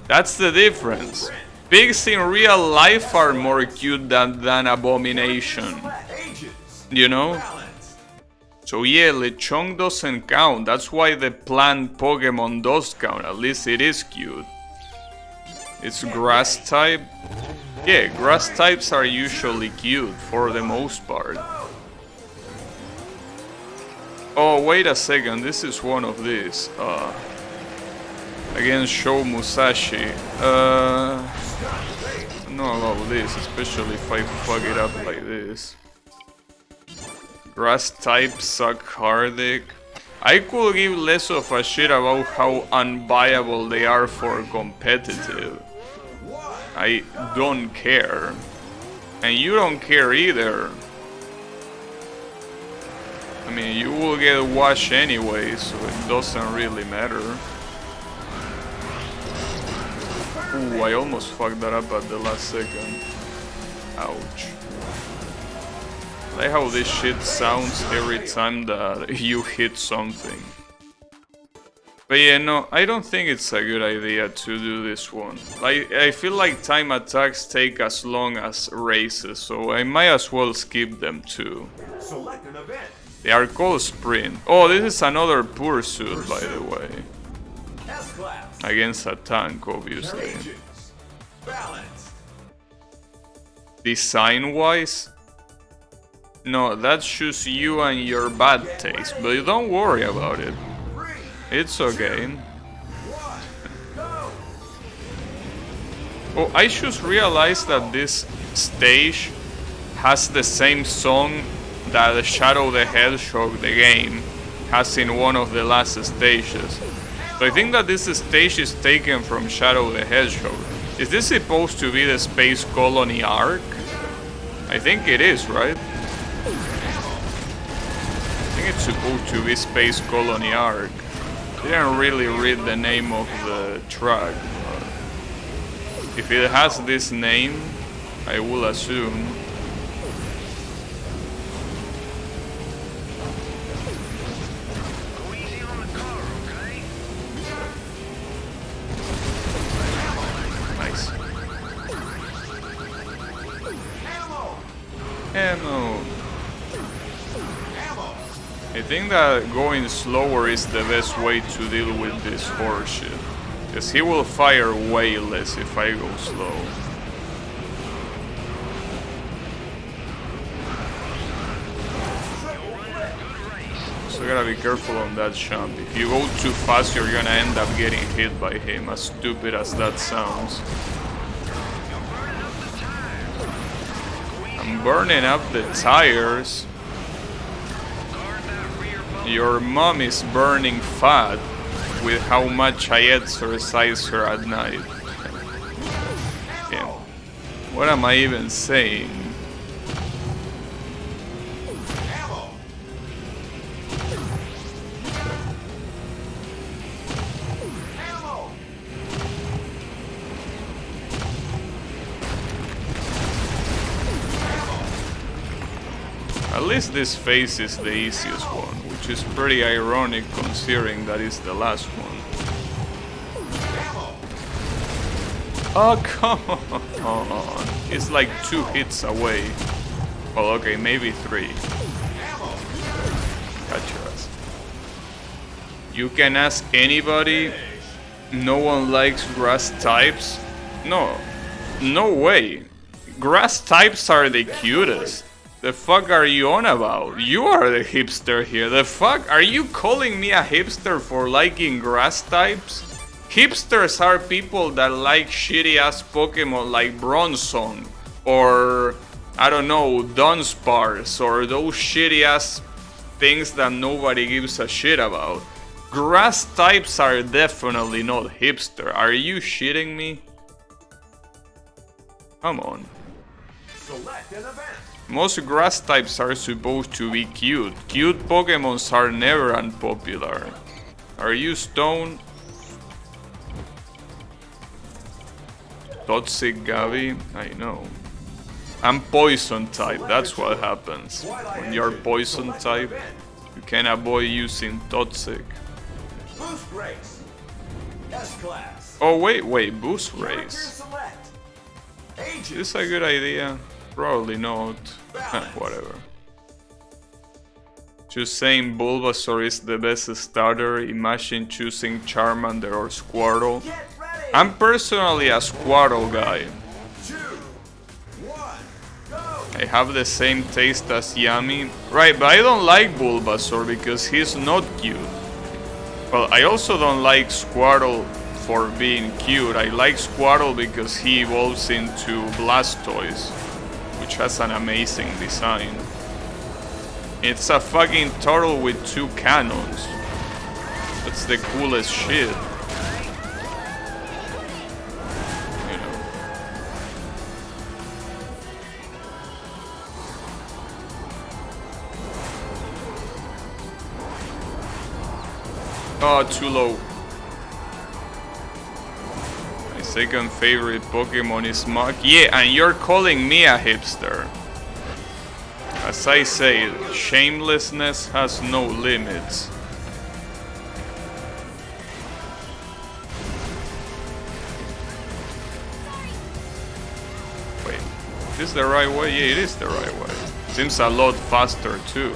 That's the difference. Pigs in real life are more cute than Abomination. You know? So yeah, Lechonk doesn't count. That's why the plant Pokemon does count. At least it is cute. It's grass type. Yeah, grass types are usually cute for the most part. Oh, wait a second. This is one of these. Against Sho Musashi. I know about this, especially if I fuck it up like this. Grass type suck Hardic. I could give less of a shit about how unviable they are for competitive. I don't care. And you don't care either. I mean, you will get washed anyway, so it doesn't really matter. Ooh, I almost fucked that up at the last second. Ouch. I like how this shit sounds every time that you hit something. But yeah, no, I don't think it's a good idea to do this one. I feel like time attacks take as long as races, so I might as well skip them too. Select an event. They are called sprint. Oh, this is another Pursuit, by the way. S-Class. Against a tank, obviously. Agents. Balanced. Design-wise? No, that's just you and your bad taste, but don't worry about it. It's okay. Oh, I just realized that this stage has the same song that Shadow the Hedgehog, the game, has in one of the last stages. So I think that this stage is taken from Shadow the Hedgehog. Is this supposed to be the Space Colony arc? I think it is, right? I think it's supposed to be Space Colony arc. Didn't really read the name of the track, but if it has this name, I will assume. Go easy on the car, okay? Nice. Ammo! Ammo. Ammo! I think that going slower is the best way to deal with this horseshit. Because he will fire way less if I go slow. So gotta be careful on that jump. If you go too fast, you're gonna end up getting hit by him, as stupid as that sounds. I'm burning up the tires. Your mom is burning fat with how much I exercise her at night. Yeah. What am I even saying? At least this phase is the easiest one, which is pretty ironic considering that it's the last one. Oh, come on. It's like 2 hits away. Well, okay, maybe 3. Gotcha. You can ask anybody. No one likes grass types. No. No way. Grass types are the cutest. The fuck are you on about? You are the hipster here. The fuck? Are you calling me a hipster for liking grass types? Hipsters are people that like shitty ass Pokemon like Bronzong or I don't know, Dunsparce or those shitty ass things that nobody gives a shit about. Grass types are definitely not hipster. Are you shitting me? Come on. Select an event. Most grass types are supposed to be cute. Cute Pokemons are never unpopular. Are you stoned? Toxic Gabi? I know. I'm poison type, that's what happens. When you're poison type, you can avoid using Toxic. Boost race. S-Class. Oh wait, boost Character race. select. Is this a good idea? Probably not. Whatever. Just saying Bulbasaur is the best starter, imagine choosing Charmander or Squirtle. Get ready. I'm personally a Squirtle guy. 2, 1, go. I have the same taste as Yami. Right, but I don't like Bulbasaur because he's not cute. Well, I also don't like Squirtle for being cute. I like Squirtle because he evolves into Blastoise, which has an amazing design. It's a fucking turtle with 2 cannons. That's the coolest shit. You know. Oh, too low. My second favorite Pokemon is Mach. Yeah, and you're calling me a hipster. As I say, shamelessness has no limits. Wait, is this the right way? Yeah, it is the right way. Seems a lot faster too.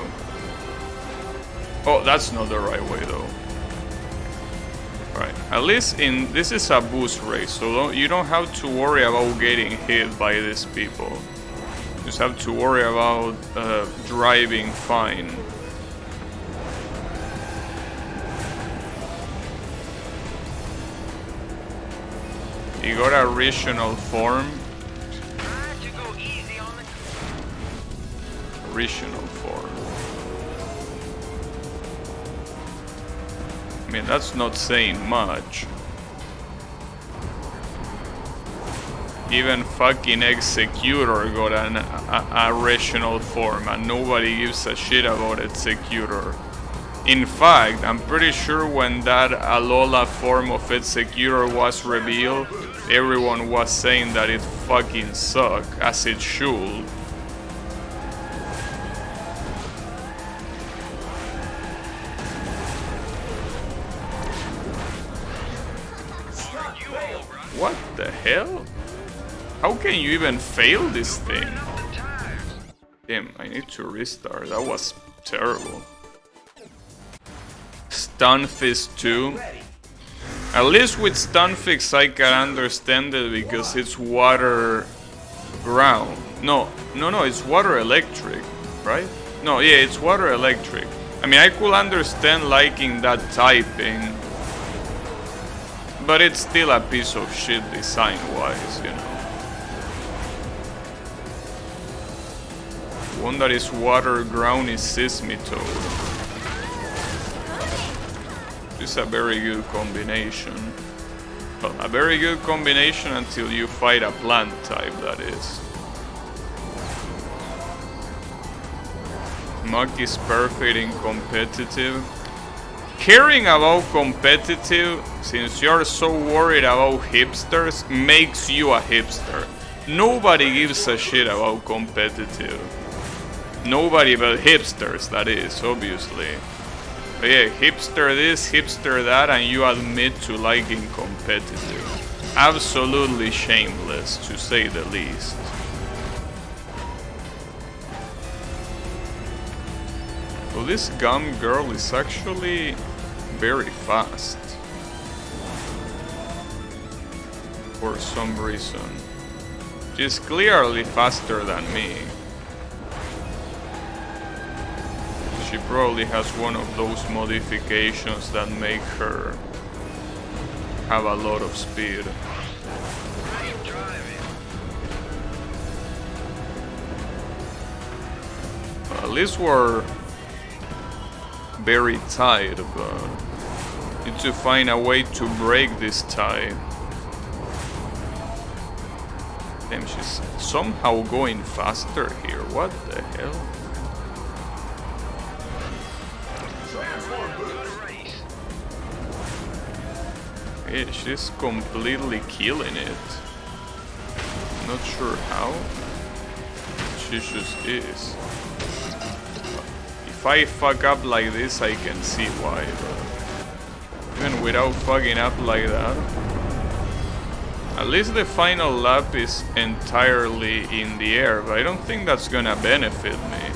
Oh, that's not the right way though. Right, at least in this is a boost race, so you don't have to worry about getting hit by these people. You just have to worry about driving fine. You got a regional form. Try to go easy on the Regional form. mean, that's not saying much. Even fucking Executor got a rational form and nobody gives a shit about Executor. In fact, I'm pretty sure when that Alola form of Executor was revealed, everyone was saying that it fucking sucked, as it should. What the hell? How can you even fail this thing? Damn, I need to restart. That was terrible. Stunfisk 2. At least with Stunfisk I can understand it because it's water ground. No, it's water electric, right? No, yeah, it's water electric. I mean, I could understand liking that typing, but it's still a piece of shit design-wise, you know. One that is water ground is Sismitoad. This is a very good combination. Well, a very good combination until you fight a plant type, that is. Muk is perfect in competitive. Caring about competitive, since you're so worried about hipsters, makes you a hipster. Nobody gives a shit about competitive. Nobody but hipsters, that is, obviously. But yeah, hipster this, hipster that, and you admit to liking competitive. Absolutely shameless, to say the least. Well, this gum girl is actually very fast. For some reason. She's clearly faster than me. She probably has one of those modifications that make her have a lot of speed. At least we're very tight, but need to find a way to break this tie. Damn, she's somehow going faster here. What the hell? Yeah, she's completely killing it. Not sure how. She just is. If I fuck up like this, I can see why, but even without fucking up like that, at least the final lap is entirely in the air, but I don't think that's gonna benefit me.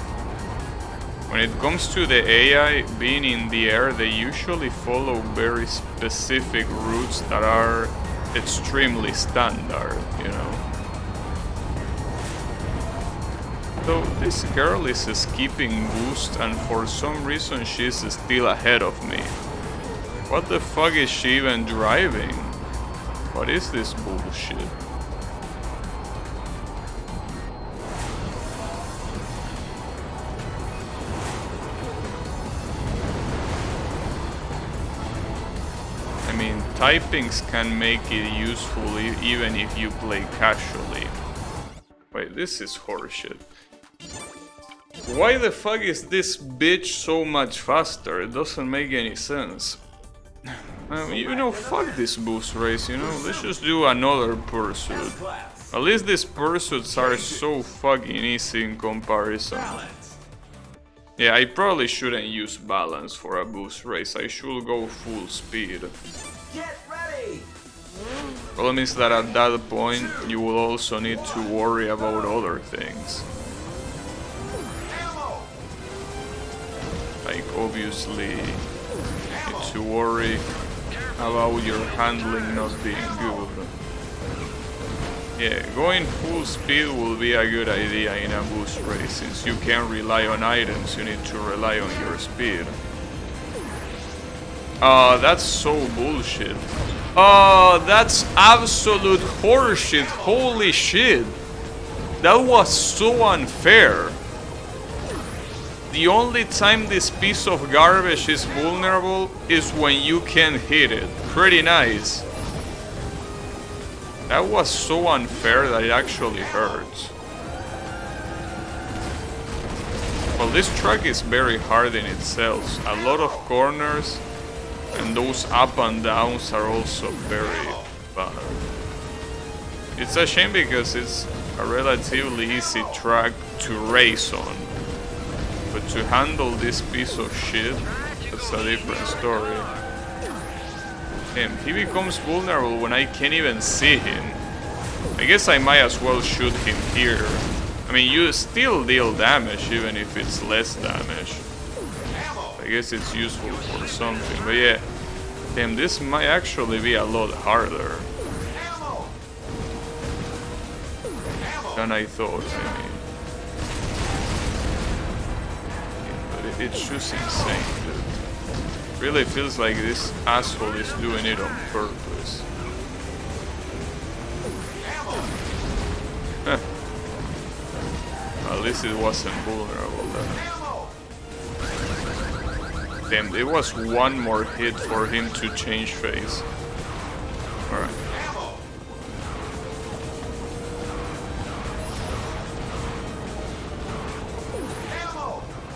When it comes to the AI being in the air, they usually follow very specific routes that are extremely standard, you know. So this girl is skipping boost and for some reason she's still ahead of me. What the fuck is she even driving? What is this bullshit? I mean, typings can make it useful even if you play casually. Wait, this is horseshit. Why the fuck is this bitch so much faster? It doesn't make any sense. You know, fuck this boost race, you know? Let's just do another pursuit. At least these pursuits are so fucking easy in comparison. Yeah, I probably shouldn't use balance for a boost race. I should go full speed. Get ready! Problem is that at that point, you will also need to worry about other things. Like, obviously, you need to worry about your handling not being good. Yeah, going full speed will be a good idea in a boost race. Since you can't rely on items, you need to rely on your speed. That's so bullshit. That's absolute horseshit. Holy shit. That was so unfair. The only time this piece of garbage is vulnerable is when you can hit it. Pretty nice. That was so unfair that it actually hurts. Well, this track is very hard in itself. A lot of corners, and those up and downs are also very bad. It's a shame because it's a relatively easy track to race on. But to handle this piece of shit, that's a different story. Damn, he becomes vulnerable when I can't even see him. I guess I might as well shoot him here. I mean, you still deal damage even if it's less damage. I guess it's useful for something, but yeah. Damn, this might actually be a lot harder than I thought, I mean. But it's just insane, dude. Really feels like this asshole is doing it on purpose. Huh. At least it wasn't vulnerable then. Damn, there was one more hit for him to change phase. Alright.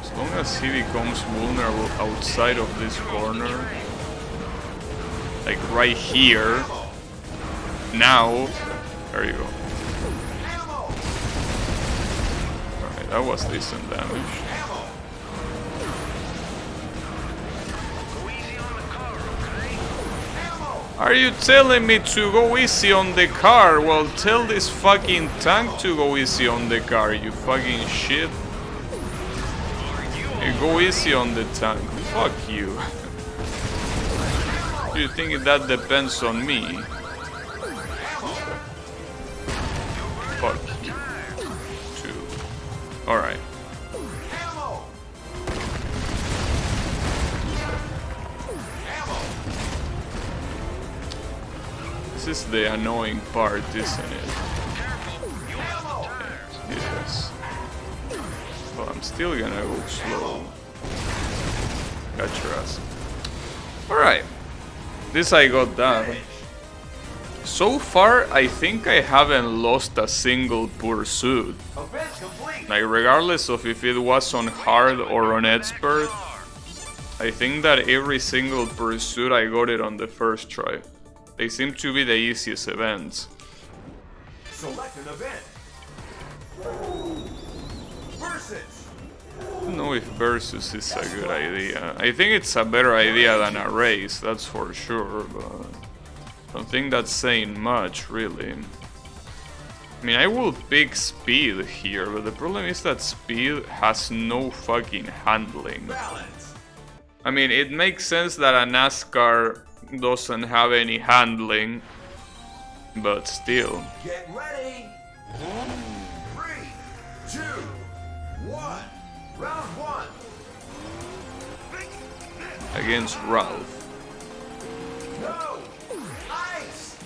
As long as he becomes vulnerable outside of this corner, like right here, now, there you go. Alright, that was decent damage. Are you telling me to go easy on the car? Well, tell this fucking tank to go easy on the car, you fucking shit. You go easy on the tank. Fuck you. You think that depends on me? Fuck you. Too. Alright. This is the annoying part, isn't it? Yes. Well, I'm still gonna go slow. Got your ass. Alright. This I got done. So far, I think I haven't lost a single pursuit. Like, regardless of if it was on hard or on expert, I think that every single pursuit I got it on the first try. They seem to be the easiest events. Select an event. Versus. I don't know if versus is a good idea. I think it's a better idea than a race, that's for sure, but I don't think that's saying much, really. I mean, I will pick speed here, but the problem is that speed has no fucking handling. Balance. I mean, it makes sense that a NASCAR doesn't have any handling, but still. Get ready. 3, 2, 1. Round 1. Against Ralph. Go. Ice.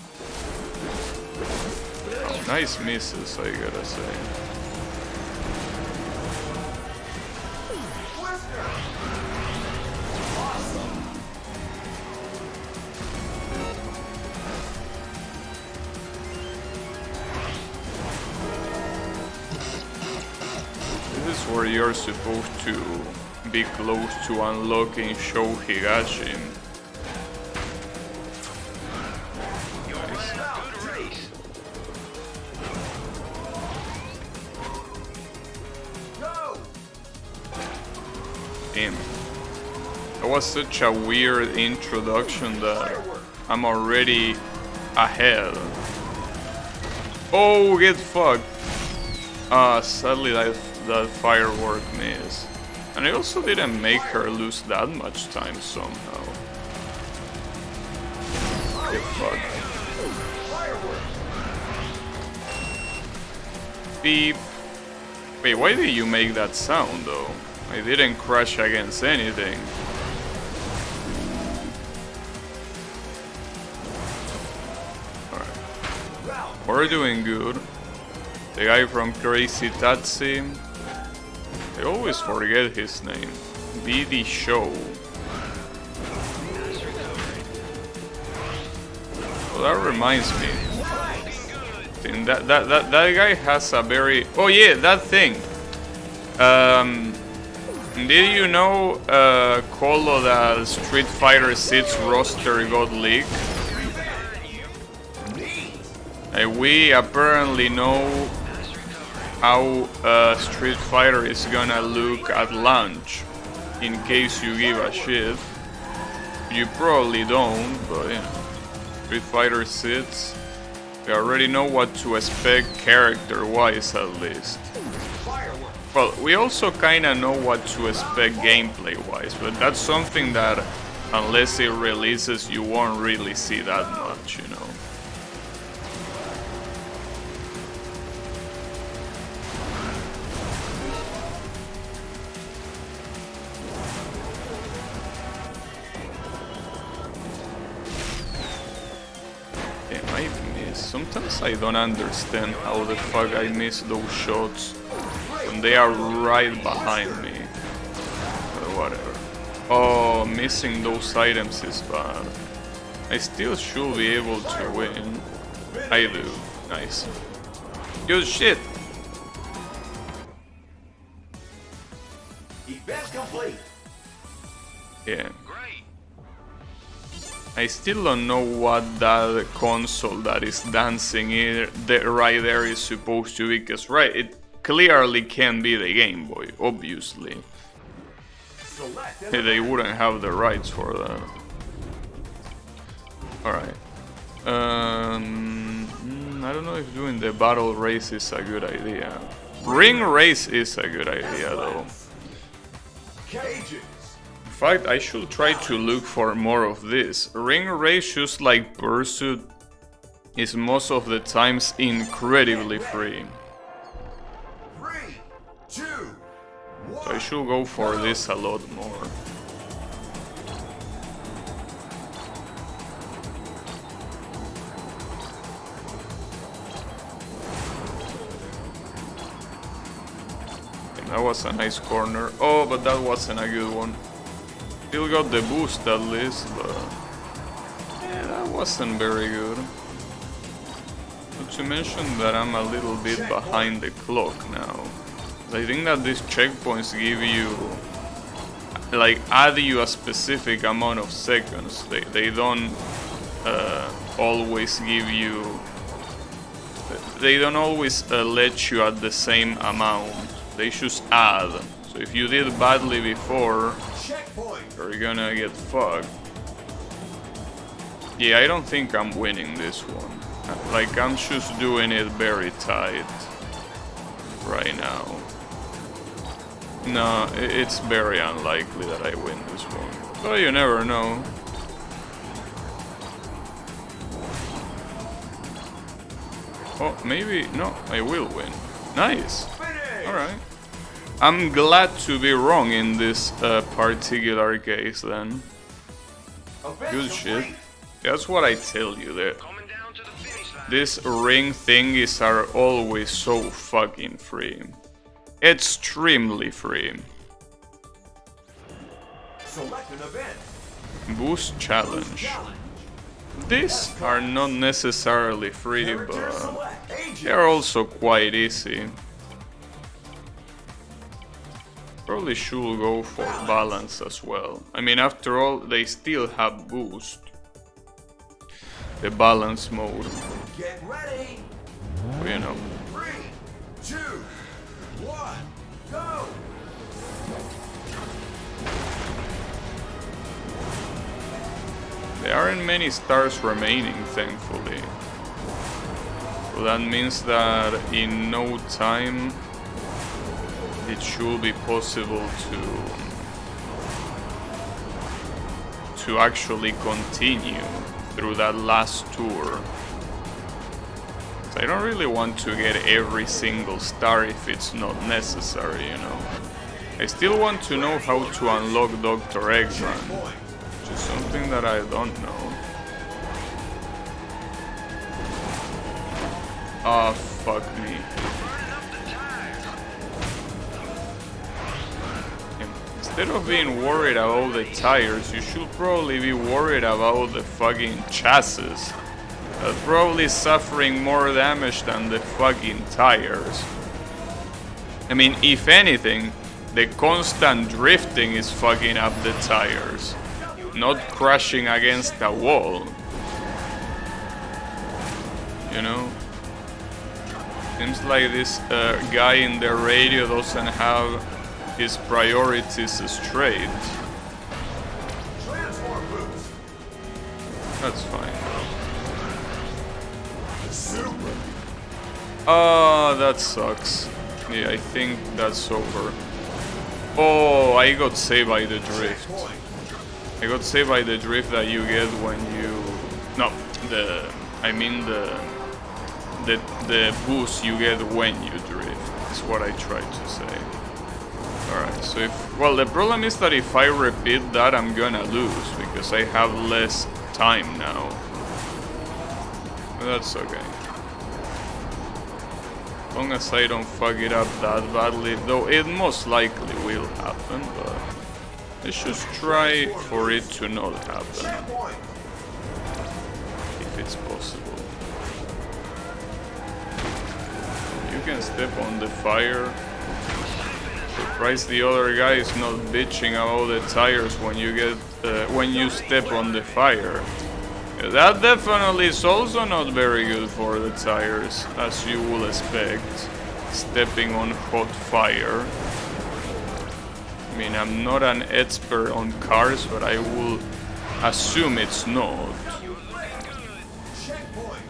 Oh, nice misses, I gotta say. Twister. Awesome. This is where you're supposed to be close to unlocking Sho Higashi. Go. Damn. That was such a weird introduction that I'm already ahead. Oh, get fucked. Sadly that firework missed. And I also didn't make her lose that much time somehow. Get fucked. Beep. Wait, why did you make that sound though? I didn't crash against anything. Alright. We're doing good. The guy from Crazy Tatsi. I always forget his name. BD Show. Well, that reminds me. That guy has a very... Oh yeah, that thing. Did you know, Colo, that Street Fighter 6 roster got leaked? We apparently know how Street Fighter is gonna look at launch, in case you give a shit. You probably don't, but you know. Street Fighter 6, we already know what to expect character-wise at least. Well, we also kinda know what to expect gameplay-wise, but that's something that, unless it releases, you won't really see that much, you know. Sometimes I don't understand how the fuck I miss those shots when they are right behind me. But whatever. Oh, missing those items is bad. I still should be able to win. I do. Nice. Good shit. Event complete. Yeah. I still don't know what that console that is dancing right there is supposed to be, because right, it clearly can be the Game Boy, obviously. They wouldn't have the rights for that. Alright. I don't know if doing the battle race is a good idea. Ring race is a good idea though. Cages. In fact, I should try to look for more of this. Ring race, just like Pursuit, is most of the times incredibly free. 3, 2, 1. So I should go for this a lot more. And that was a nice corner. Oh, but that wasn't a good one. Still got the boost at least, but yeah, that wasn't very good. Not to mention that I'm a little bit behind the clock now. I think that these checkpoints give you, like, add you a specific amount of seconds. They don't always give you, they don't always let you at the same amount. They just add. So if you did badly before, you're gonna get fucked. Yeah, I don't think I'm winning this one. Like, I'm just doing it very tight right now. No, it's very unlikely that I win this one. But you never know. Oh, maybe... No, I will win. Nice! Alright. I'm glad to be wrong in this particular case then. Good shit. That's what I tell you there. These ring thingies are always so fucking free. Extremely free. Select an event. Boost challenge. These are not necessarily free, but they're also quite easy. Probably should go for balance as well. I mean, after all, they still have boost. The balance mode. Get ready. But, you know. 3, 2, 1, go. There aren't many stars remaining, thankfully. So that means that in no time it should be possible to actually continue through that last tour. So I don't really want to get every single star if it's not necessary, you know. I still want to know how to unlock Dr. Eggman, which is something that I don't know. Ah, fuck me. instead of being worried about the tires, you should probably be worried about the fucking chassis. That's probably suffering more damage than the fucking tires. I mean, if anything, the constant drifting is fucking up the tires, not crashing against a wall. You know? Seems like this guy in the radio doesn't have his priorities straight. Transform boost. That's fine. Super. That sucks. Yeah, I think that's over. Oh, I got saved by the drift. I got saved by the drift that you get when you... No, I mean the boost you get when you drift. Is what I tried to say. Alright, so if... Well, the problem is that if I repeat that, I'm gonna lose, because I have less time now. But that's okay. As long as I don't fuck it up that badly, though it most likely will happen, but let's just try for it to not happen, Checkpoint. if it's possible. You can step on the fire. Surprised the other guy is not bitching about the tires when you get when you step on the fire. That definitely is also not very good for the tires, as you would expect, stepping on hot fire. I mean, I'm not an expert on cars, but I will assume it's not. Checkpoint.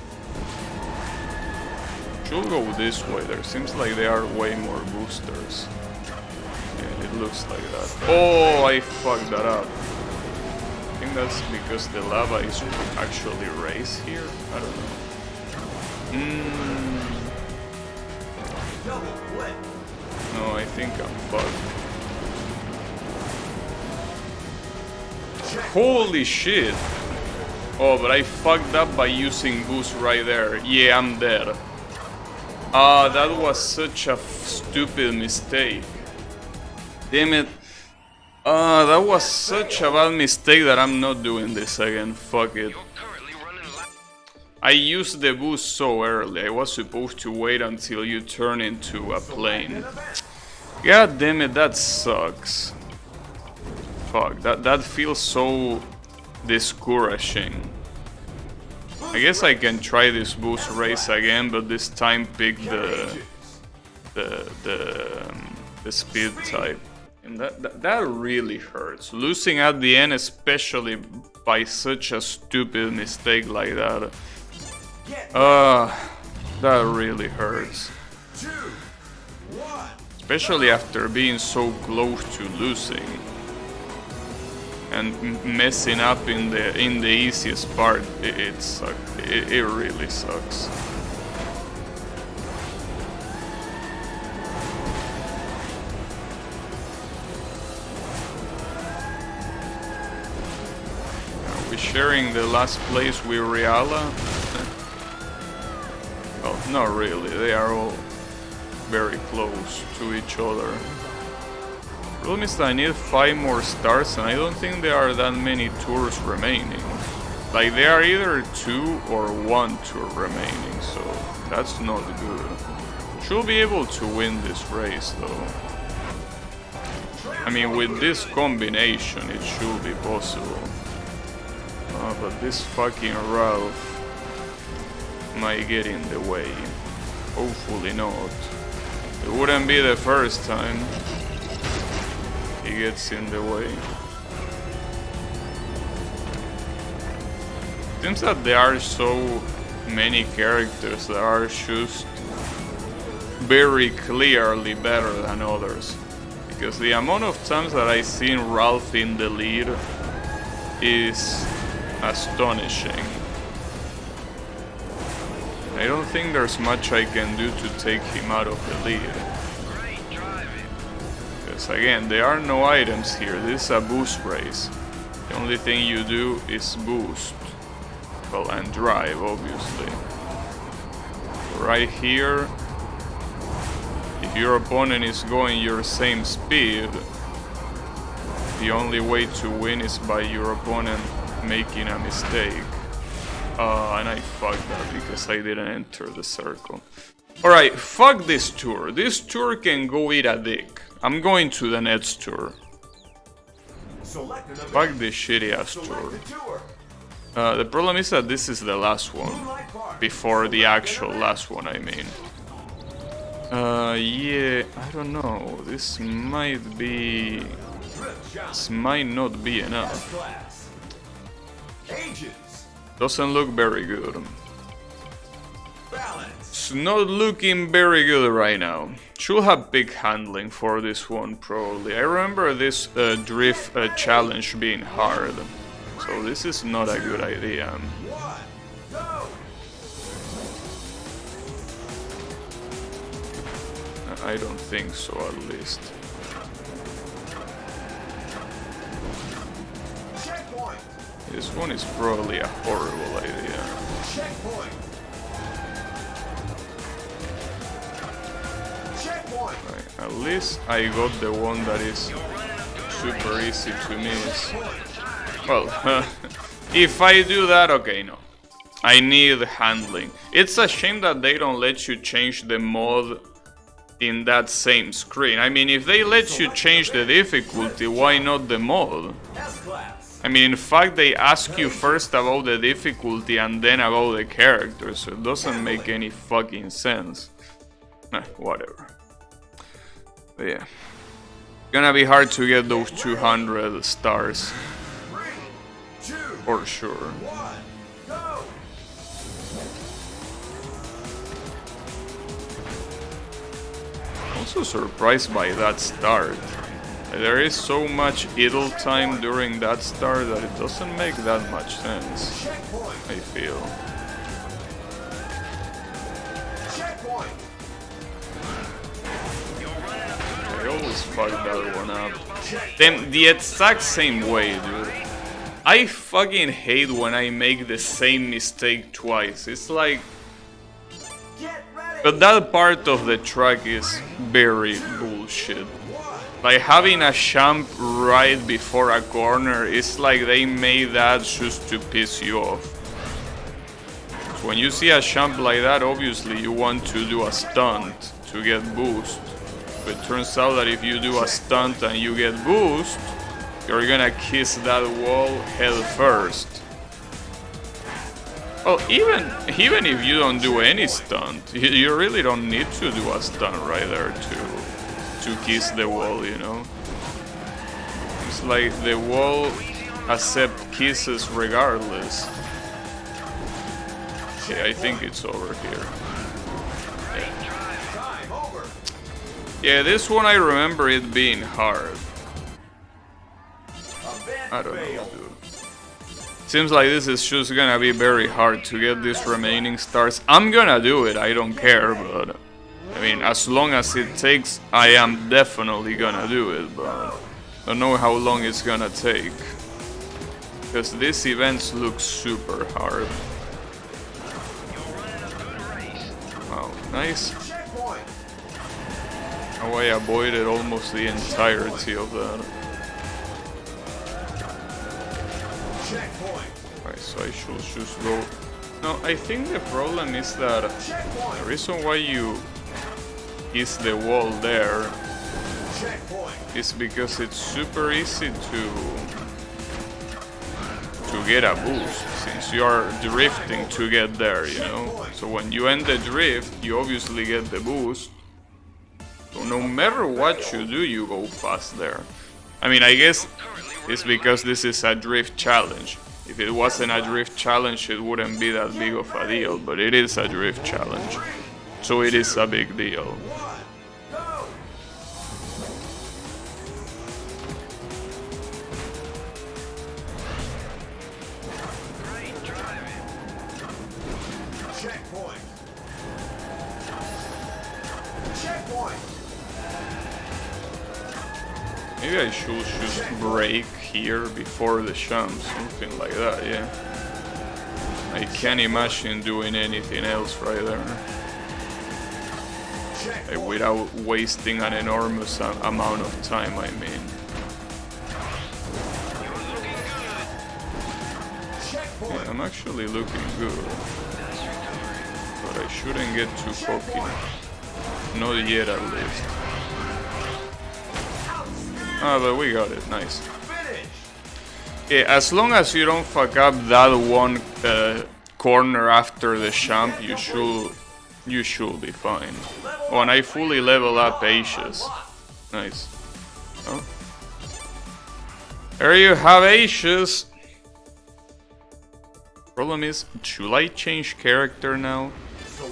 Should go this way, there seems like there are way more boosters. Yeah, it looks like that. Oh, I fucked that up. I think that's because the lava is actually raised here. I don't know. Double flip. No, I think I'm fucked. Holy shit! Oh, but I fucked up by using boost right there. Yeah, I'm dead. That was such a stupid mistake. Damn it. That was such a bad mistake that I'm not doing this again. Fuck it. I used the boost so early. I was supposed to wait until you turn into a plane. God damn it, that sucks. Fuck, that feels so discouraging. I guess I can try this boost race again, but this time pick the speed type. And that really hurts. Losing at the end, especially by such a stupid mistake like that. That really hurts. 2, 1. Especially after being so close to losing. And messing up in the easiest part, it sucks. It really sucks. Are we sharing the last place with Reala? Well, not really. They are all very close to each other. Problem is that I need 5 more stars, and I don't think there are that many tours remaining. Like, there are either 2 or 1 tour remaining, so that's not good. Should be able to win this race, though. I mean, with this combination, it should be possible. But this fucking Ralph might get in the way. Hopefully not. It wouldn't be the first time he gets in the way. Seems that there are so many characters that are just very clearly better than others. Because the amount of times that I've seen Ralph in the lead is astonishing. I don't think there's much I can do to take him out of the lead. Because again, there are no items here. This is a boost race. The only thing you do is boost. Well, and drive, obviously. Right here, if your opponent is going your same speed, the only way to win is by your opponent making a mistake. And I fucked that because I didn't enter the circle. Alright, fuck this tour. This tour can go eat a dick. I'm going to the next tour. Select an event. Fuck this shitty ass tour. Select the tour. The problem is that this is the last one. Moonlight Park. Before the actual last one, I mean. Yeah, I don't know. This might be... Drift Shop. This might not be enough. S-Class. Ages. Doesn't look very good. Balance. It's not looking very good right now. Should have big handling for this one, probably. I remember this drift challenge being hard. So this is not a good idea. 1, go. I don't think so, at least. Checkpoint. This one is probably a horrible idea. Checkpoint. Checkpoint. Right, at least I got the one that is super easy to miss. Well, if I do that, okay, no. I need handling. It's a shame that they don't let you change the mod in that same screen. I mean, if they let you change the difficulty, why not the mod? S-Class. I mean, in fact, they ask you first about the difficulty and then about the characters, so it doesn't make any fucking sense. Whatever. But yeah. Gonna be hard to get those 200 stars. 3, 2, For sure. 1, go. Also surprised by that start. There is so much idle time during that start that it doesn't make that much sense, Checkpoint. I feel. Checkpoint. I always fuck that one up. Then the exact same way, dude. I fucking hate when I make the same mistake twice. It's like... Get ready. But that part of the track is very bullshit. Like having a jump right before a corner, it's like they made that just to piss you off. So when you see a jump like that, obviously you want to do a stunt to get boost. But it turns out that if you do a stunt and you get boost, you're gonna kiss that wall head first. Well, even if you don't do any stunt, you really don't need to do a stunt right there to kiss the wall, you know? It's like the wall accepts kisses regardless. Okay, I think it's over here. Time over. Yeah, this one I remember it being hard. Event I don't know, failed. dude. Seems like this is just gonna be very hard to get these remaining stars. I'm gonna do it, I don't care, but... I mean, as long as it takes, I am definitely gonna do it, but... I don't know how long it's gonna take. Because these events look super hard. Wow, nice. Checkpoint. How I avoided almost the entirety of that. Checkpoint. Right, so I should just go... No, I think the problem is that the Checkpoint. reason why you kiss the wall there Checkpoint. is because it's super easy to get a boost, since you are drifting to get there, you know? So when you end the drift, you obviously get the boost. So no matter what you do, you go fast there. I mean, I guess it's because this is a drift challenge. If it wasn't a drift challenge, it wouldn't be that big of a deal, but it is a drift challenge. So it is a big deal. Go. Checkpoint. Checkpoint. Maybe I should just break here before the jump, something like that, yeah. I can't imagine doing anything else right there. Like, without wasting an enormous amount of time, I mean. I'm actually looking good. But I shouldn't get too cocky. Not yet, at least. Ah, but we got it. Nice. Yeah, as long as you don't fuck up that one corner after the champ, you should be fine. Oh, and I fully level up Ashes. Nice. Oh. There you have Ashes. Problem is, should I change character now?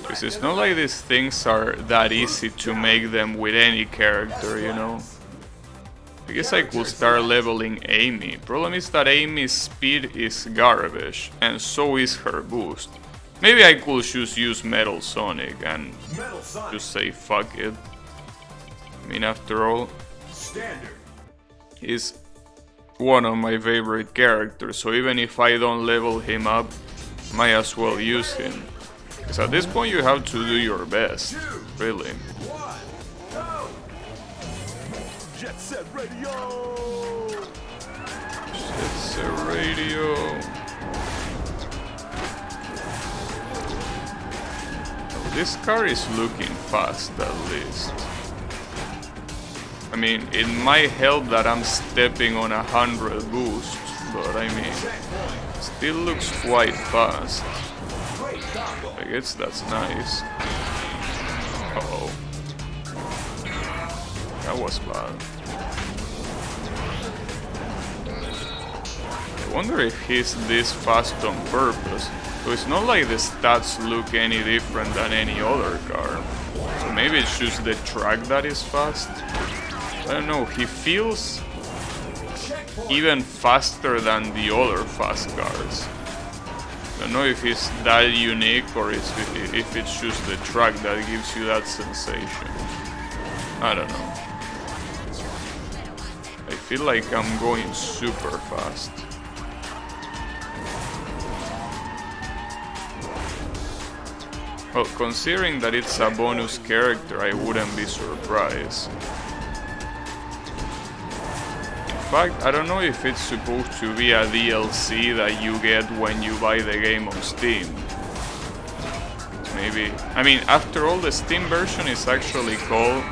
Because it's not like these things are that easy to make them with any character, you know? I guess I could start leveling Amy. Problem is that Amy's speed is garbage, and so is her boost. Maybe I could just use Metal Sonic and just say fuck it. I mean, after all, he's one of my favorite characters, so even if I don't level him up, might as well use him. Because at this point you have to do your best, really. Jet Set Radio! Jet Set Radio. Oh, this car is looking fast, at least. I mean, it might help that I'm stepping on 100 boost, but I mean, still looks quite fast. I guess that's nice. Uh-oh. That was bad. I wonder if he's this fast on purpose. So it's not like the stats look any different than any other car. So maybe it's just the track that is fast. I don't know, he feels even faster than the other fast cars. I don't know if it's that unique or if it's just the track that gives you that sensation. I don't know. I feel like I'm going super fast. Well, considering that it's a bonus character, I wouldn't be surprised. In fact, I don't know if it's supposed to be a DLC that you get when you buy the game on Steam. Maybe. I mean, after all, the Steam version is actually called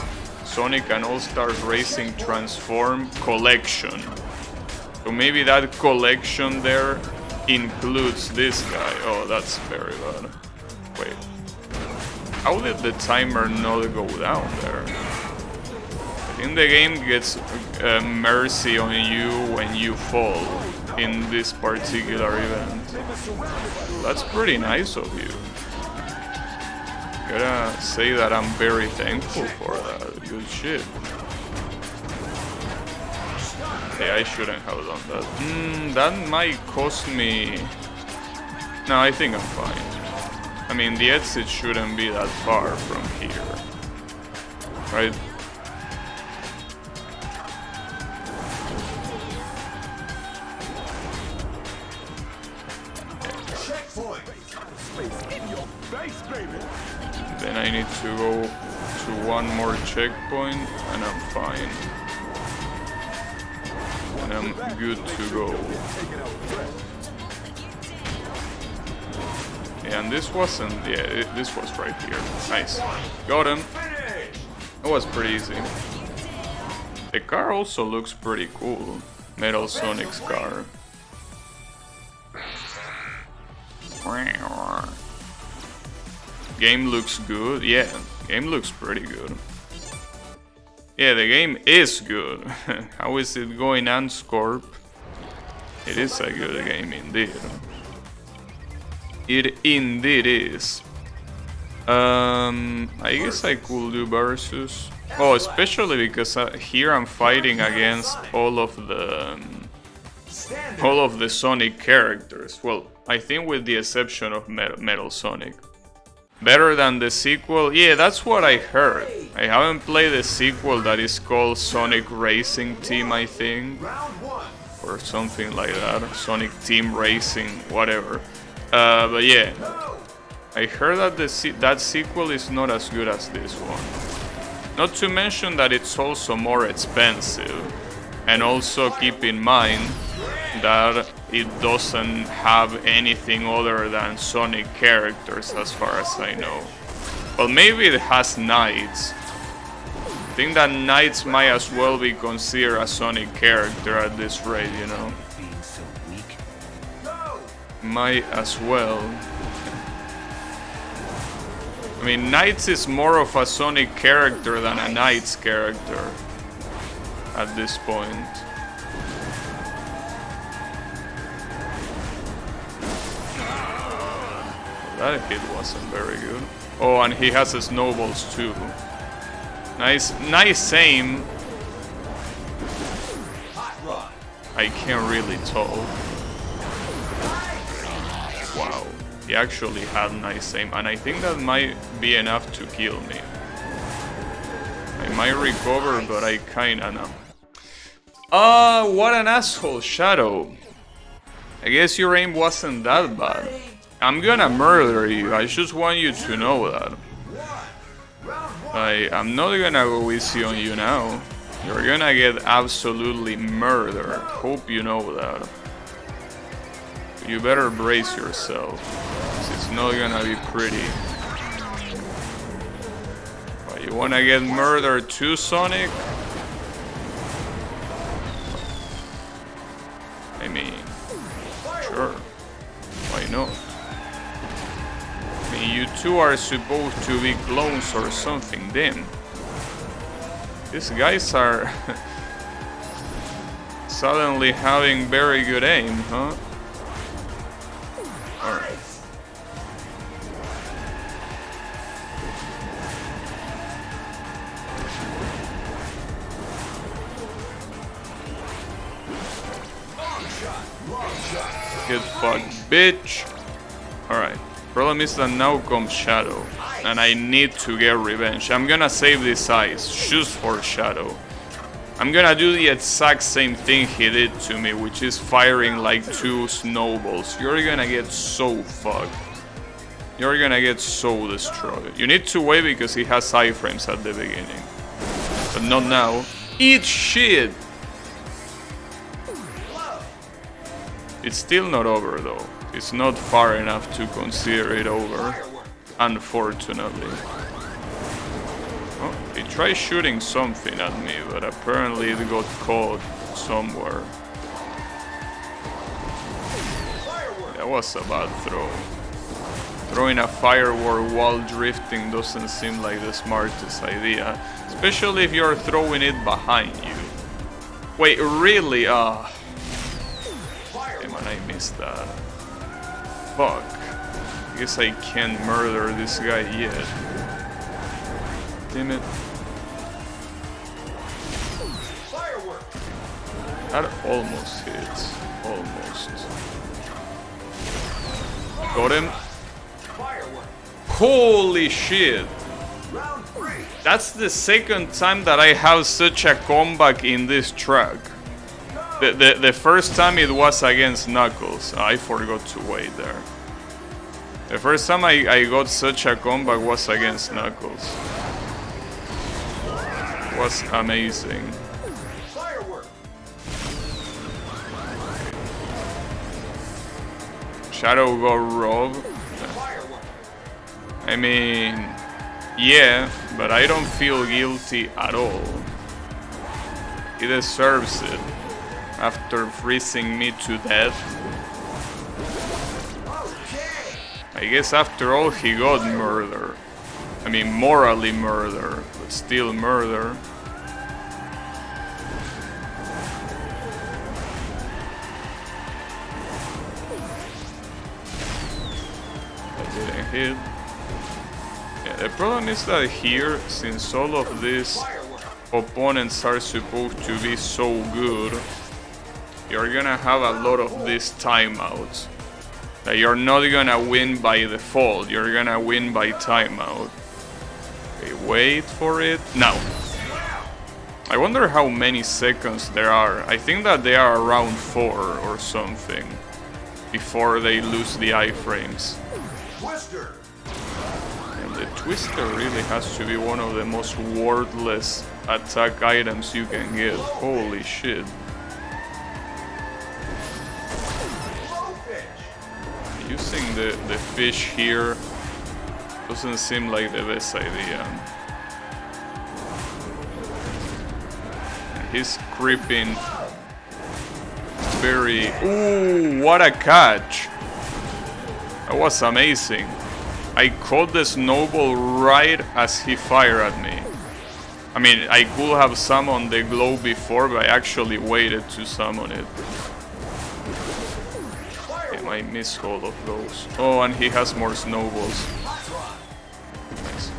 Sonic and All-Stars Racing Transform Collection. So maybe that collection there includes this guy. Oh, that's very bad. Wait. How did the timer not go down there? I think the game gets mercy on you when you fall in this particular event. That's pretty nice of you. Gotta say that I'm very thankful for that. Good shit. Yeah, I shouldn't have done that. That might cost me... No, I think I'm fine. I mean, the exit shouldn't be that far from here. Right? Then I need to go to one more checkpoint and I'm fine. And I'm good to go. Yeah, and this wasn't... Yeah, this was right here. Nice. Got him. That was pretty easy. The car also looks pretty cool. Metal Sonic's car. Game looks good. Yeah, game looks pretty good. Yeah, the game is good. How is it going, Anscorp? It is a good game indeed. It indeed is. I guess I could do versus. Oh, especially because here I'm fighting against all of the Sonic characters. Well, I think with the exception of Metal Sonic. Better than the sequel? Yeah, that's what I heard. I haven't played the sequel that is called Sonic Racing Team, I think. Or something like that. Sonic Team Racing, whatever. But yeah. I heard that that sequel is not as good as this one. Not to mention that it's also more expensive. And also keep in mind that it doesn't have anything other than Sonic characters as far as I know. Well, maybe it has Knights. I think that Knights might as well be considered a Sonic character at this rate, you know. Being so weak. Might as well. I mean, Knights is more of a Sonic character than a Knights character at this point. That hit wasn't very good. Oh, and he has his snowballs too. Nice aim. I can't really tell. Wow, he actually had nice aim, and I think that might be enough to kill me. I might recover, but I kinda know. What an asshole, Shadow. I guess your aim wasn't that bad. I'm gonna murder you, I just want you to know that. I'm not gonna go easy on you now. You're gonna get absolutely murdered. Hope you know that. You better brace yourself. It's not gonna be pretty. You wanna get murdered too, Sonic? I mean, sure. Why not? I mean, you two are supposed to be clones or something, damn. These guys are suddenly having very good aim, huh? Alright. Get fucked, bitch. Alright. Problem is that now comes Shadow, and I need to get revenge. I'm gonna save this ice, just for Shadow. I'm gonna do the exact same thing he did to me, which is firing like 2 snowballs. You're gonna get so fucked. You're gonna get so destroyed. You need to wait because he has iframes at the beginning. But not now. Eat shit! It's still not over though. It's not far enough to consider it over, unfortunately. Oh, he tried shooting something at me, but apparently it got caught somewhere. That was a bad throw. Throwing a firework while drifting doesn't seem like the smartest idea, especially if you're throwing it behind you. Wait, really? Damn, I missed that. Fuck. I guess I can't murder this guy yet. Damn it. That almost hits. Almost. Got him. Holy shit. That's the second time that I have such a comeback in this track. The first time it was against Knuckles. I forgot to wait there. The first time I got such a comeback was against Knuckles. It was amazing. Shadow got robbed. I mean, yeah, but I don't feel guilty at all. He deserves it. After freezing me to death. I guess after all he got murder. I mean morally murder, but still murder. That didn't hit. Yeah, the problem is that here, since all of these opponents are supposed to be so good, you're gonna have a lot of these timeouts. That you're not gonna win by default, you're gonna win by timeout. Okay, wait for it. Now. I wonder how many seconds there are. I think that they are around 4 or something. Before they lose the iframes. And the Twister really has to be one of the most worthless attack items you can get. Holy shit. using the fish here doesn't seem like the best idea. He's creeping very... Ooh, what a catch! That was amazing. I caught the snowball right as he fired at me. I mean, I could have summoned the glow before, but I actually waited to summon it. Damn, I missed all of those. Oh, and he has more snowballs. Nice.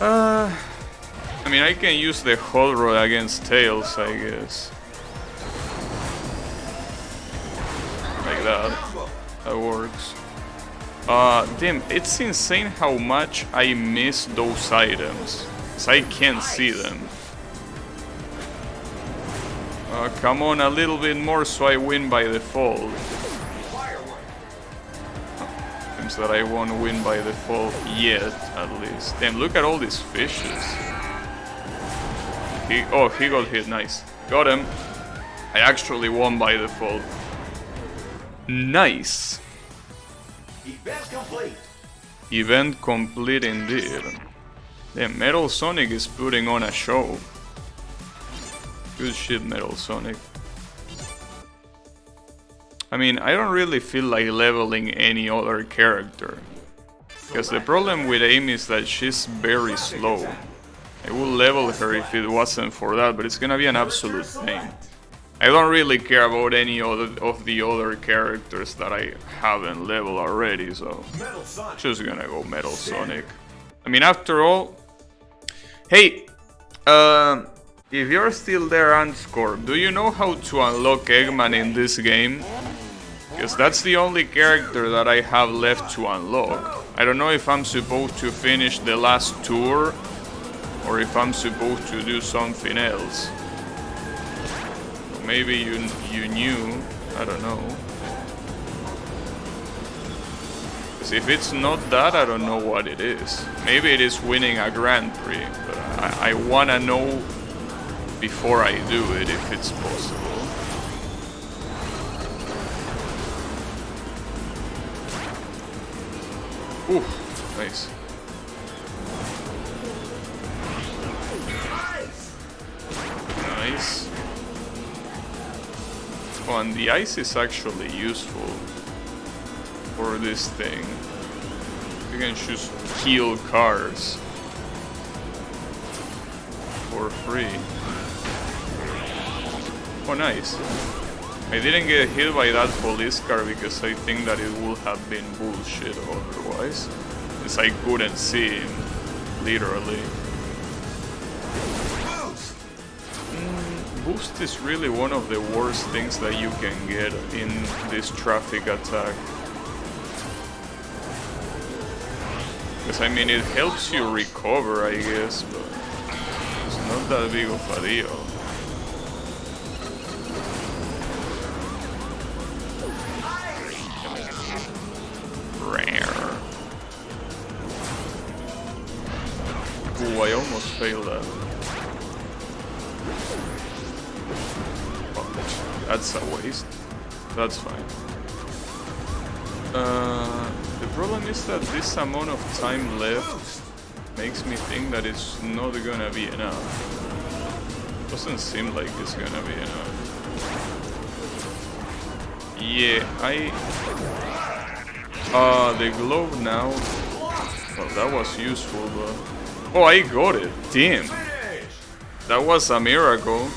I mean, I can use the hot rod against Tails, I guess. Like that. That works. Damn, it's insane how much I miss those items. Because I can't see them. Come on, a little bit more so I win by default. Seems that I won't win by default yet, at least. Damn, look at all these fishes. He got hit, nice. Got him. I actually won by default. Nice. Event complete. Event complete indeed. Damn, Metal Sonic is putting on a show. Good shit, Metal Sonic. I mean, I don't really feel like leveling any other character. Because the problem with Amy is that she's very slow. I would level her if it wasn't for that, but it's gonna be an absolute pain. I don't really care about any of the other characters that I haven't leveled already, so just gonna go Metal Sonic. I mean, after all... Hey! If you're still there, Antscorp, do you know how to unlock Eggman in this game? Because that's the only character that I have left to unlock. I don't know if I'm supposed to finish the last tour, or if I'm supposed to do something else. Maybe you knew, I don't know. Because if it's not that, I don't know what it is. Maybe it is winning a Grand Prix, but I wanna know before I do it if it's possible. Ooh, nice. Nice. Oh, and the ice is actually useful for this thing. You can just kill cars for free. Oh, nice. I didn't get hit by that police car because I think that it would have been bullshit otherwise. Because I couldn't see him, literally. Boost is really one of the worst things that you can get in this traffic attack. Because I mean, it helps you recover, I guess, but it's not that big of a deal. Rare. Ooh, I almost failed that. That's a waste. That's fine. The problem is that this amount of time left makes me think that it's not gonna be enough. Doesn't seem like it's gonna be enough. Yeah, the glove now. Well, that was useful, but... Oh, I got it. Damn. That was a miracle.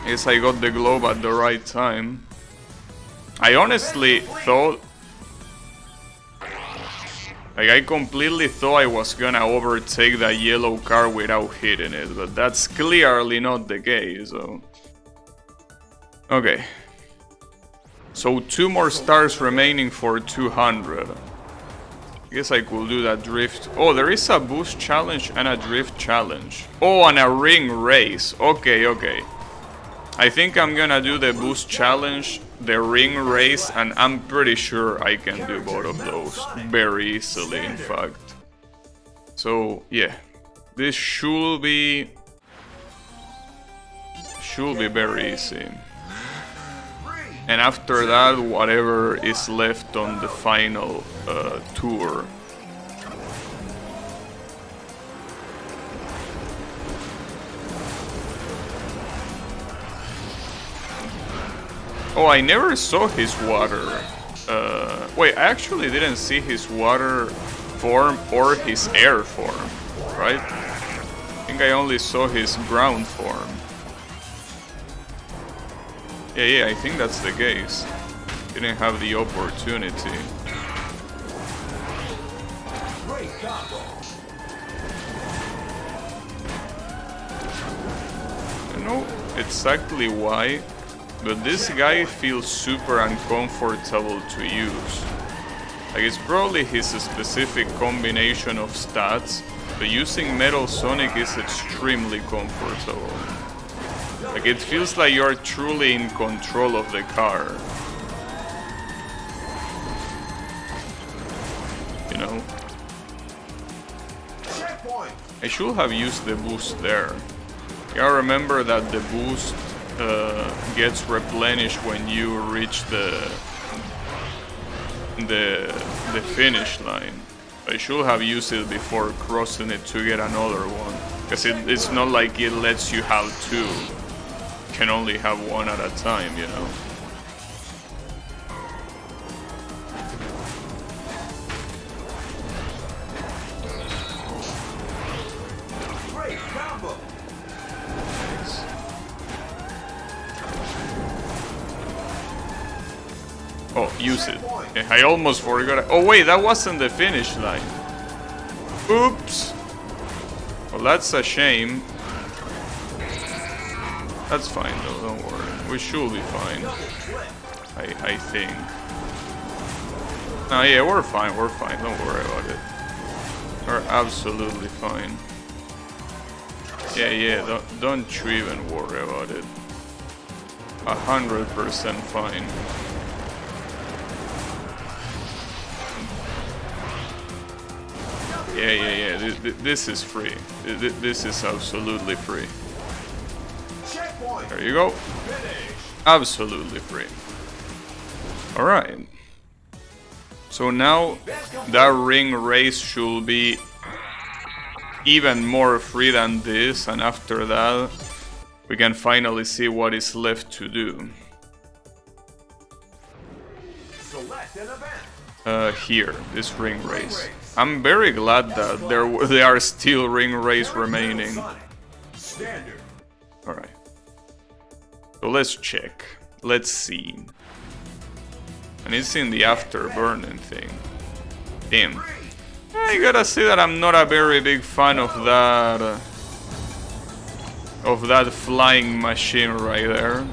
I guess I got the globe at the right time. I honestly thought... Like, I completely thought I was gonna overtake that yellow car without hitting it, but that's clearly not the case, so... Okay. So 2 more stars remaining for 200. I guess I could do that drift. Oh, there is a boost challenge and a drift challenge. Oh, and a ring race. Okay, okay. I think I'm gonna do the boost challenge, the ring race, and I'm pretty sure I can do both of those very easily, in fact. So, yeah. This should be very easy. And after that, whatever is left on the final tour. Oh, I never saw his water. Wait, I actually didn't see his water form or his air form, right? I think I only saw his ground form. Yeah, I think that's the case. Didn't have the opportunity. Great combo. I don't know exactly why, but this guy feels super uncomfortable to use. Like, it's probably his specific combination of stats, but using Metal Sonic is extremely comfortable. Like, it feels like you're truly in control of the car. You know? Checkpoint. I should have used the boost there. You gotta remember that the boost gets replenished when you reach the finish line. I should have used it before crossing it to get another one, because it's not like it lets you have two. You can only have one at a time, you know. Great combo. Nice. Oh, use it. Yeah, I almost forgot. Oh wait, that wasn't the finish line. Oops. Well, that's a shame. That's fine though, don't worry. We should be fine. I think. No, yeah, we're fine, don't worry about it. We're absolutely fine. Yeah, don't you even worry about it. 100% fine. Yeah. This is free. This is absolutely free. Checkpoint. There you go. Finish. Absolutely free. Alright. So now that ring race should be even more free than this, and after that we can finally see what is left to do. Select an event. Here, this ring race. I'm very glad that there are still ring race remaining. Sonic. Standard. Alright. So let's check. Let's see. And it's in the afterburning thing. Damn. I gotta say that I'm not a very big fan of that flying machine right there.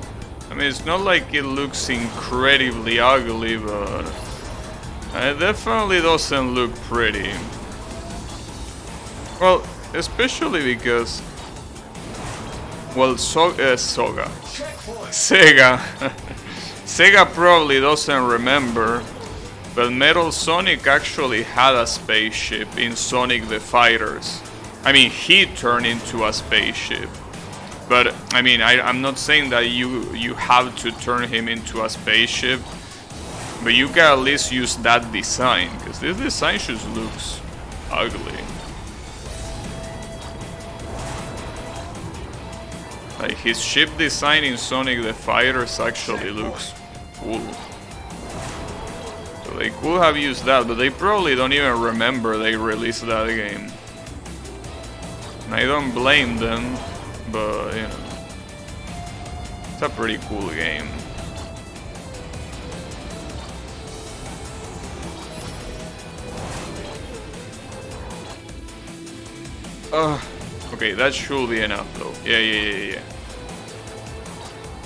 I mean, it's not like it looks incredibly ugly, but it definitely doesn't look pretty. Well, especially because, well, Sega. Sega probably doesn't remember, but Metal Sonic actually had a spaceship in Sonic the Fighters. I mean, he turned into a spaceship. But, I mean, I'm not saying that you have to turn him into a spaceship, but you can at least use that design, because this design just looks ugly. Like, his ship design in Sonic the Fighters actually looks cool. So they could have used that, but they probably don't even remember they released that game. And I don't blame them, but, you know, it's a pretty cool game. Okay, that should be enough though. Yeah. Yeah,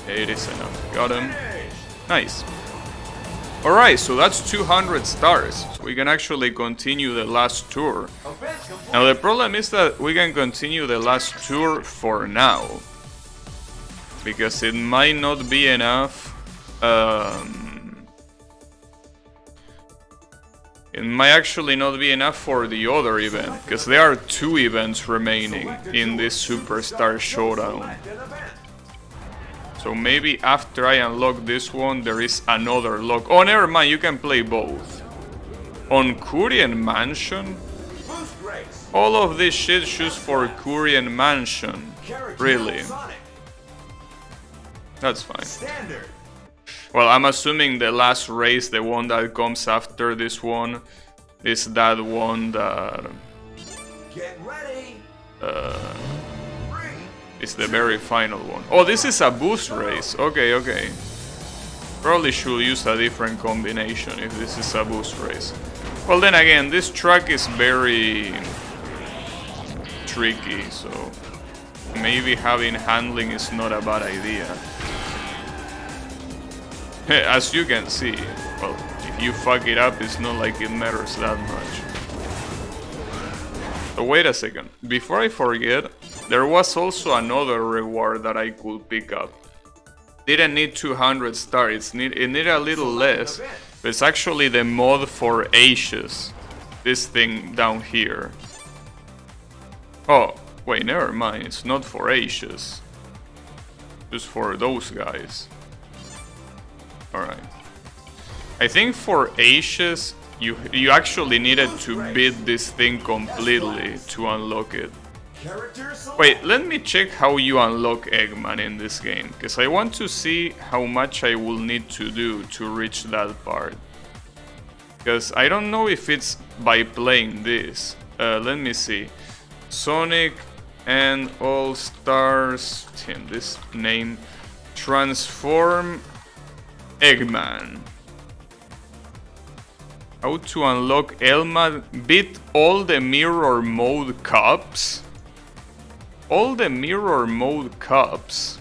it is enough. Got him. Nice. Alright, so that's 200 stars. So we can actually continue the last tour. Now the problem is that we can continue the last tour for now, because it might not be enough. It might actually not be enough for the other event, because there are 2 events remaining in this Superstar Showdown. So maybe after I unlock this one, there is another lock. Oh, never mind, you can play both. On Korean Mansion? Boost race. All of this shit just for Korean Mansion. Character Really? Sonic. That's fine. Standard. Well, I'm assuming the last race, the one that comes after this one, is that one that Get ready. is the very final one. Oh, this is a boost race. Okay, okay. Probably should use a different combination if this is a boost race. Well, then again, this track is very tricky, so maybe having handling is not a bad idea. As you can see, well, if you fuck it up, it's not like it matters that much. So wait a second, before I forget, there was also another reward that I could pick up. Didn't need 200 stars, it needed a little less, but it's actually the mod for Ashes. This thing down here. Oh, wait, never mind, it's not for Ashes. Just for those guys. Alright. I think for Ashes, you actually needed to beat this thing completely to unlock it. Character select. Wait, let me check how you unlock Eggman in this game, because I want to see how much I will need to do to reach that part. Because I don't know if it's by playing this. Let me see. Sonic and All Stars Team, this name. Transform Eggman. How to unlock Elma? Beat all the mirror mode cups. All the mirror mode cups.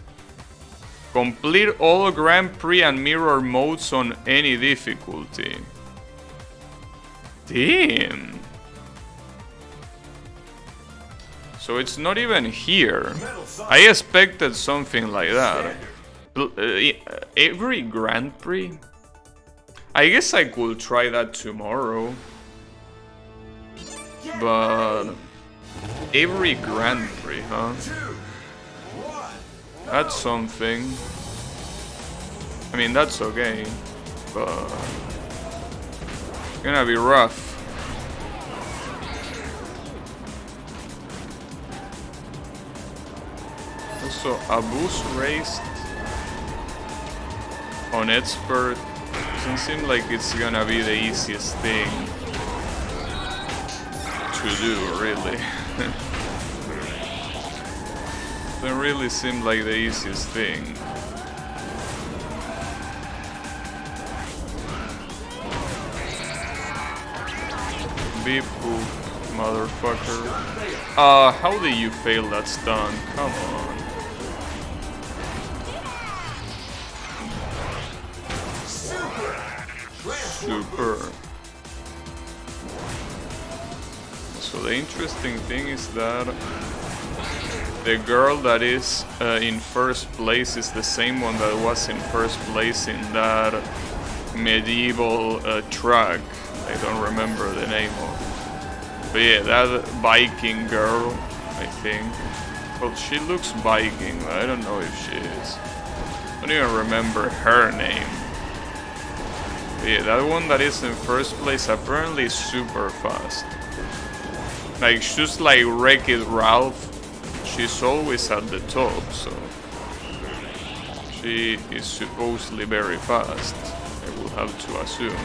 Complete all Grand Prix and mirror modes on any difficulty. Damn. So it's not even here. I expected something like that. Every Grand Prix? I guess I could try that tomorrow. But every Grand Prix, huh? That's something. I mean, that's okay, but it's gonna be rough. Also, a boost race on expert doesn't seem like it's gonna be the easiest thing to do, really. Doesn't really seem like the easiest thing. Beep boop, motherfucker. How did you fail that stun? Come on. Super. So the interesting thing is that the girl that is in first place is the same one that was in first place in that medieval track. I don't remember the name of. But yeah, that Viking girl, I think. Well, she looks Viking, but I don't know if she is. I don't even remember her name. Yeah, that one that is in first place apparently is super fast. Like, just like Wreck-It Ralph, she's always at the top, so she is supposedly very fast, I will have to assume.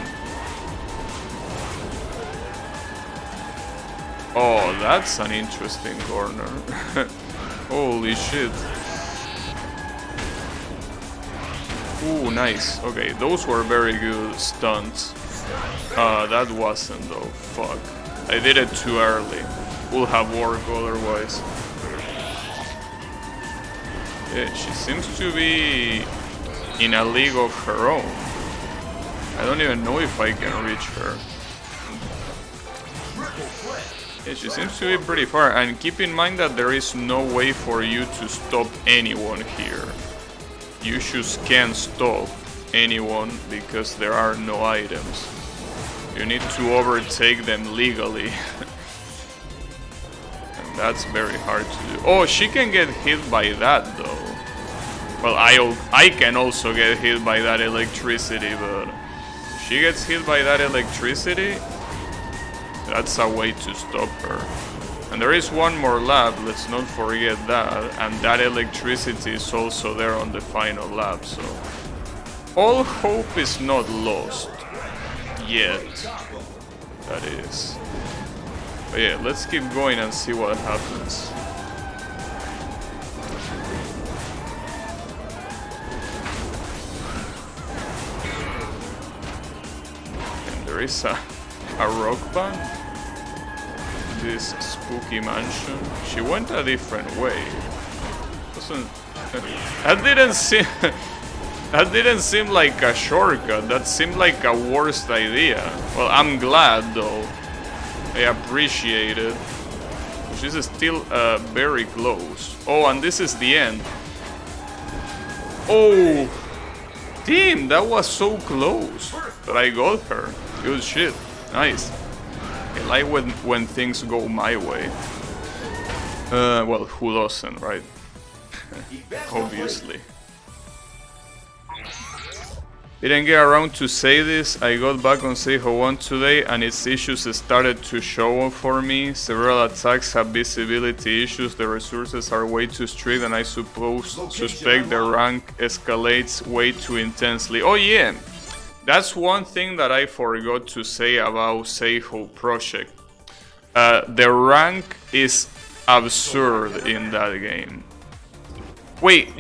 Oh, that's an interesting corner. Holy shit. Ooh, nice. Okay, those were very good stunts. That wasn't though. Fuck. I did it too early. Will have worked otherwise. Yeah, she seems to be in a league of her own. I don't even know if I can reach her. Yeah, she seems to be pretty far. And keep in mind that there is no way for you to stop anyone here. You just can't stop anyone because there are no items. You need to overtake them legally. And that's very hard to do. Oh, she can get hit by that though. Well, I can also get hit by that electricity, but if she gets hit by that electricity, that's a way to stop her. And there is one more lab, let's not forget that, and that electricity is also there on the final lab, so all hope is not lost yet. That is. But yeah, let's keep going and see what happens. And there is a rock band. This spooky mansion. She went a different way. That didn't seem like a shortcut. That seemed like a worst idea. Well, I'm glad though. I appreciate it. She's still very close. Oh, and this is the end. Oh, damn! That was so close. But I got her. Good shit. Nice. I like when things go my way. Well, who doesn't, right? Obviously. Didn't get around to say this. I got back on Seiho 1 today and its issues started to show for me. Several attacks have visibility issues, the resources are way too strict, and I suspect the rank escalates way too intensely. Oh yeah! That's one thing that I forgot to say about Seiho Project. The rank is absurd in that game. Wait,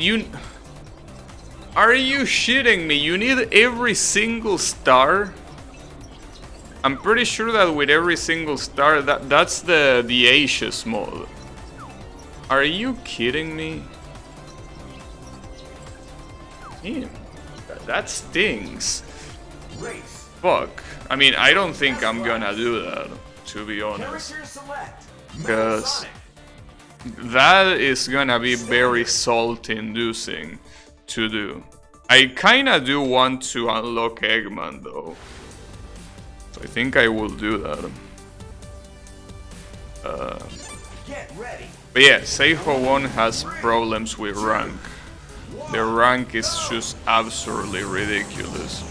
are you shitting me? You need every single star? I'm pretty sure that with every single star, that's the Aegis mode. Are you kidding me? Damn, that stings. Fuck. I mean, I don't think I'm gonna do that, to be honest. Because that is gonna be very salt-inducing to do. I kinda do want to unlock Eggman though. So I think I will do that. But yeah, Seiho 1 has problems with rank. The rank is just absolutely ridiculous.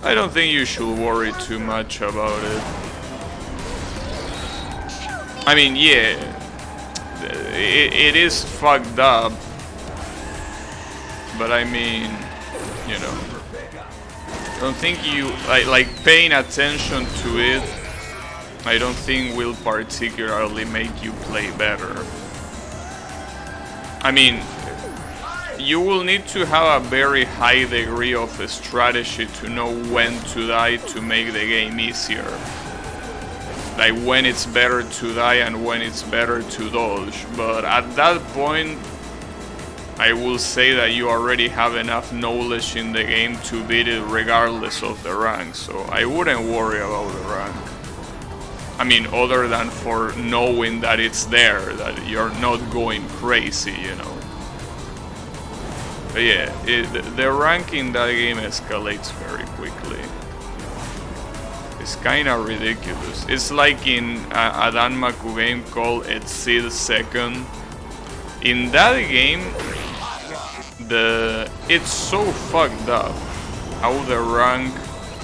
I don't think you should worry too much about it. I mean, yeah, it is fucked up, but I mean, you know, I don't think you like paying attention to it. I don't think will particularly make you play better. I mean, you will need to have a very high degree of strategy to know when to die to make the game easier. Like when it's better to die and when it's better to dodge. But at that point, I will say that you already have enough knowledge in the game to beat it regardless of the rank. So I wouldn't worry about the rank. I mean, other than for knowing that it's there, that you're not going crazy, you know. But yeah, the rank in that game escalates very quickly. It's kinda ridiculous. It's like in a Danmaku game called Exceed Second. In that game, it's so fucked up how the rank...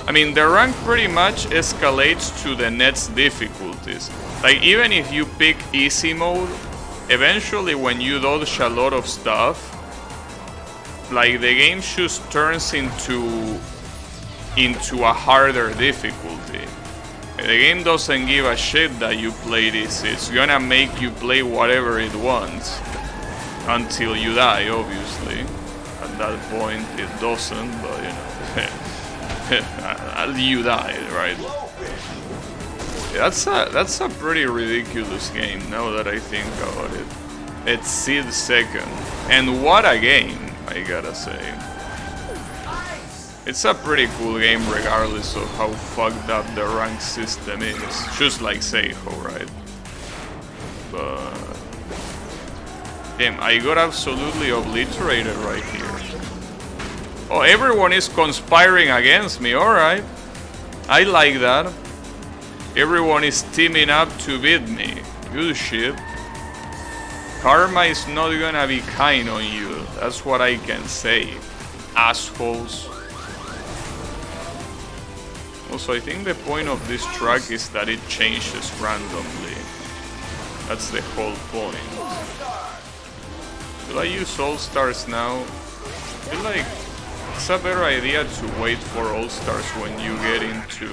I mean, the rank pretty much escalates to the next difficulties. Like, even if you pick easy mode, eventually when you dodge a lot of stuff, like the game just turns into a harder difficulty. The game doesn't give a shit that you play this. It's gonna make you play whatever it wants until you die, obviously. At that point it doesn't, but you know, you die, right? That's a pretty ridiculous game now that I think about it. Exceed Second, and what a game, I gotta say. It's a pretty cool game regardless of how fucked up the rank system is. Just like Seiho, right? But... damn, I got absolutely obliterated right here. Oh, everyone is conspiring against me, alright. I like that. Everyone is teaming up to beat me. Good shit. Karma is not gonna be kind on you. That's what I can say. Assholes. Also, I think the point of this track is that it changes randomly. That's the whole point. Will I use All-Stars now? I feel like it's a better idea to wait for All-Stars when you get into...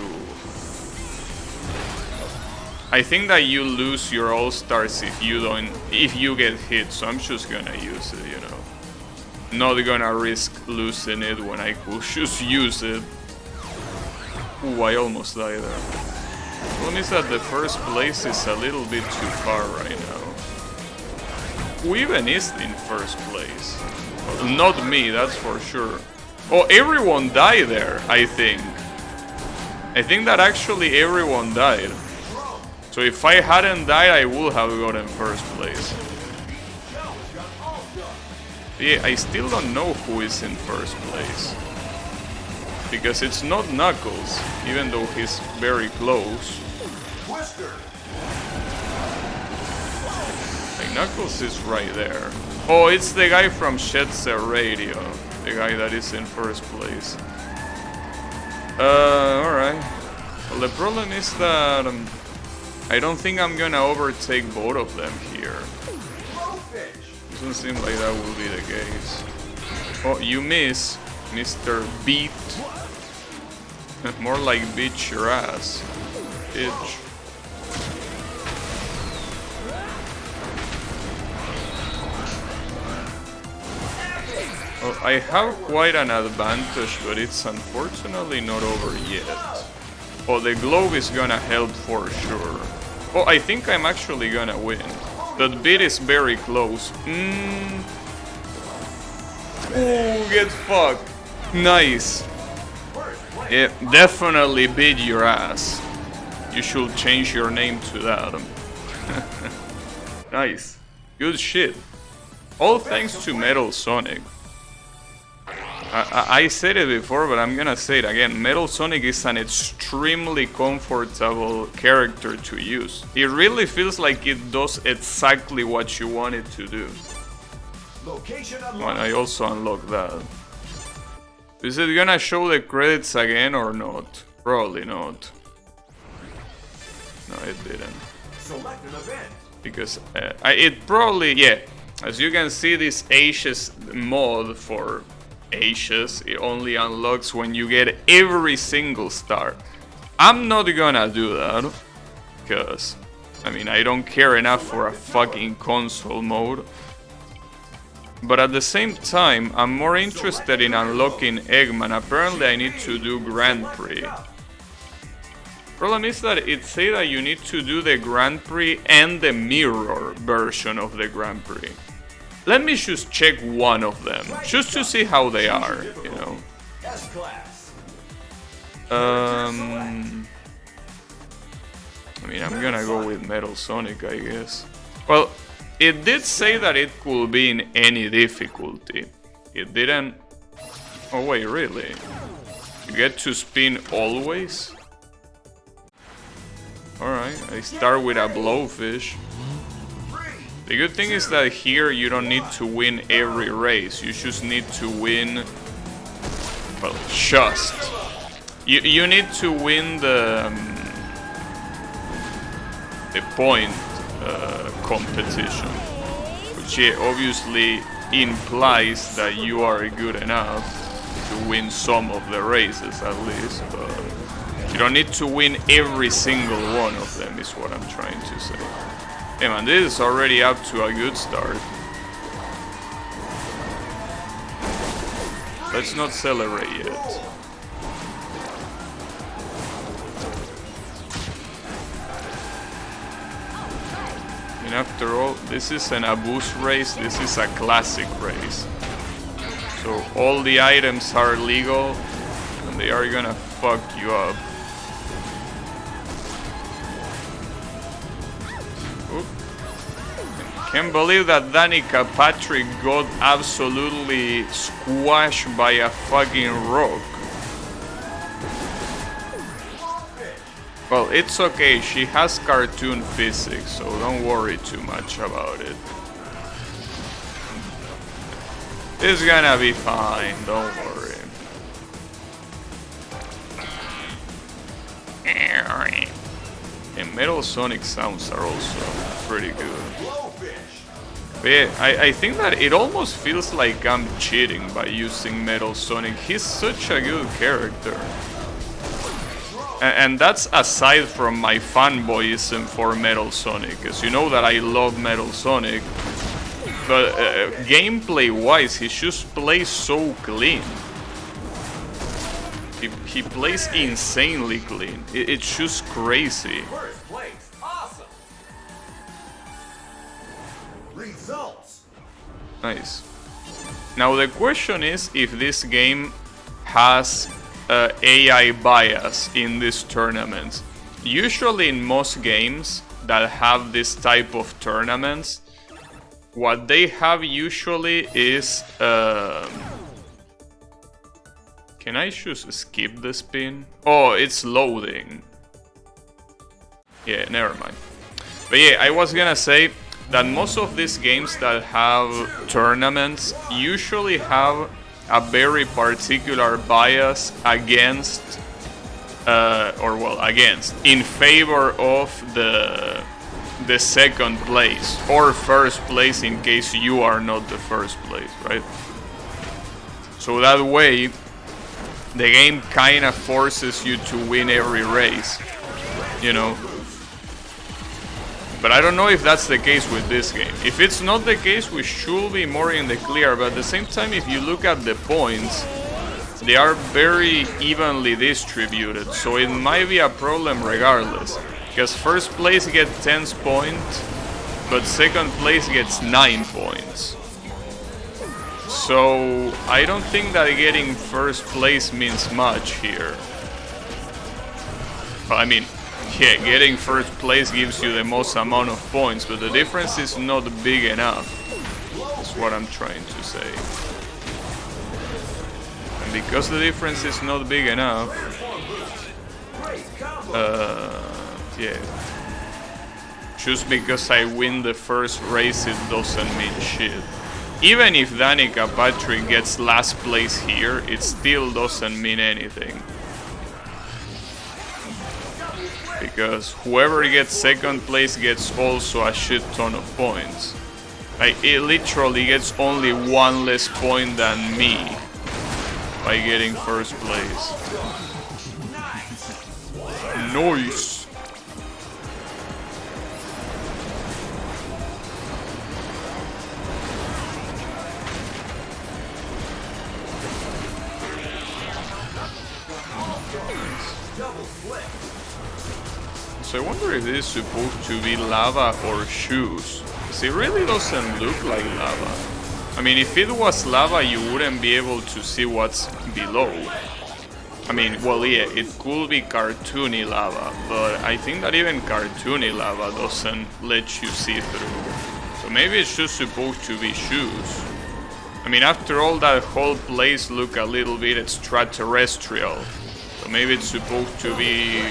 I think that you lose your All-Stars if you get hit, so I'm just gonna use it, you know. Not gonna risk losing it when I could just use it. Ooh, I almost died there. The problem is that the first place is a little bit too far right now. Who even is in first place? Well, not me, that's for sure. Oh, everyone died there, I think. I think that actually everyone died. So if I hadn't died, I would have gotten first place. Yeah, I still don't know who is in first place. Because it's not Knuckles, even though he's very close. Like, Knuckles is right there. Oh, it's the guy from Jet Set Radio. The guy that is in first place. Alright. Well, the problem is that I don't think I'm gonna overtake both of them here. Doesn't seem like that will be the case. Oh, you miss, Mr. Beat. More like beat your ass, bitch. Well, I have quite an advantage, but it's unfortunately not over yet. Oh, the globe is gonna help for sure. Oh, I think I'm actually gonna win. That bit is very close. Ooh, get fucked. Nice. Yeah, definitely beat your ass. You should change your name to that. Nice. Good shit. All thanks to Metal Sonic. I said it before, but I'm gonna say it again. Metal Sonic is an extremely comfortable character to use. It really feels like it does exactly what you want it to do. And I also unlocked that. Is it gonna show the credits again or not? Probably not. No, it didn't. Select an event. Because it probably, yeah. As you can see, this Ashes mod for Ashes, it only unlocks when you get every single star. I'm not gonna do that. Because, I mean, I don't care enough for a fucking console mode. But at the same time, I'm more interested in unlocking Eggman. Apparently I need to do Grand Prix. Problem is that it says that you need to do the Grand Prix and the mirror version of the Grand Prix. Let me just check one of them, just to see how they are, you know. I mean, I'm gonna go with Metal Sonic, I guess. Well, it did say that it could be in any difficulty. It didn't... Oh wait, really? You get to spin always? Alright, I start with a Blowfish. The good thing is that here you don't need to win every race. You just need to win... Well, just. You need to win the point competition, which obviously implies that you are good enough to win some of the races at least, but you don't need to win every single one of them is what I'm trying to say. Hey man, this is already up to a good start. Let's not celebrate yet. And after all, this is an Abuse race, this is a classic race. So all the items are legal and they are gonna fuck you up. Oop. Can't believe that Danica Patrick got absolutely squashed by a fucking rock. Well, it's okay, she has cartoon physics, so don't worry too much about it. It's gonna be fine, don't worry. And Metal Sonic sounds are also pretty good. But yeah, I think that it almost feels like I'm cheating by using Metal Sonic. He's such a good character. And that's aside from my fanboyism for Metal Sonic, because you know that I love Metal Sonic. But gameplay-wise, he just plays so clean. He plays insanely clean. It's just crazy. First place. Awesome. Results. Nice. Now the question is if this game has AI bias in these tournaments. Usually in most games that have this type of tournaments, what they have usually is... Can I just skip the spin? Oh, it's loading. Yeah, never mind. But yeah, I was gonna say that most of these games that have tournaments usually have a very particular bias against, in favor of the second place or first place in case you are not the first place, right? So that way, the game kind of forces you to win every race, you know. But I don't know if that's the case with this game. If it's not the case, we should be more in the clear. But at the same time, if you look at the points, they are very evenly distributed. So it might be a problem regardless. Because first place gets 10 points, but second place gets 9 points. So I don't think that getting first place means much here. Well, I mean, yeah, getting first place gives you the most amount of points, but the difference is not big enough. That's what I'm trying to say. And because the difference is not big enough, yeah. Just because I win the first race, it doesn't mean shit. Even if Danica Patrick gets last place here, it still doesn't mean anything. Because whoever gets second place gets also a shit ton of points. Like, it literally gets only one less point than me by getting first place. Nice! So I wonder if this is supposed to be lava or shoes. Because it really doesn't look like lava. I mean, if it was lava, you wouldn't be able to see what's below. I mean, well, yeah, it could be cartoony lava, but I think that even cartoony lava doesn't let you see through. So maybe it's just supposed to be shoes. I mean, after all, that whole place look a little bit extraterrestrial. So maybe it's supposed to be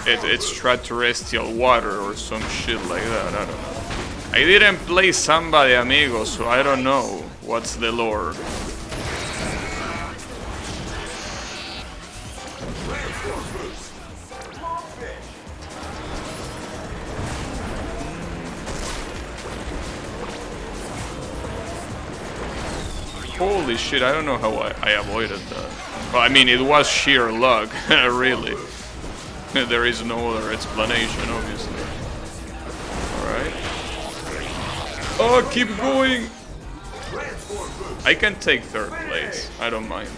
extraterrestrial water or some shit like that, I don't know. I didn't play Samba de Amigos, so I don't know what's the lore. Holy shit, I don't know how I avoided that. Well, I mean, it was sheer luck, really. There is no other explanation, obviously. Alright. Oh, keep going! I can take third place, I don't mind.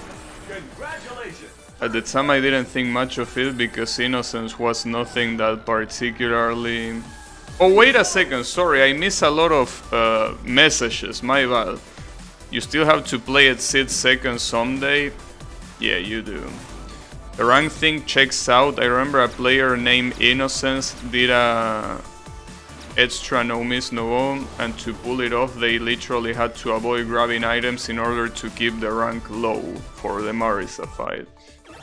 Congratulations. At the time I didn't think much of it because Innocence was nothing that particularly... Oh, wait a second, sorry, I missed a lot of messages, my bad. You still have to play at 6 seconds someday? Yeah, you do. The rank thing checks out. I remember a player named Innocence did a extra no miss no own, and to pull it off they literally had to avoid grabbing items in order to keep the rank low for the Marisa fight.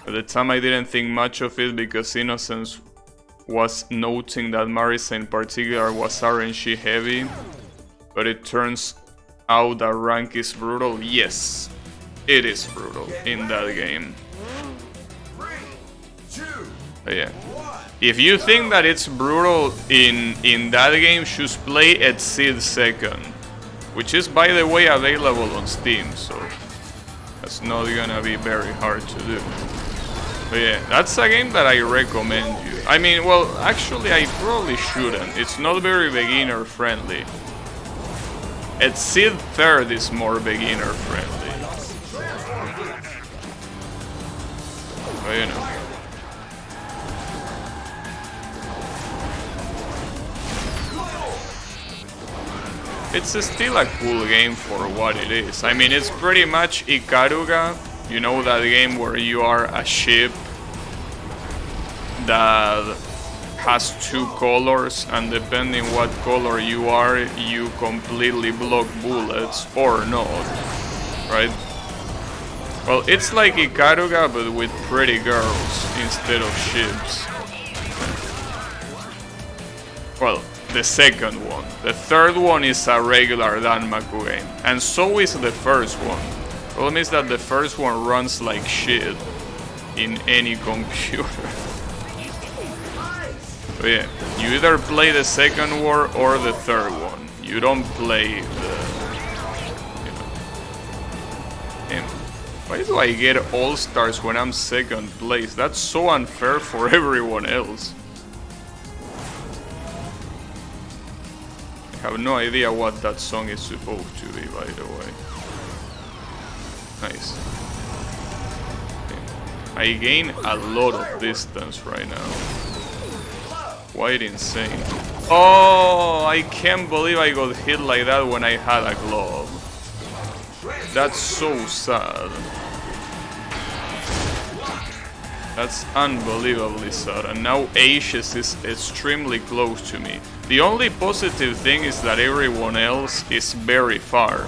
At the time I didn't think much of it because Innocence was noting that Marisa in particular was RNG heavy, but it turns out that rank is brutal? Yes, it is brutal in that game. 3, 2, But yeah. 1. If you think that it's brutal in that game, just play Exceed Second, which is, by the way, available on Steam, so that's not gonna be very hard to do. But yeah, that's a game that I recommend you. I mean, well, actually I probably shouldn't. It's not very beginner friendly. Exceed Third is more beginner friendly. But you know. It's still a cool game for what it is. I mean, it's pretty much Ikaruga. You know, that game where you are a ship that has two colors, and depending what color you are, you completely block bullets or not, right? Well, it's like Ikaruga, but with pretty girls instead of ships. Well, the second one. The third one is a regular Danmaku game, and so is the first one. Problem is that the first one runs like shit in any computer. But yeah, you either play the second one or the third one. You don't play the... You know. And why do I get all-stars when I'm second place? That's so unfair for everyone else. I have no idea what that song is supposed to be, by the way. Nice. Okay. I gain a lot of distance right now. Quite insane. Oh, I can't believe I got hit like that when I had a glove. That's so sad. That's unbelievably sad. And now Ashes is extremely close to me. The only positive thing is that everyone else is very far.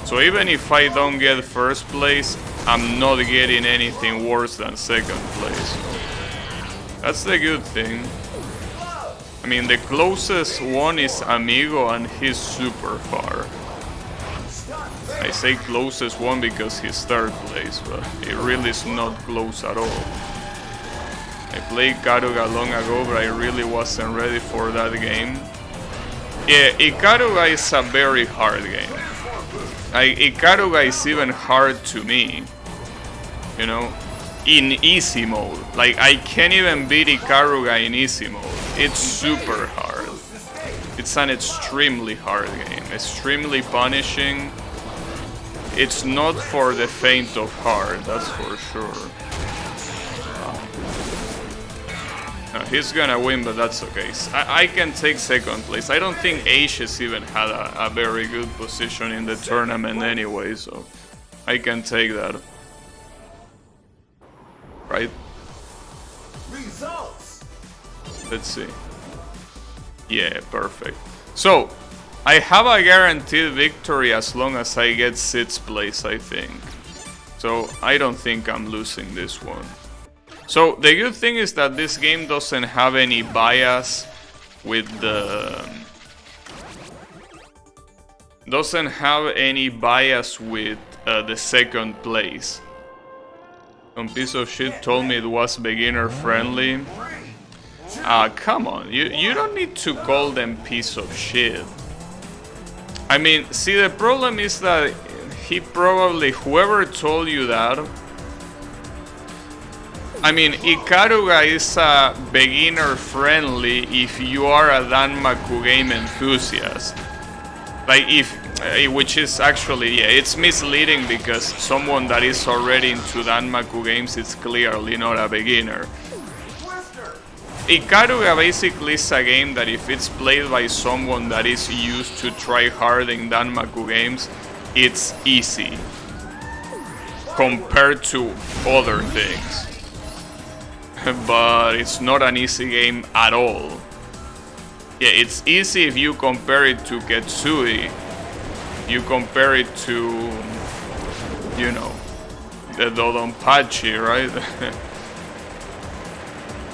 So even if I don't get first place, I'm not getting anything worse than second place. That's the good thing. I mean, the closest one is Amigo, and he's super far. I say closest one because he's third place, but it really is not close at all. I played Ikaruga long ago, but I really wasn't ready for that game. Yeah, Ikaruga is a very hard game. Ikaruga is even hard to me, you know, in easy mode. Like, I can't even beat Ikaruga in easy mode. It's super hard. It's an extremely hard game, extremely punishing. It's not for the faint of heart, that's for sure. No, he's gonna win, but that's okay. I can take second place. I don't think Ashes even had a very good position in the tournament anyway, so I can take that. Right? Results. Let's see. Yeah, perfect. So, I have a guaranteed victory as long as I get 6th place, I think. So, I don't think I'm losing this one. So, the good thing is that this game doesn't have any bias with the... Doesn't have any bias with the second place. Some piece of shit told me it was beginner friendly. Come on, you don't need to call them piece of shit. I mean, see, the problem is that whoever told you that, I mean, Ikaruga is a beginner friendly if you are a Danmaku game enthusiast. Like, which is actually, yeah, it's misleading because someone that is already into Danmaku games is clearly not a beginner. Ikaruga basically is a game that if it's played by someone that is used to try hard in Danmaku games, it's easy compared to other things. But it's not an easy game at all. Yeah, it's easy if you compare it to Ketsui. You compare it to, you know, the Dodonpachi, right?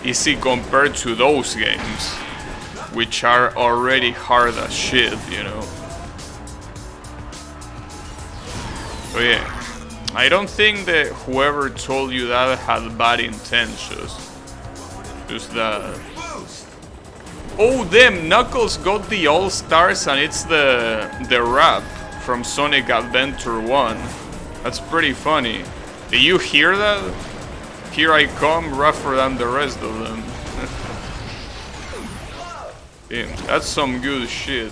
Easy compared to those games, which are already hard as shit, you know. So yeah, I don't think that whoever told you that had bad intentions. Just that. Oh damn, Knuckles got the All-Stars and it's the rap from Sonic Adventure 1. That's pretty funny. Did you hear that? Here I come, rougher than the rest of them. Damn, that's some good shit.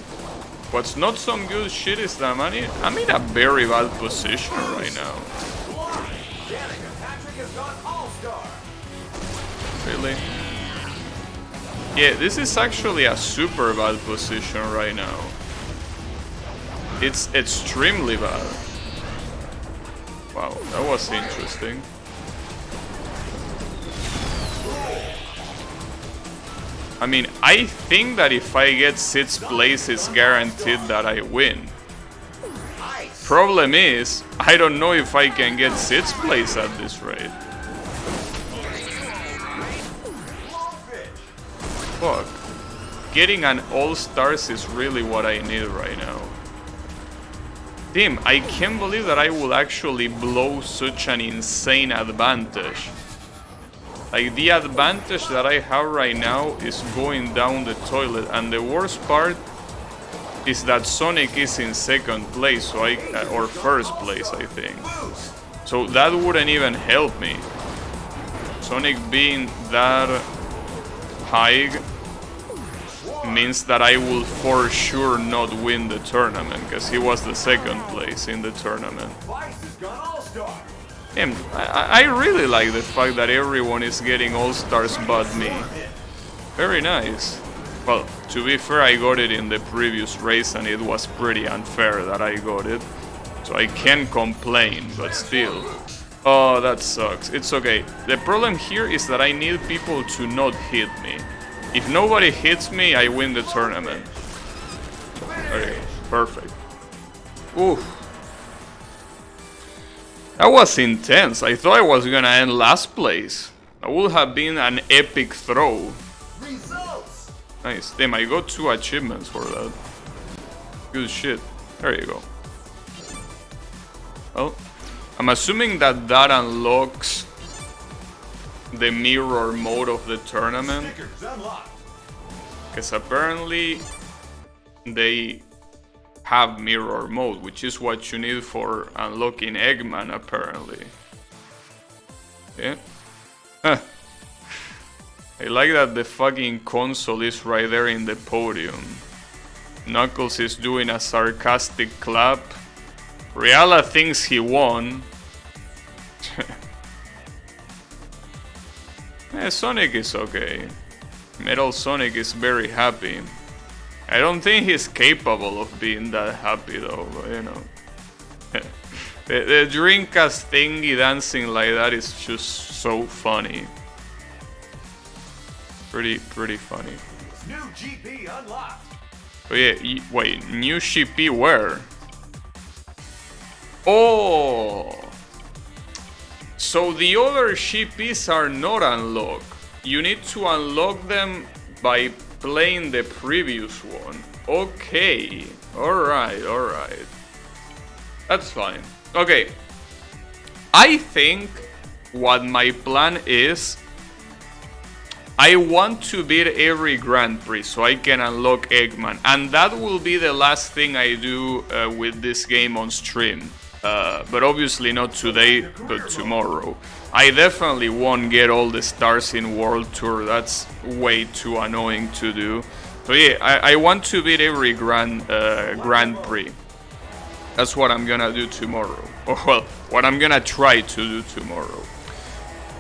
What's not some good shit is that I'm in a very bad position right now. Really? Yeah, this is actually a super bad position right now. It's extremely bad. Wow, that was interesting. I mean, I think that if I get 6th place, it's guaranteed that I win. Problem is, I don't know if I can get 6th place at this rate. Fuck. Getting an All-Stars is really what I need right now. Damn, I can't believe that I will actually blow such an insane advantage. Like, the advantage that I have right now is going down the toilet, and the worst part is that Sonic is in 2nd place, so or 1st place, I think. So that wouldn't even help me. Sonic being that high means that I will for sure not win the tournament, because he was the 2nd place in the tournament. Damn, I really like the fact that everyone is getting All-Stars but me. Very nice. Well, to be fair, I got it in the previous race and it was pretty unfair that I got it. So I can't complain, but still. Oh, that sucks. It's okay. The problem here is that I need people to not hit me. If nobody hits me, I win the tournament. Okay, perfect. Ooh. That was intense. I thought I was gonna end last place. That would have been an epic throw. Results. Nice. Damn, I got 2 achievements for that. Good shit. There you go. Well, I'm assuming that that unlocks the mirror mode of the tournament. Because apparently they have mirror mode, which is what you need for unlocking Eggman, apparently. Yeah. Huh. I like that the fucking console is right there in the podium. Knuckles is doing a sarcastic clap. Reala thinks he won. Sonic is okay. Metal Sonic is very happy. I don't think he's capable of being that happy though, but you know. the Dreamcast thingy dancing like that is just so funny. Pretty funny. New GP unlocked. But yeah, wait, new GP where? Oh! So the other GPs are not unlocked. You need to unlock them by playing the previous one. Okay. Alright. That's fine. Okay. I think what my plan is, I want to beat every Grand Prix so I can unlock Eggman. And that will be the last thing I do with this game on stream. But obviously not today, but tomorrow. I definitely won't get all the stars in World Tour. That's way too annoying to do. So yeah, I want to beat every Grand Prix. That's what I'm gonna do tomorrow. Or well, what I'm gonna try to do tomorrow.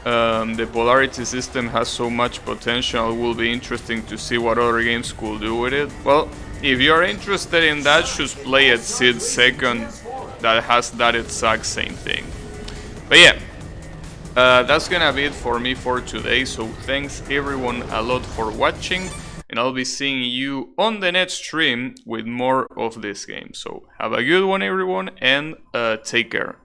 The polarity system has so much potential. It will be interesting to see what other games could do with it. Well, if you're interested in that, just play at Sid 2nd. That has that exact same thing. But yeah, that's gonna be it for me for today. So thanks everyone a lot for watching, and I'll be seeing you on the next stream with more of this game. So have a good one everyone, and take care.